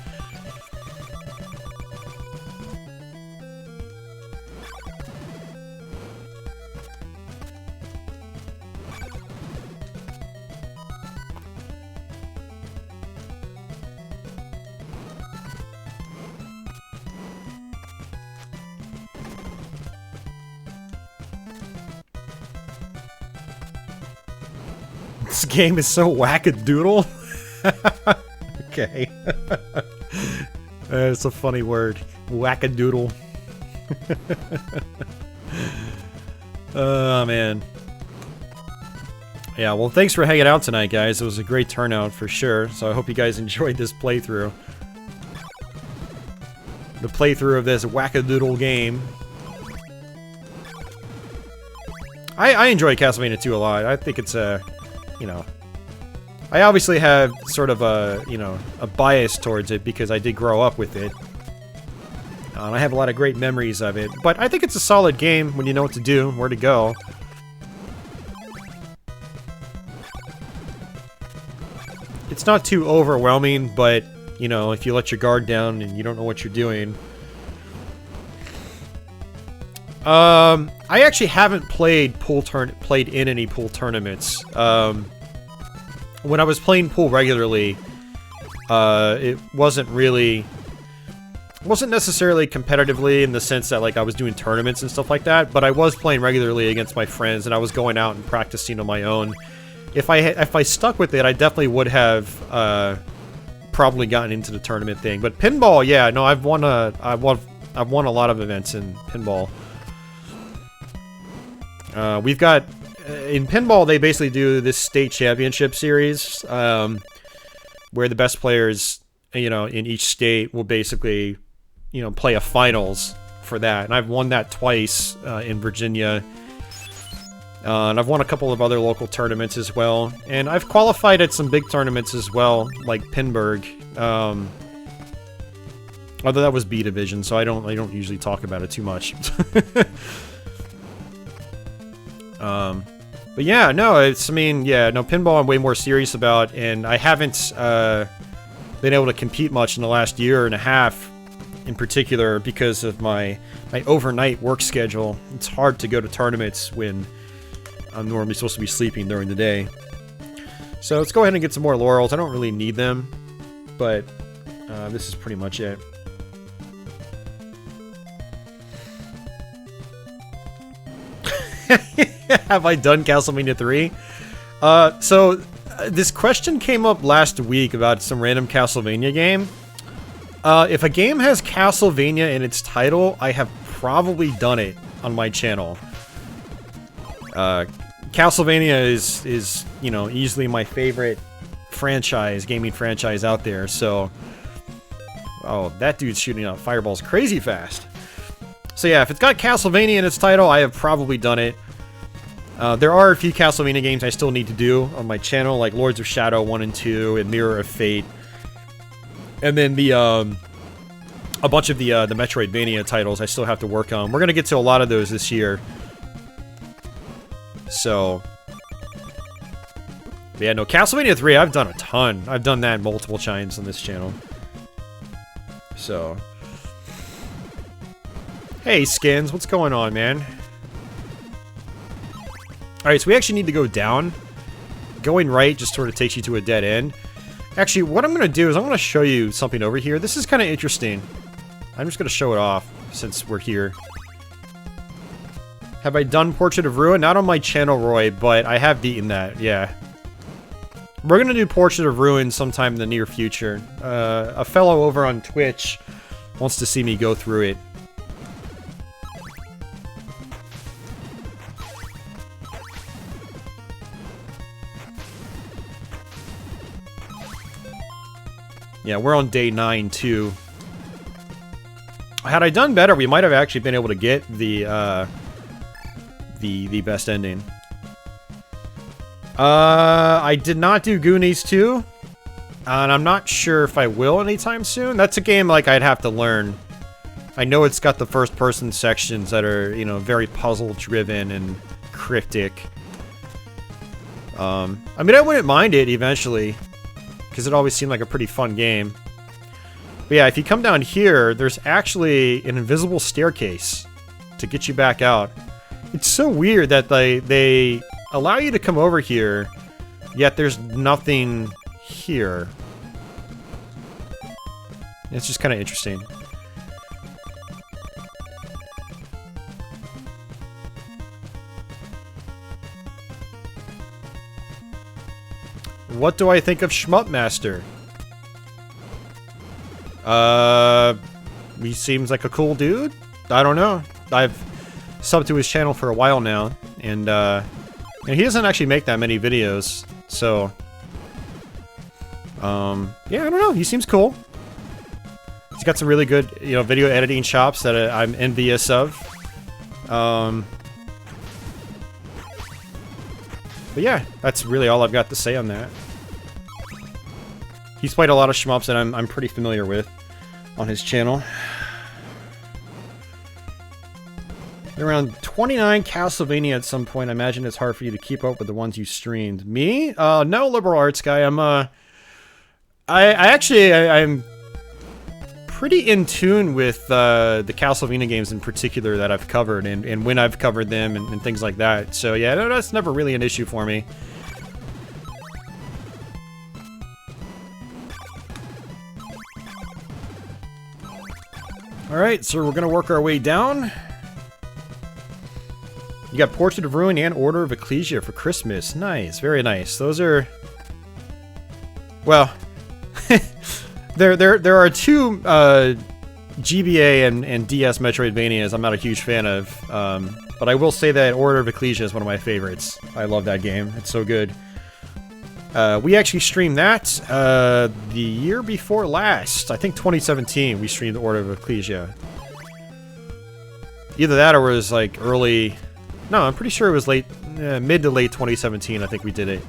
This game is so wackadoodle. Okay. It's a funny word. Wackadoodle. Oh, man. Yeah, well, thanks for hanging out tonight, guys. It was a great turnout for sure, so I hope you guys enjoyed this playthrough. The playthrough of this wackadoodle game. I enjoy Castlevania 2 a lot. I think it's a, you know... I obviously have sort of a, you know, a bias towards it because I did grow up with it. And I have a lot of great memories of it. But I think it's a solid game when you know what to do, where to go. It's not too overwhelming, but, you know, if you let your guard down and you don't know what you're doing... I actually haven't played in any pool tournaments. When I was playing pool regularly, it wasn't necessarily competitively in the sense that, like, I was doing tournaments and stuff like that, but I was playing regularly against my friends, and I was going out and practicing on my own. If I stuck with it, I definitely would have, probably gotten into the tournament thing. But pinball, yeah, no, I've won a lot of events in pinball. We've got... in pinball, they basically do this state championship series, where the best players, you know, in each state will basically, you know, play a finals for that. And I've won that twice, in Virginia. And I've won a couple of other local tournaments as well. And I've qualified at some big tournaments as well, like Pinburg. Although that was B division, so I don't usually talk about it too much. But yeah, no, pinball I'm way more serious about, and I haven't, been able to compete much in the last year and a half, in particular, because of my overnight work schedule. It's hard to go to tournaments when I'm normally supposed to be sleeping during the day. So let's go ahead and get some more laurels. I don't really need them, but, this is pretty much it. Have I done Castlevania 3? This question came up last week about some random Castlevania game. If a game has Castlevania in its title, I have probably done it on my channel. Castlevania is, you know, easily my favorite gaming franchise out there, so... Oh, that dude's shooting out fireballs crazy fast. So yeah, if it's got Castlevania in its title, I have probably done it. There are a few Castlevania games I still need to do on my channel, like Lords of Shadow 1 and 2, and Mirror of Fate. And then a bunch of the Metroidvania titles I still have to work on. We're gonna get to a lot of those this year. So... But yeah, no, Castlevania 3, I've done a ton. I've done that multiple times on this channel. So... Hey, Skins, what's going on, man? Alright, so we actually need to go down. Going right just sort of takes you to a dead end. Actually, what I'm going to do is I'm going to show you something over here. This is kind of interesting. I'm just going to show it off since we're here. Have I done Portrait of Ruin? Not on my channel, Roy, but I have beaten that, yeah. We're going to do Portrait of Ruin sometime in the near future. A fellow over on Twitch wants to see me go through it. Yeah, we're on day 9, too. Had I done better, we might have actually been able to get the best ending. I did not do Goonies 2. And I'm not sure if I will anytime soon. That's a game, like, I'd have to learn. I know it's got the first-person sections that are, you know, very puzzle-driven and cryptic. I mean, I wouldn't mind it eventually, because it always seemed like a pretty fun game. But yeah, if you come down here, there's actually an invisible staircase to get you back out. It's so weird that they allow you to come over here, yet there's nothing here. It's just kind of interesting. What do I think of Shmup Master? He seems like a cool dude. I don't know. I've subbed to his channel for a while now, and he doesn't actually make that many videos, so yeah, I don't know. He seems cool. He's got some really good, you know, video editing chops that I'm envious of. But yeah, that's really all I've got to say on that. He's played a lot of shmups that I'm pretty familiar with on his channel. Around 29 Castlevania at some point. I imagine it's hard for you to keep up with the ones you streamed. Me? No, liberal arts guy. I'm pretty in tune with the Castlevania games in particular that I've covered, and when I've covered them, and things like that. So yeah, that's never really an issue for me. Alright, so we're gonna work our way down. You got Portrait of Ruin and Order of Ecclesia for Christmas. Nice, very nice. Those are... well... there are two GBA and DS Metroidvanias I'm not a huge fan of. But I will say that Order of Ecclesia is one of my favorites. I love that game. It's so good. We actually streamed that the year before last. I think 2017 we streamed Order of Ecclesia. Either that or it was like early... no, I'm pretty sure it was late, mid to late 2017 I think we did it.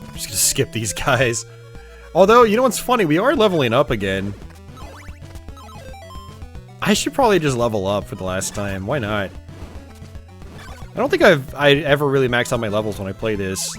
I'm just gonna skip these guys. Although, you know what's funny? We are leveling up again. I should probably just level up for the last time. Why not? I don't think I ever really maxed out my levels when I play this.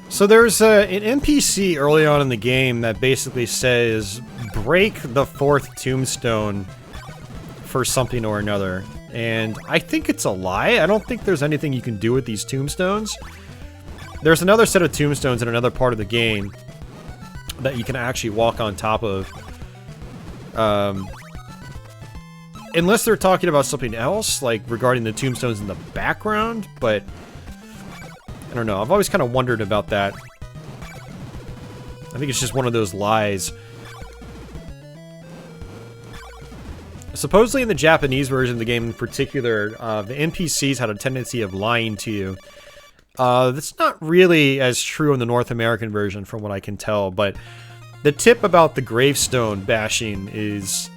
So there's an NPC early on in the game that basically says, break the 4th tombstone for something or another. And I think it's a lie. I don't think there's anything you can do with these tombstones. There's another set of tombstones in another part of the game that you can actually walk on top of. Unless they're talking about something else, like regarding the tombstones in the background, but... I don't know, I've always kind of wondered about that. I think it's just one of those lies. Supposedly in the Japanese version of the game in particular, the NPCs had a tendency of lying to you. That's not really as true in the North American version from what I can tell, but the tip about the gravestone bashing is,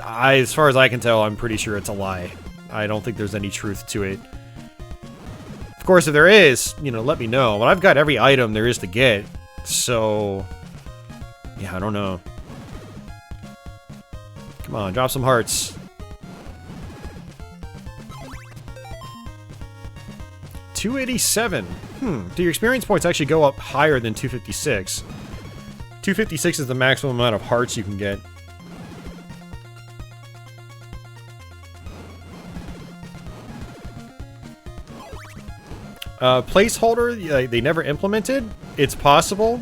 as far as I can tell, I'm pretty sure it's a lie. I don't think there's any truth to it. Of course, if there is, you know, let me know. But I've got every item there is to get, so... yeah, I don't know. Come on, drop some hearts. 287. Do your experience points actually go up higher than 256? 256 is the maximum amount of hearts you can get. Placeholder, they never implemented. It's possible.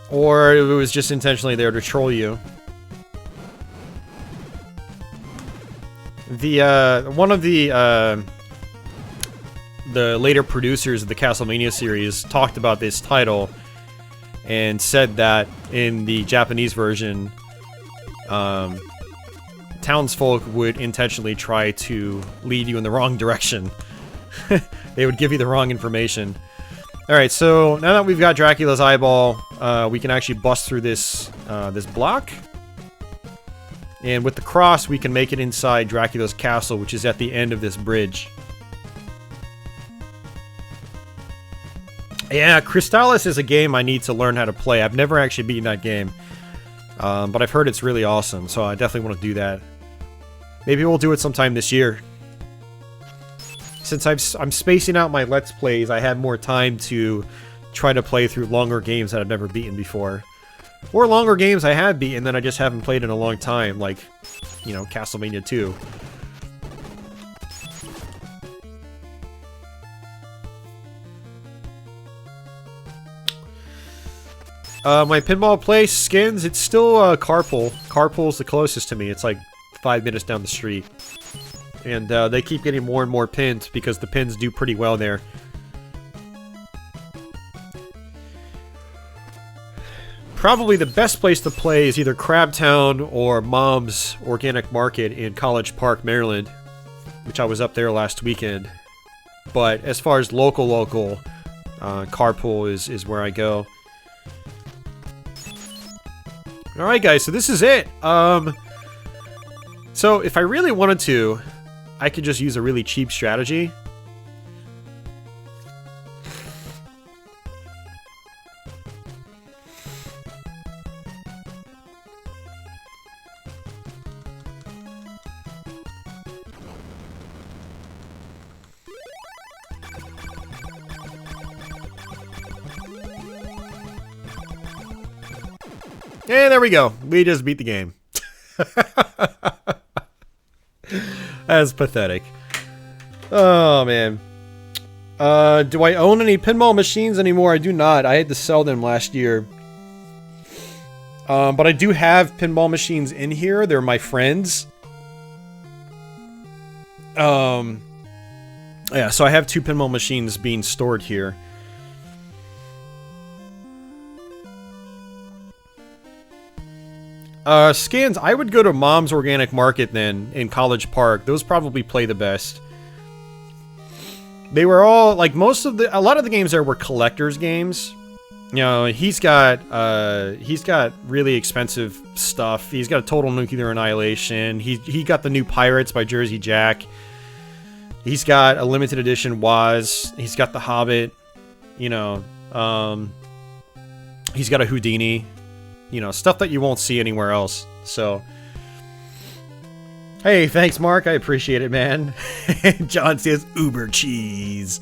Or it was just intentionally there to troll you. The one of the later producers of the Castlevania series talked about this title and said that in the Japanese version, townsfolk would intentionally try to lead you in the wrong direction. They would give you the wrong information. Alright, so now that we've got Dracula's eyeball, we can actually bust through this this block. And with the cross, we can make it inside Dracula's castle, which is at the end of this bridge. Yeah, Crystallis is a game I need to learn how to play. I've never actually beaten that game. But I've heard it's really awesome, so I definitely want to do that. Maybe we'll do it sometime this year. Since I'm spacing out my Let's Plays, I have more time to try to play through longer games that I've never beaten before. Or longer games I have beaten that I just haven't played in a long time, like, you know, Castlevania II. My pinball place, Skins, it's still Carpool. Carpool's the closest to me. It's like 5 minutes down the street. And they keep getting more and more pins because the pins do pretty well there. Probably the best place to play is either Crabtown or Mom's Organic Market in College Park, Maryland, which I was up there last weekend. But as far as local, Carpool is where I go. Alright guys, so this is it. So if I really wanted to, I could just use a really cheap strategy. And there we go. We just beat the game. That's pathetic. Oh, man. Do I own any pinball machines anymore? I do not. I had to sell them last year. But I do have pinball machines in here. They're my friends. Yeah, so I have 2 pinball machines being stored here. Scans, I would go to Mom's Organic Market then, in College Park. Those probably play the best. They were all, like, a lot of the games there were collector's games. You know, he's got really expensive stuff. He's got a Total Nuclear Annihilation. He got the new Pirates by Jersey Jack. He's got a limited edition Waz. He's got the Hobbit. You know, he's got a Houdini. You know, stuff that you won't see anywhere else. So, hey, thanks, Mark. I appreciate it, man. John says Uber cheese.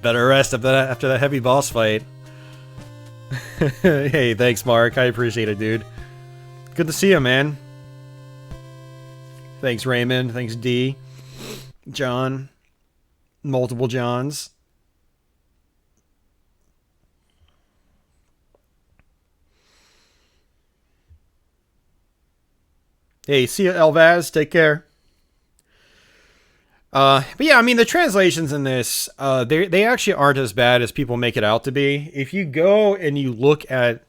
Better rest after that heavy boss fight. Hey, thanks, Mark. I appreciate it, dude. Good to see you, man. Thanks, Raymond. Thanks, D. John. Multiple Johns. Hey, see you, Elvaz. Take care. But yeah, I mean, the translations in this, they actually aren't as bad as people make it out to be. If you go and you look at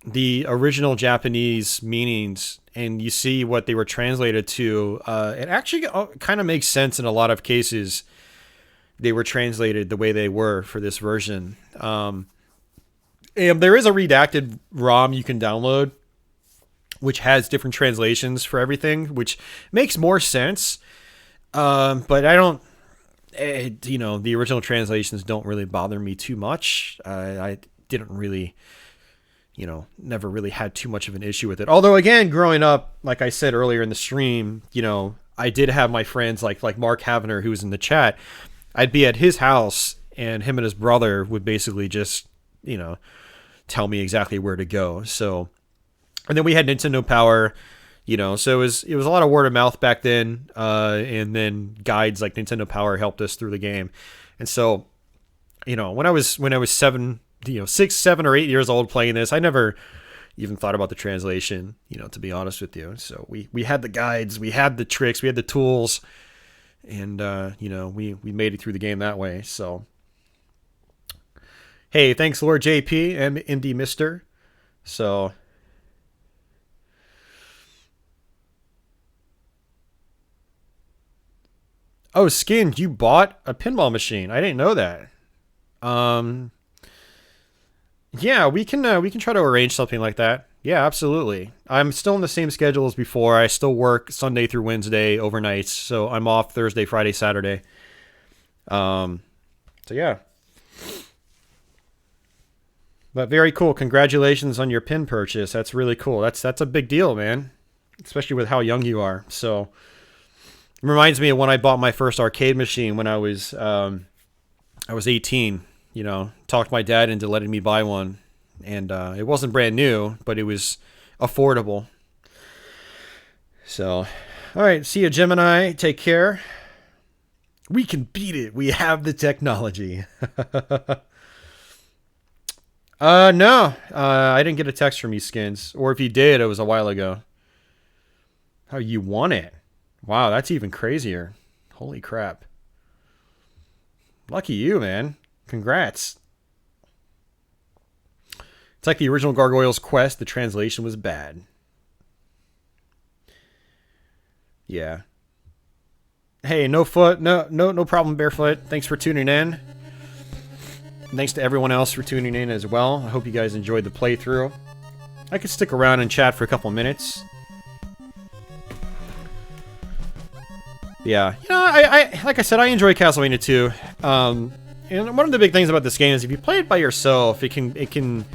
the original Japanese meanings and you see what they were translated to, it actually kind of makes sense in a lot of cases. They were translated the way they were for this version. And there is a redacted ROM you can download, which has different translations for everything, which makes more sense. But I don't, you know, the original translations don't really bother me too much. I didn't really, you know, never really had too much of an issue with it. Although, again, growing up, like I said earlier in the stream, you know, I did have my friends like Mark Havener, who was in the chat. I'd be at his house, and him and his brother would basically just, you know, tell me exactly where to go. So, and then we had Nintendo Power. You know, so it was a lot of word of mouth back then, and then guides like Nintendo Power helped us through the game. And so, you know, when I was 7, 6, 7, or 8 years old playing this, I never even thought about the translation, you know, to be honest with you. So we had the guides, we had the tricks, we had the tools, and you know, we made it through the game that way. So hey, thanks Lord JP and MD Mister. So oh, Skinned, you bought a pinball machine. I didn't know that. Yeah, we can try to arrange something like that. Yeah, absolutely. I'm still in the same schedule as before. I still work Sunday through Wednesday overnights, so I'm off Thursday, Friday, Saturday. So yeah. But very cool. Congratulations on your pin purchase. That's really cool. That's a big deal, man. Especially with how young you are. So it reminds me of when I bought my first arcade machine when I was 18. You know, talked my dad into letting me buy one, and it wasn't brand new, but it was affordable. So, all right, see you, Gemini. Take care. We can beat it. We have the technology. No, I didn't get a text from you, Skins, or if you did, it was a while ago. Oh, you won it. Wow, that's even crazier. Holy crap. Lucky you, man. Congrats. It's like the original Gargoyles quest. The translation was bad. Yeah. Hey, no problem, Barefoot. Thanks for tuning in. Thanks to everyone else for tuning in as well. I hope you guys enjoyed the playthrough. I could stick around and chat for a couple minutes. Yeah, you know, I like I said, I enjoy Castlevania 2. And one of the big things about this game is if you play it by yourself, it can,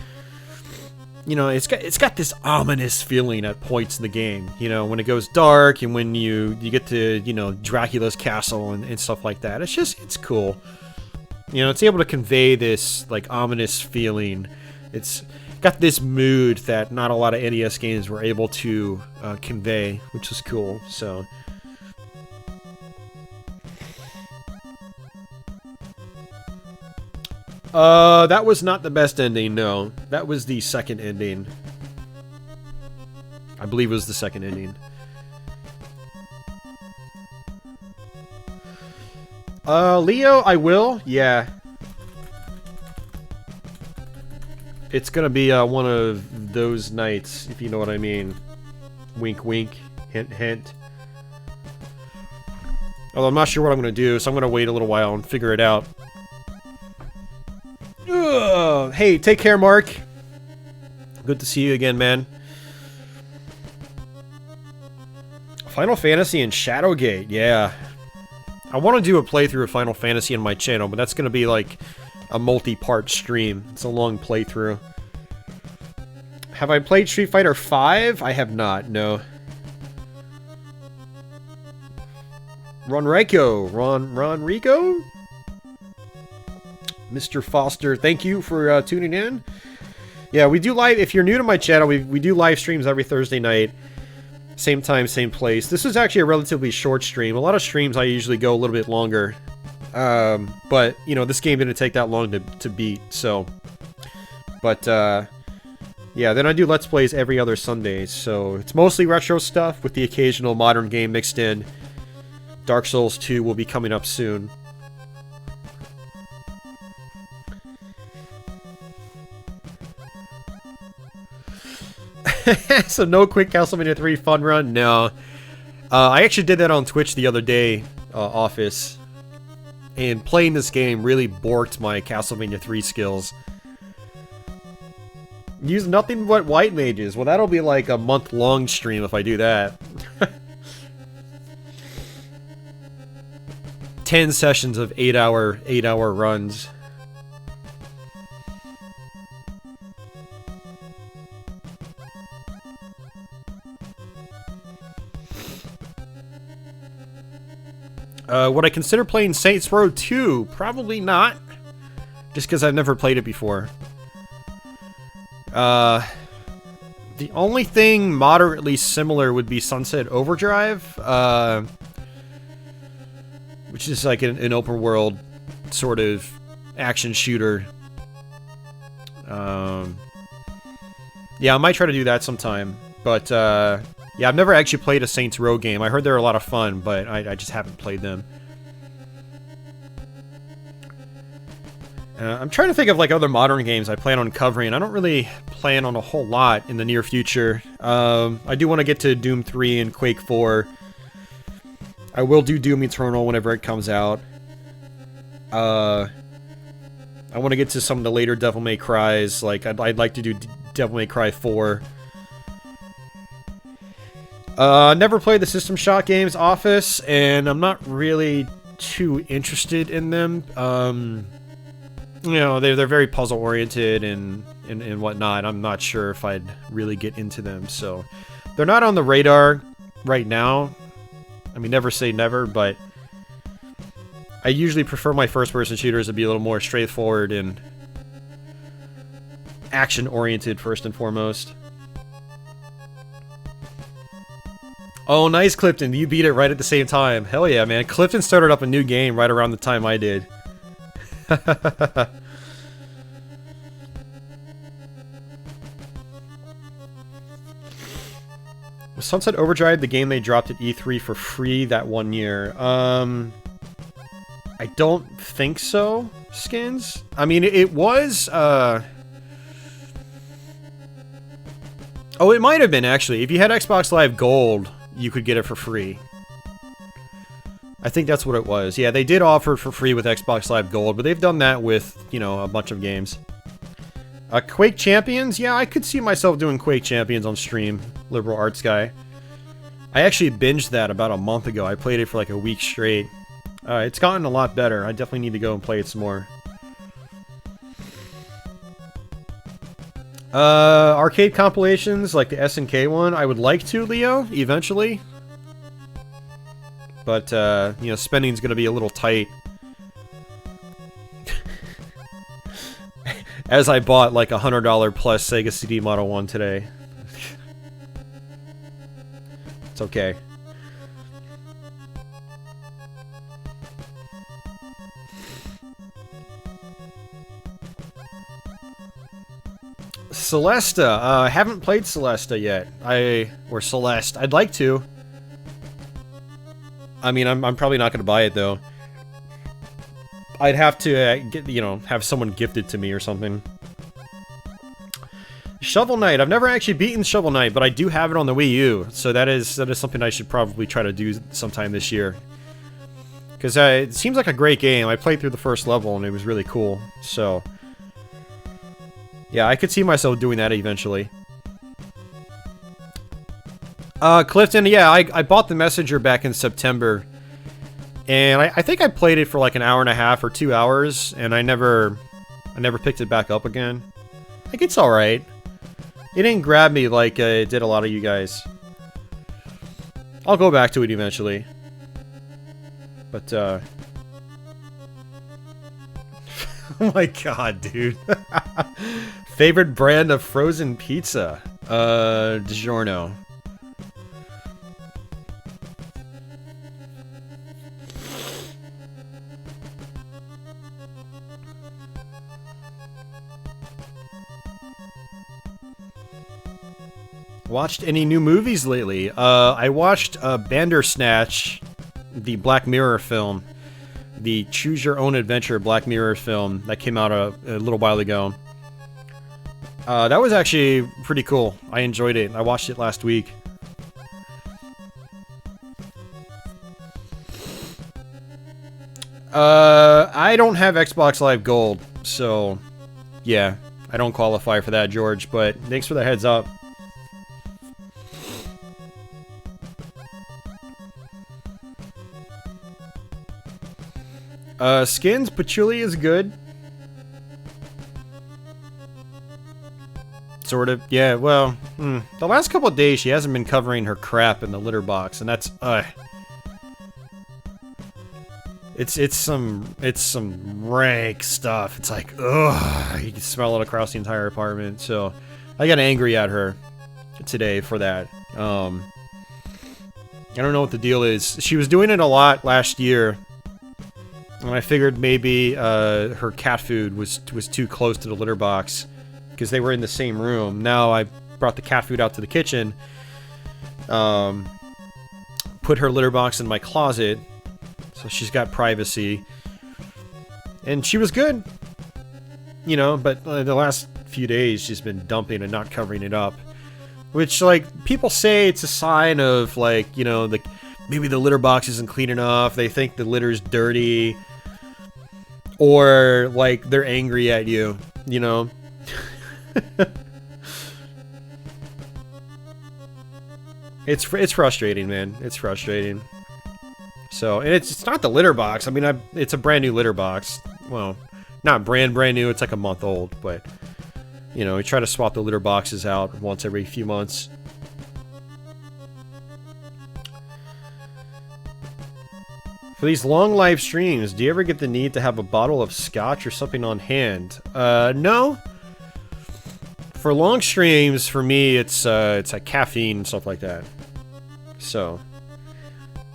you know, it's got this ominous feeling at points in the game. You know, when it goes dark and when you get to, you know, Dracula's castle and stuff like that. It's cool. You know, it's able to convey this like ominous feeling. It's got this mood that not a lot of NES games were able to convey, which is cool. So. That was not the best ending, no. That was the second ending. I believe it was the second ending. Leo, I will, yeah. It's gonna be, one of those nights, if you know what I mean. Wink, wink, hint, hint. Although I'm not sure what I'm gonna do, so I'm gonna wait a little while and figure it out. Ugh. Hey, take care, Mark. Good to see you again, man. Final Fantasy and Shadowgate, yeah. I want to do a playthrough of Final Fantasy on my channel, but that's going to be like a multi-part stream. It's a long playthrough. Have I played Street Fighter V? I have not, no. Ronrico? Mr. Foster, thank you for tuning in. Yeah, we do live, if you're new to my channel, we do live streams every Thursday night. Same time, same place. This is actually a relatively short stream. A lot of streams I usually go a little bit longer. But, you know, this game didn't take that long to beat, so. But, yeah, then I do Let's Plays every other Sunday, so it's mostly retro stuff with the occasional modern game mixed in. Dark Souls 2 will be coming up soon. So no quick Castlevania 3 fun run? No. I actually did that on Twitch the other day, Office. And playing this game really borked my Castlevania 3 skills. Use nothing but white mages. Well, that'll be like a month-long stream if I do that. 10 sessions of 8-hour runs. Would I consider playing Saints Row 2? Probably not. Just because I've never played it before. The only thing moderately similar would be Sunset Overdrive, which is like an open world sort of action shooter. Yeah, I might try to do that sometime. But, yeah, I've never actually played a Saints Row game. I heard they're a lot of fun, but I just haven't played them. I'm trying to think of, like, other modern games I plan on covering. I don't really plan on a whole lot in the near future. I do want to get to Doom 3 and Quake 4. I will do Doom Eternal whenever it comes out. I want to get to some of the later Devil May Cries. Like, I'd like to do Devil May Cry 4. Never played the System Shock games, Office, and I'm not really too interested in them. You know, they're very puzzle-oriented and whatnot. I'm not sure if I'd really get into them, so... They're not on the radar right now. I mean, never say never, but... I usually prefer my first-person shooters to be a little more straightforward and... action-oriented, first and foremost. Oh, nice, Clifton. You beat it right at the same time. Hell yeah, man. Clifton started up a new game right around the time I did. Was Sunset Overdrive the game they dropped at E3 for free that one year? I don't think so, Skins. I mean, it was, Oh, it might have been, actually. If you had Xbox Live Gold, you could get it for free. I think that's what it was. Yeah, they did offer it for free with Xbox Live Gold, but they've done that with, you know, a bunch of games. Quake Champions? Yeah, I could see myself doing Quake Champions on stream. Liberal arts guy. I actually binged that about a month ago. I played it for like a week straight. It's gotten a lot better. I definitely need to go and play it some more. Arcade compilations, like the SNK one, I would like to, Leo, eventually. But, you know, spending's gonna be a little tight. As I bought, like, $100 plus Sega CD Model 1 today. It's okay. Celesta. I haven't played Celesta yet. Or Celeste. I'd like to. I mean, I'm probably not going to buy it, though. I'd have to, get, you know, have someone gift it to me or something. Shovel Knight. I've never actually beaten Shovel Knight, but I do have it on the Wii U. So that is something I should probably try to do sometime this year. Because it seems like a great game. I played through the first level, and it was really cool. So... yeah, I could see myself doing that eventually. Clifton, yeah, I bought the Messenger back in September. And I think I played it for like an hour and a half or 2 hours, and I never picked it back up again. Like, it's alright. It didn't grab me like it did a lot of you guys. I'll go back to it eventually. But, oh my god, dude. Favorite brand of frozen pizza? DiGiorno. Watched any new movies lately? I watched Bandersnatch, the Black Mirror film. The Choose Your Own Adventure Black Mirror film that came out a little while ago. That was actually pretty cool. I enjoyed it. I watched it last week. I don't have Xbox Live Gold, so yeah, I don't qualify for that, George, but thanks for the heads up. Skins, Patchouli is good. Sort of. Yeah, well, the last couple of days she hasn't been covering her crap in the litter box, and that's, It's some rank stuff. It's like, ugh, you can smell it across the entire apartment, so I got angry at her. today for that. I don't know what the deal is. She was doing it a lot last year, and I figured maybe her cat food was too close to the litter box because they were in the same room. Now I brought the cat food out to the kitchen, put her litter box in my closet, so she's got privacy, and she was good, you know. But the last few days she's been dumping and not covering it up, which, like, people say it's a sign of, like, you know, maybe the litter box isn't clean enough, they think the litter's dirty, or like they're angry at you, you know. It's frustrating, man. It's frustrating. So, and it's not the litter box. I mean, it's a brand new litter box. Well, not brand new. It's like a month old, but you know, we try to swap the litter boxes out once every few months. For these long live streams, do you ever get the need to have a bottle of scotch or something on hand? No. For long streams, for me, it's like caffeine and stuff like that. So,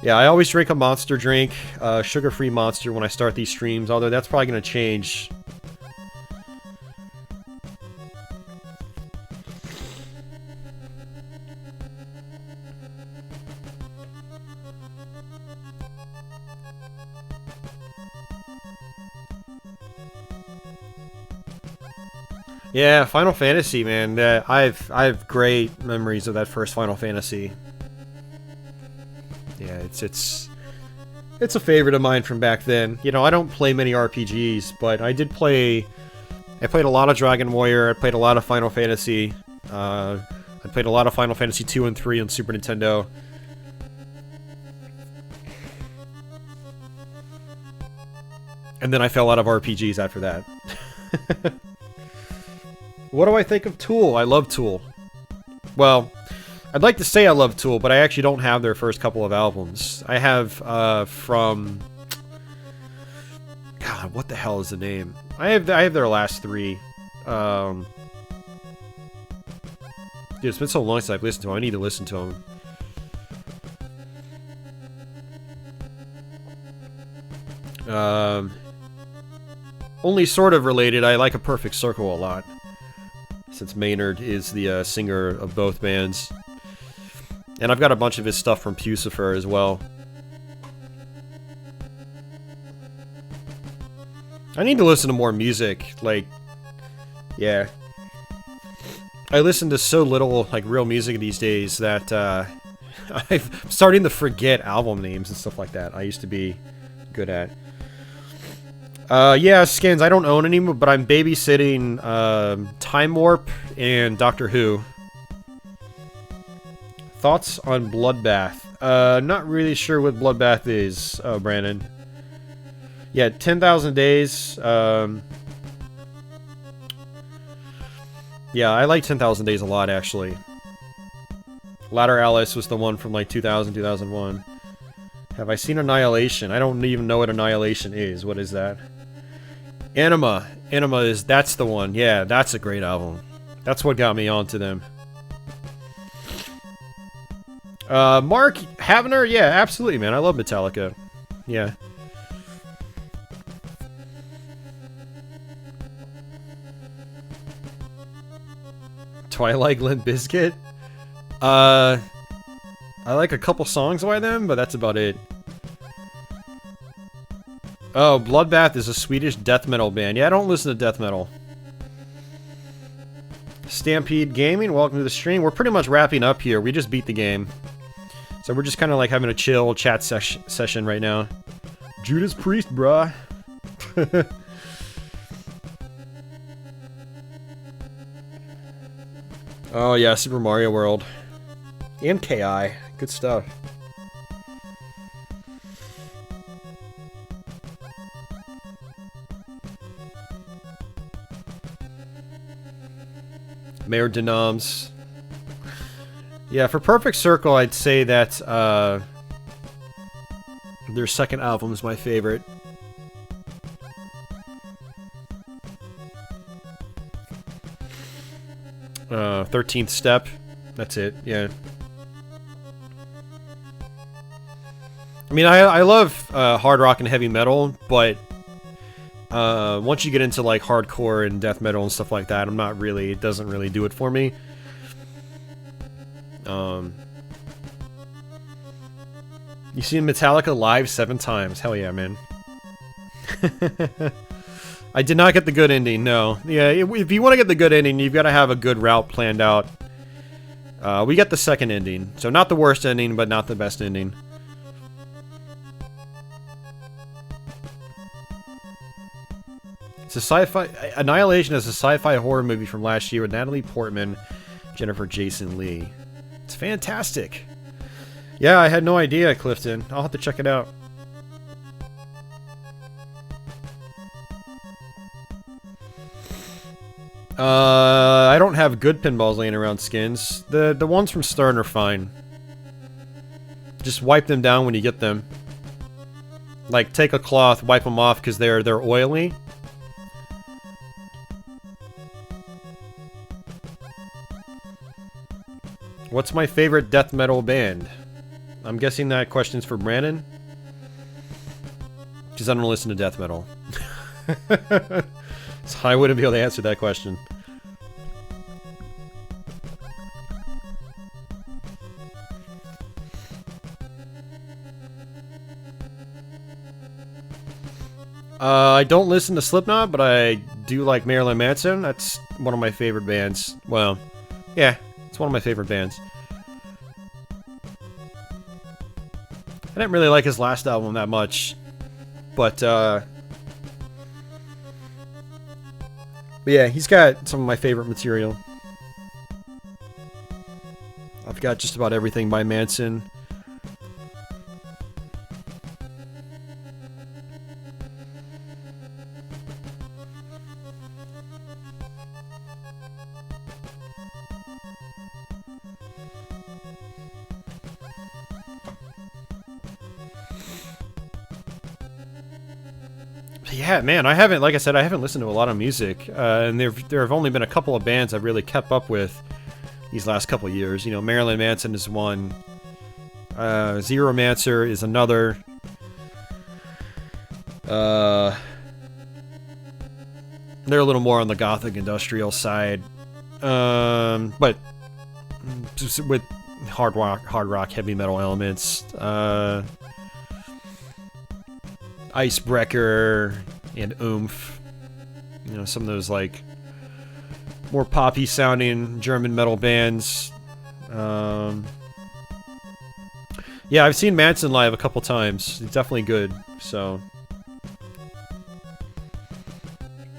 yeah, I always drink a Monster drink, sugar-free Monster when I start these streams, although that's probably going to change. Yeah, Final Fantasy, man. I have great memories of that first Final Fantasy. Yeah, it's a favorite of mine from back then. You know, I don't play many RPGs, but I did play. I played a lot of Dragon Warrior. I played a lot of Final Fantasy. I played a lot of Final Fantasy 2 and 3 on Super Nintendo. And then I fell out of RPGs after that. What do I think of Tool? I love Tool. Well, I'd like to say I love Tool, but I actually don't have their first couple of albums. I have from... God, what the hell is the name? I have their last three. Dude, it's been so long since I've listened to them. I need to listen to them. Only sort of related, I like A Perfect Circle a lot, since Maynard is the singer of both bands. And I've got a bunch of his stuff from Pucifer as well. I need to listen to more music, like, yeah. I listen to so little, like, real music these days that, I'm starting to forget album names and stuff like that I used to be good at. Yeah, Skins, I don't own any, but I'm babysitting, Time Warp and Doctor Who. Thoughts on Bloodbath? Not really sure what Bloodbath is, Brandon. Yeah, 10,000 Days, yeah, I like 10,000 Days a lot, actually. Ladder Alice was the one from, like, 2000, 2001. Have I seen Annihilation? I don't even know what Annihilation is. What is that? Anima. Anima that's the one. Yeah, that's a great album. That's what got me onto them. Mark Havner? Yeah, absolutely, man. I love Metallica. Yeah. Do I like Limp Bizkit? I like a couple songs by them, but that's about it. Oh, Bloodbath is a Swedish death metal band. Yeah, I don't listen to death metal. Stampede Gaming, welcome to the stream. We're pretty much wrapping up here. We just beat the game. So we're just kind of like having a chill chat session right now. Judas Priest, bruh. Oh yeah, Super Mario World. And KI. Good stuff. Mayor Denoms. Yeah, for Perfect Circle, I'd say that their second album is my favorite. '13th Step. That's it. Yeah. I mean, I love hard rock and heavy metal, but once you get into like hardcore and death metal and stuff like that, I'm not really. It doesn't really do it for me. You seen Metallica live 7 times? Hell yeah, man. I did not get the good ending. No. Yeah, if you want to get the good ending, you've got to have a good route planned out. We got the second ending, so not the worst ending, but not the best ending. It's a sci-fi... Annihilation is a sci-fi horror movie from last year with Natalie Portman, Jennifer Jason Leigh. It's fantastic. Yeah, I had no idea, Clifton. I'll have to check it out. I don't have good pinballs laying around, Skins. The ones from Stern are fine. Just wipe them down when you get them. Like, take a cloth, wipe them off because they're oily. What's my favorite death metal band? I'm guessing that question's for Brandon. Because I don't listen to death metal. So I wouldn't be able to answer that question. I don't listen to Slipknot, but I do like Marilyn Manson. That's one of my favorite bands. Well, yeah, it's one of my favorite bands. I didn't really like his last album that much, but yeah, he's got some of my favorite material. I've got just about everything by Manson. Yeah, man, I haven't, like I said, I haven't listened to a lot of music, and there have only been a couple of bands I've really kept up with these last couple of years. You know, Marilyn Manson is one, Zeromancer is another, they're a little more on the gothic industrial side, but with hard rock, heavy metal elements, Icebreaker and Oomph. You know, some of those, like, more poppy sounding German metal bands. Yeah, I've seen Manson live a couple times. He's definitely good, so...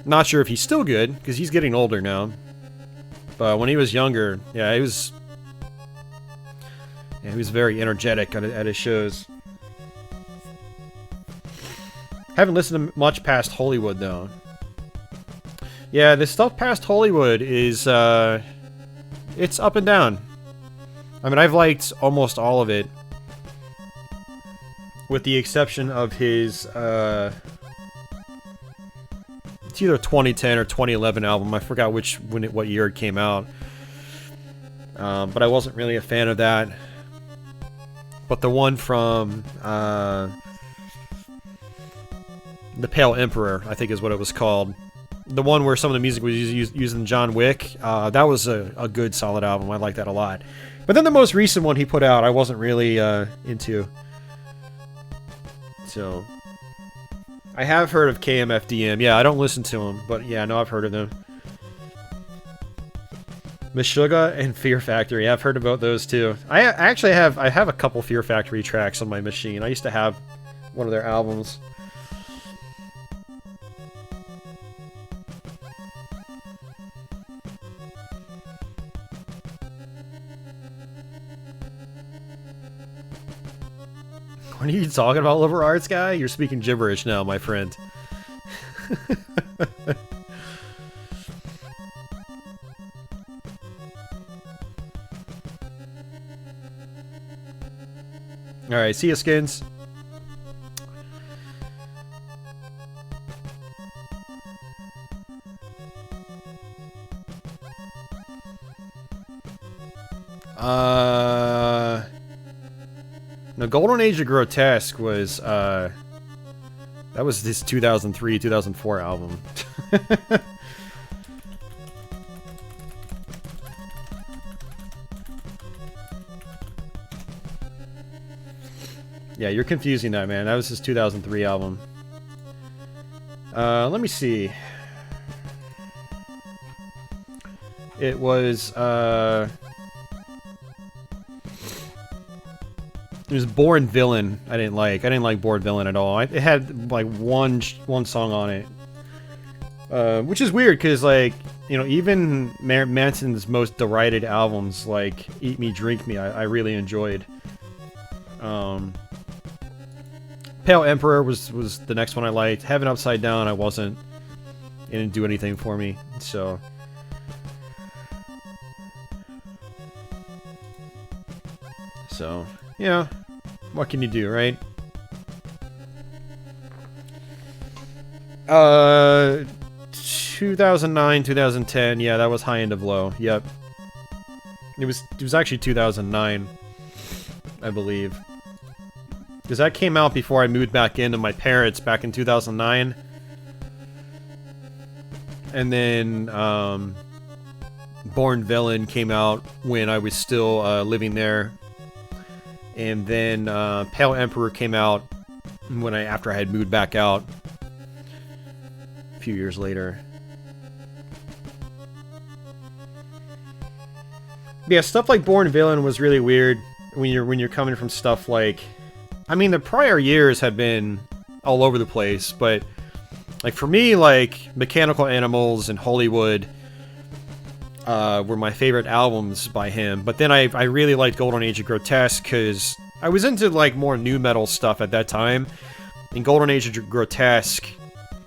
Not sure if he's still good, because he's getting older now. But when he was younger, yeah, he was very energetic at his shows. Haven't listened to much past Hollywood, though. Yeah, the stuff past Hollywood is, it's up and down. I mean, I've liked almost all of it. With the exception of his, it's either 2010 or 2011 album. I forgot what year it came out. But I wasn't really a fan of that. But the one from, The Pale Emperor, I think is what it was called. The one where some of the music was using John Wick. That was a good, solid album. I like that a lot. But then the most recent one he put out, I wasn't really into. So, I have heard of KMFDM. Yeah, I don't listen to him, but yeah, no, I've heard of them. Meshuggah and Fear Factory. Yeah, I've heard about those too. I actually have a couple Fear Factory tracks on my machine. I used to have one of their albums. What are you talking about, Liver Arts guy? You're speaking gibberish now, my friend. Alright, see ya, Skins. No, Golden Age of Grotesque was, that was this 2003, 2004 album. Yeah, you're confusing that, man. That was his 2003 album. Let me see. It was Born Villain. I didn't like Born Villain at all. It had like one song on it, which is weird because, like, you know, even Manson's most derided albums, like Eat Me, Drink Me, I really enjoyed. Pale Emperor was the next one I liked. Heaven Upside Down, I wasn't. It didn't do anything for me, so. So, yeah. What can you do, right? 2009, 2010, yeah, that was High End of Low, yep. It was actually 2009, I believe. Because that came out before I moved back into my parents back in 2009. And then, Born Villain came out when I was still living there. And then Pale Emperor came out when after I had moved back out a few years later. Yeah, stuff like Born Villain was really weird when you're coming from stuff like, I mean, the prior years have been all over the place, but like for me, like Mechanical Animals and Hollywood were my favorite albums by him. But then I really liked Golden Age of Grotesque because I was into like more nu metal stuff at that time. And Golden Age of Grotesque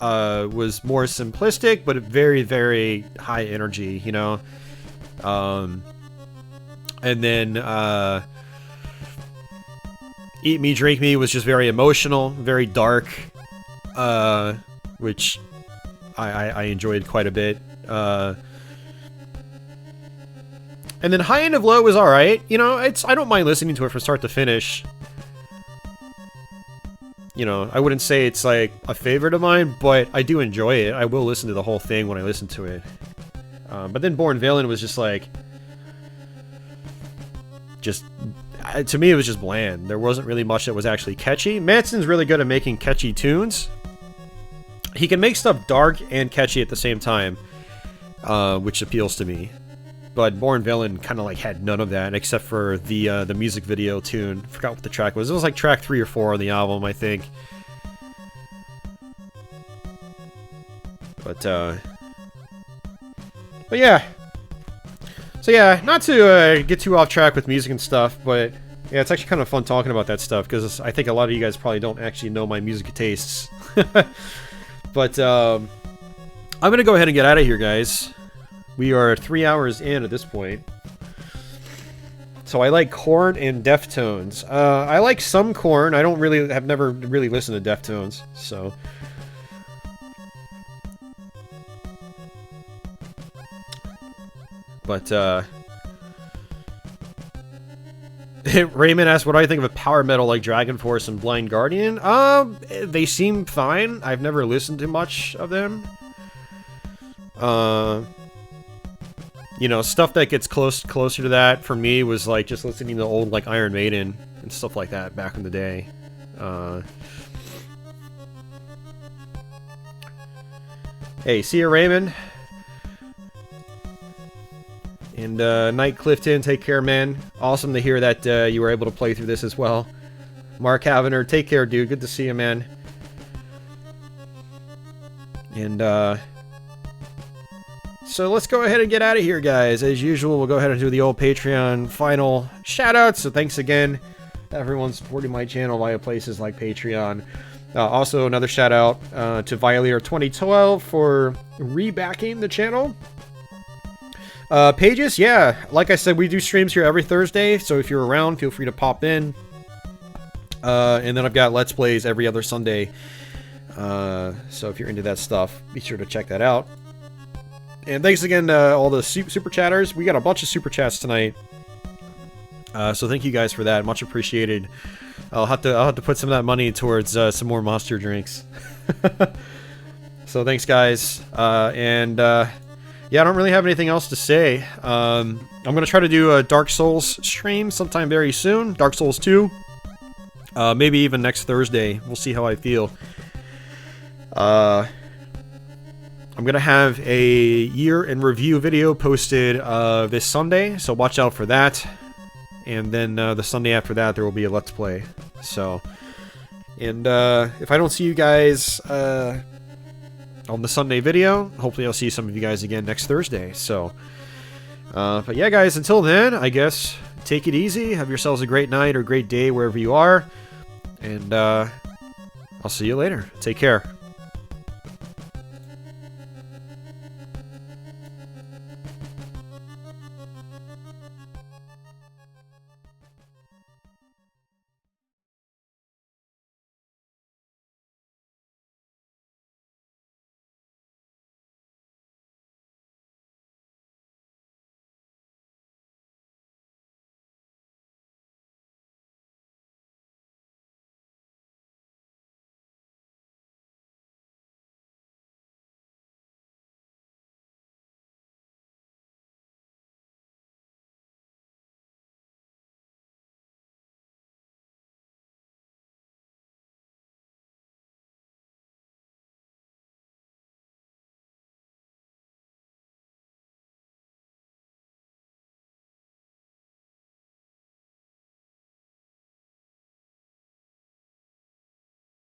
was more simplistic, but very, very high energy, you know? And then Eat Me, Drink Me was just very emotional, very dark, which I enjoyed quite a bit. And then High End of Low was alright. You know, I don't mind listening to it from start to finish. You know, I wouldn't say it's like a favorite of mine, but I do enjoy it. I will listen to the whole thing when I listen to it. But then Born Villain was just like... to me, it was just bland. There wasn't really much that was actually catchy. Manson's really good at making catchy tunes. He can make stuff dark and catchy at the same time, which appeals to me. But Born Villain kind of like had none of that, except for the music video tune. I forgot what the track was. It was like track 3 or 4 on the album, I think. But yeah. So yeah, not to get too off track with music and stuff, but yeah, it's actually kind of fun talking about that stuff, because I think a lot of you guys probably don't actually know my music tastes. But I'm going to go ahead and get out of here, guys. We are 3 hours in at this point. So I like Korn and Deftones. I like some Korn. I have never really listened to Deftones, so... But, Raymond asked what I think of a power metal like Dragon Force and Blind Guardian. They seem fine. I've never listened to much of them. You know, stuff that gets closer to that for me was like just listening to old like Iron Maiden and stuff like that back in the day. Hey, see you, Raymond. And Night Clifton, take care, man. Awesome to hear that you were able to play through this as well. Mark Havener, take care, dude. Good to see you, man. And so let's go ahead and get out of here, guys. As usual, we'll go ahead and do the old Patreon final shoutouts. So thanks again, everyone supporting my channel via places like Patreon. Also, another shout out to Violator 2012 for rebacking the channel. Pages, yeah, like I said, we do streams here every Thursday, so if you're around, feel free to pop in. And then I've got Let's Plays every other Sunday. So if you're into that stuff, be sure to check that out. And thanks again to all the super chatters. We got a bunch of super chats tonight. So thank you guys for that. Much appreciated. I'll have to put some of that money towards some more monster drinks. So thanks, guys. Yeah, I don't really have anything else to say. I'm gonna try to do a Dark Souls stream sometime very soon. Dark Souls 2. Maybe even next Thursday. We'll see how I feel. I'm gonna have a year in review video posted this Sunday, so watch out for that. And then the Sunday after that, there will be a Let's Play. So, and if I don't see you guys on the Sunday video, hopefully I'll see some of you guys again next Thursday. So, but yeah, guys, until then, I guess take it easy. Have yourselves a great night or great day wherever you are. And I'll see you later. Take care.